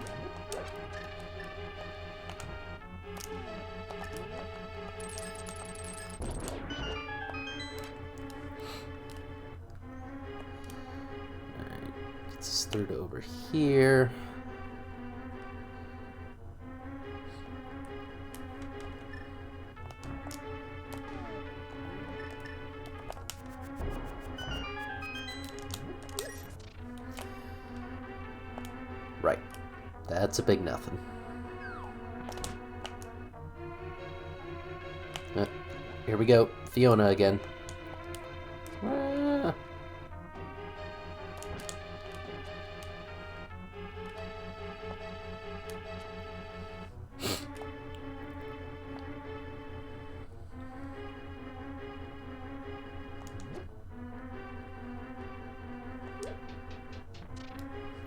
Third over here. Right. That's a big nothing. Here we go. Fiona again. Ah.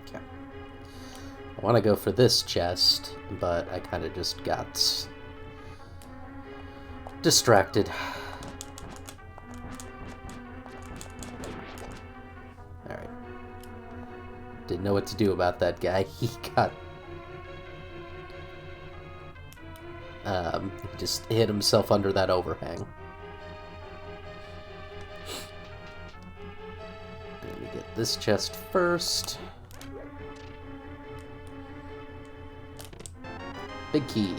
Okay. I want to go for this chest, but I kind of just got distracted. Alright. Didn't know what to do about that guy. He got... he just hit himself under that overhang. Let me get this chest first. Big key.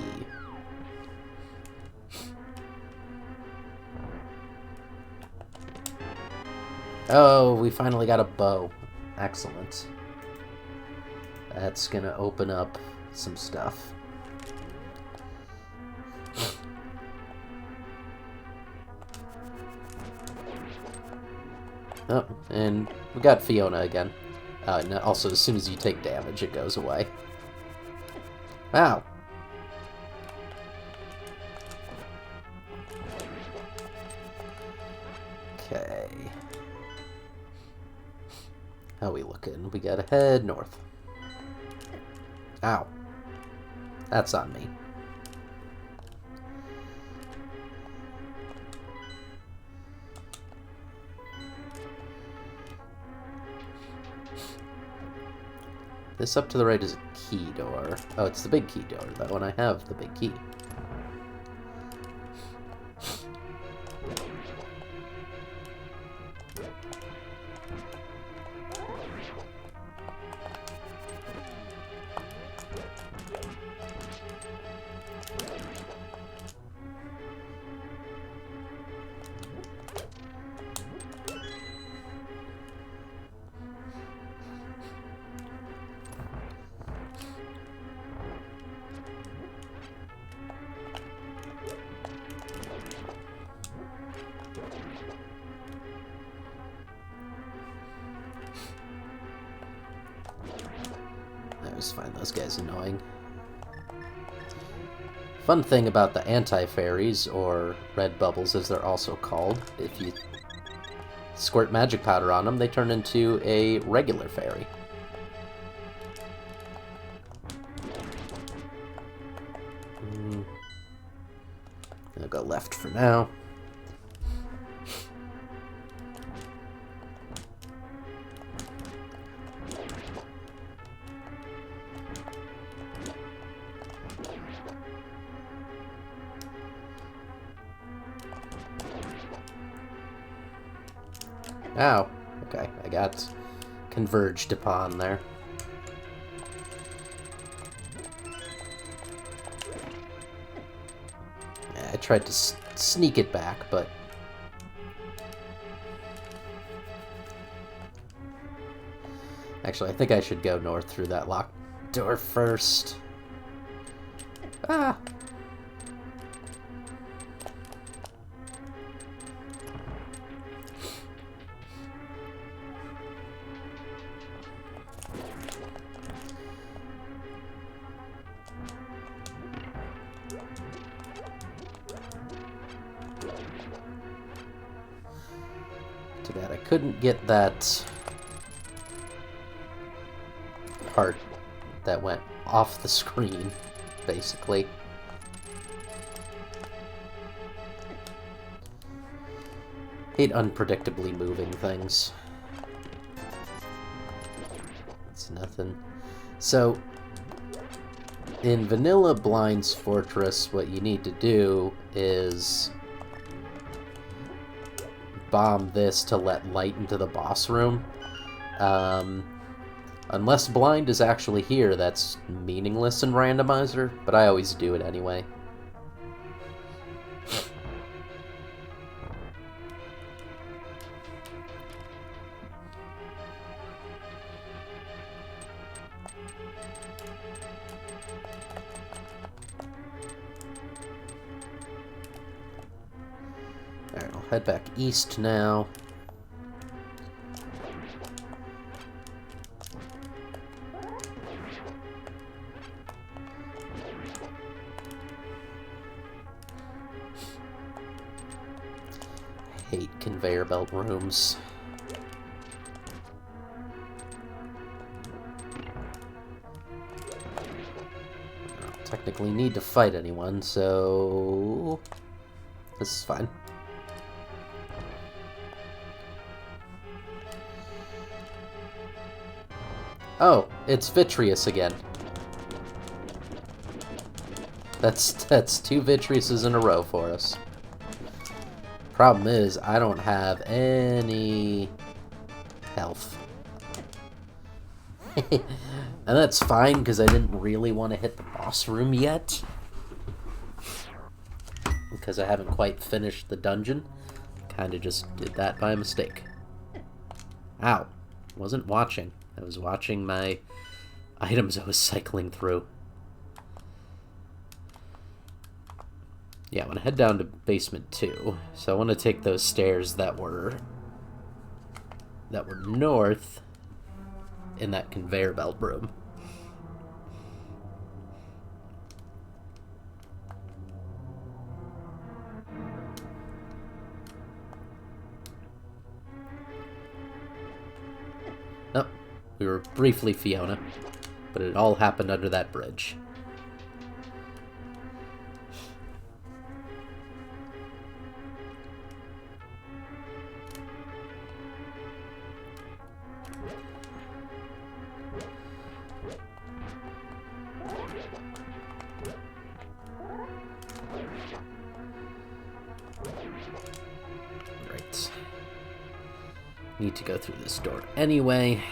Oh, we finally got a bow. Excellent. That's gonna open up some stuff. Oh, and we got Fiona again. And also, as soon as you take damage, it goes away. Wow. Okay. How we looking? We gotta head north. Ow. That's on me. This up to the right is a key door. Oh, it's the big key door, though, and I have the big key. I always find those guys annoying. Fun thing about the anti-fairies, or red bubbles as they're also called, if you squirt magic powder on them, they turn into a regular fairy. I'll go left for now. Ow. Okay, I got converged upon there. Yeah, I tried to sneak it back, but... Actually, I think I should go north through that locked door first. Ah! Too bad I couldn't get that part that went off the screen, basically. Hate unpredictably moving things. It's nothing. So, in Vanilla Blind's Fortress, what you need to do is bomb this to let light into the boss room. Unless Blind is actually here, that's meaningless in Randomizer, but I always do it anyway. head back east now. I hate conveyor belt rooms. Technically need to fight anyone, so this is fine. Oh, it's Vitreous again. That's 2 Vitreouses in a row for us. Problem is, I don't have any health. And that's fine, because I didn't really want to hit the boss room yet. Because I haven't quite finished the dungeon. Kind of just did that by mistake. Ow. Wasn't watching. I was watching my items I was cycling through. Yeah, I want to head down to basement 2. So I want to take those stairs that were north in that conveyor belt room. Oh, we were briefly Fiona, but it all happened under that bridge. Need to go through this door anyway.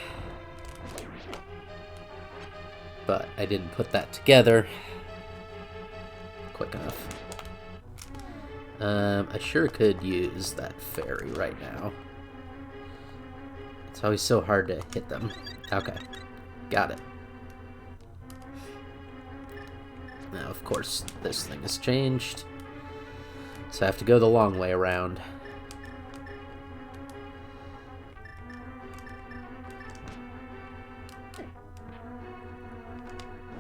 But I didn't put that together quick enough. I sure could use that fairy right now. It's always so hard to hit them. Okay, got it. Now, of course, this thing has changed. So I have to go the long way around.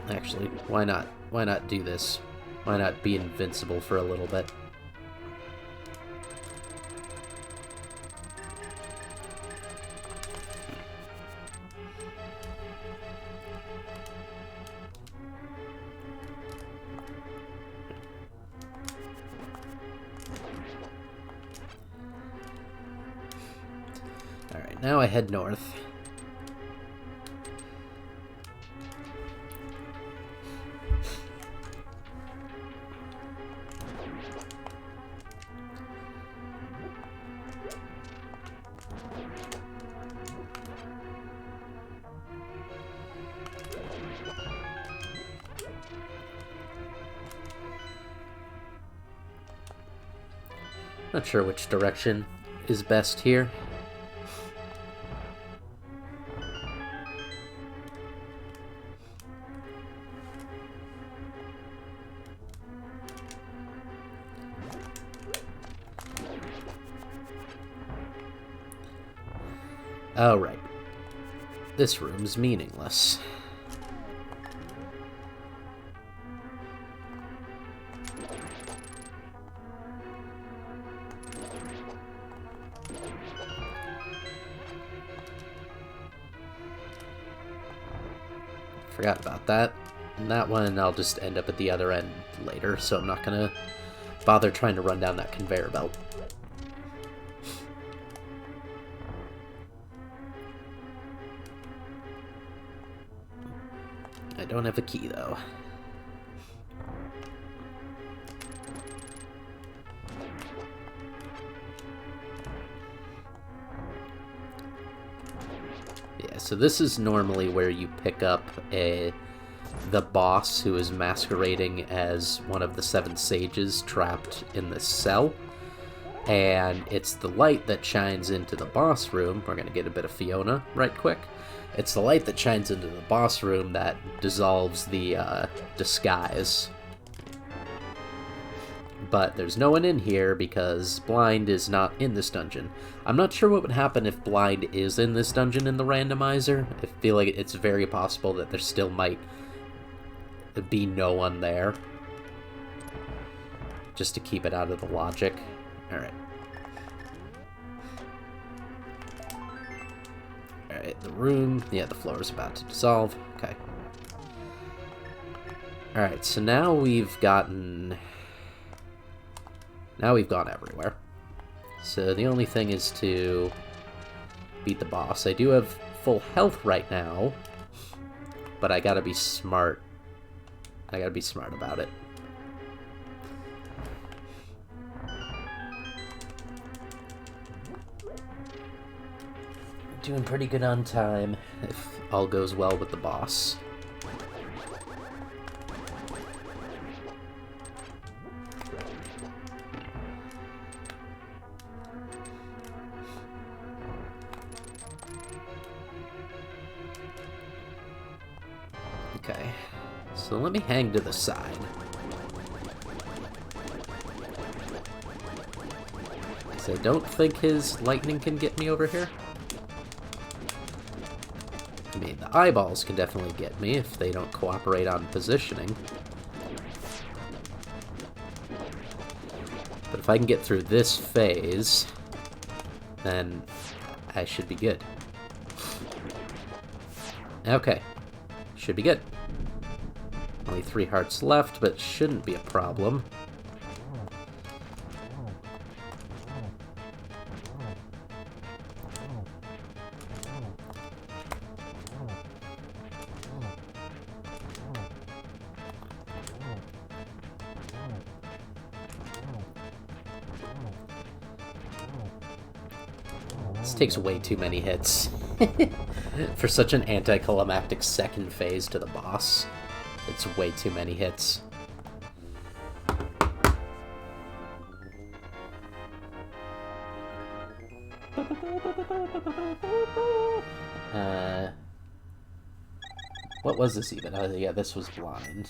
Actually, why not? Why not do this? Why not be invincible for a little bit? Alright, now I head north. Not sure which direction is best here. Oh, right. This room's meaningless. Forgot about that. And that one I'll just end up at the other end later, so I'm not gonna bother trying to run down that conveyor belt. I don't have a key, though. Yeah, so this is normally where you pick up the boss who is masquerading as one of the 7 sages trapped in this cell. And it's the light that shines into the boss room. We're going to get a bit of Fiona right quick. It's the light that shines into the boss room that dissolves the disguise. but there's no one in here because Blind is not in this dungeon. I'm not sure what would happen if Blind is in this dungeon in the randomizer. I feel like it's very possible that there still might be no one there, just to keep it out of the logic. Alright. Alright, the room, yeah, the floor is about to dissolve. Okay. Alright, so now we've gone everywhere. So the only thing is to beat the boss. I do have full health right now, but I gotta be smart. I gotta be smart about it. Doing pretty good on time, if all goes well with the boss. Okay, so let me hang to the side. So I don't think his lightning can get me over here. I mean, the eyeballs can definitely get me if they don't cooperate on positioning. But if I can get through this phase, then I should be good. Okay, should be good. Only 3 hearts left, but shouldn't be a problem. This takes way too many hits for such an anticlimactic second phase to the boss. It's way too many hits. What was this even? Oh, yeah, this was Blind.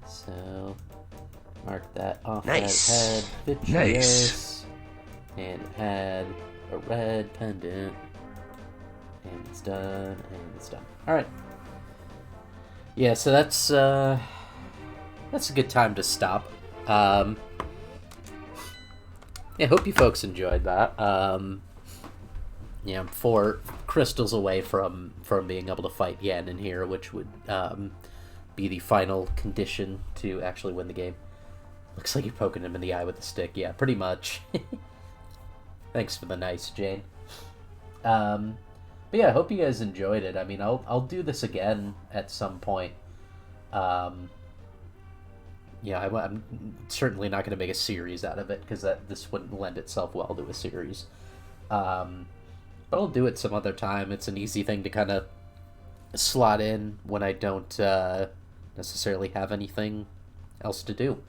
So, mark that off. Nice. That had Vitreous, Nice. and it had a red pendant, and it's done, and it's done. All right. Yeah, so that's a good time to stop. Yeah, hope you folks enjoyed that. Yeah, I'm 4 crystals away from being able to fight Yen in here, which would be the final condition to actually win the game. Looks like you're poking him in the eye with a stick. Yeah, pretty much. Thanks for the nice, Jane. But yeah, I hope you guys enjoyed it. I mean, I'll do this again at some point. Yeah, I'm certainly not going to make a series out of it, because this wouldn't lend itself well to a series. But I'll do it some other time. It's an easy thing to kind of slot in when I don't necessarily have anything else to do,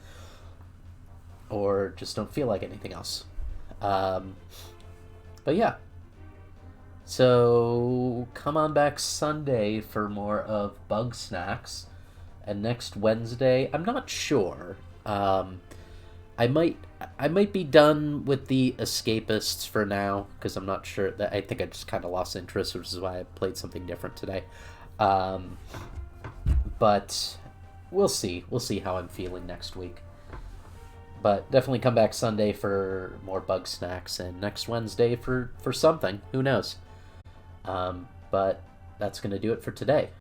or just don't feel like anything else. But yeah. So come on back Sunday for more of Bug Snacks. And next Wednesday, I'm not sure. I might be done with the Escapists for now, because I'm not sure. That I think I just kind of lost interest, which is why I played something different today. But we'll see. We'll see how I'm feeling next week. But definitely come back Sunday for more Bug Snacks, and next Wednesday for something. Who knows? But that's going to do it for today.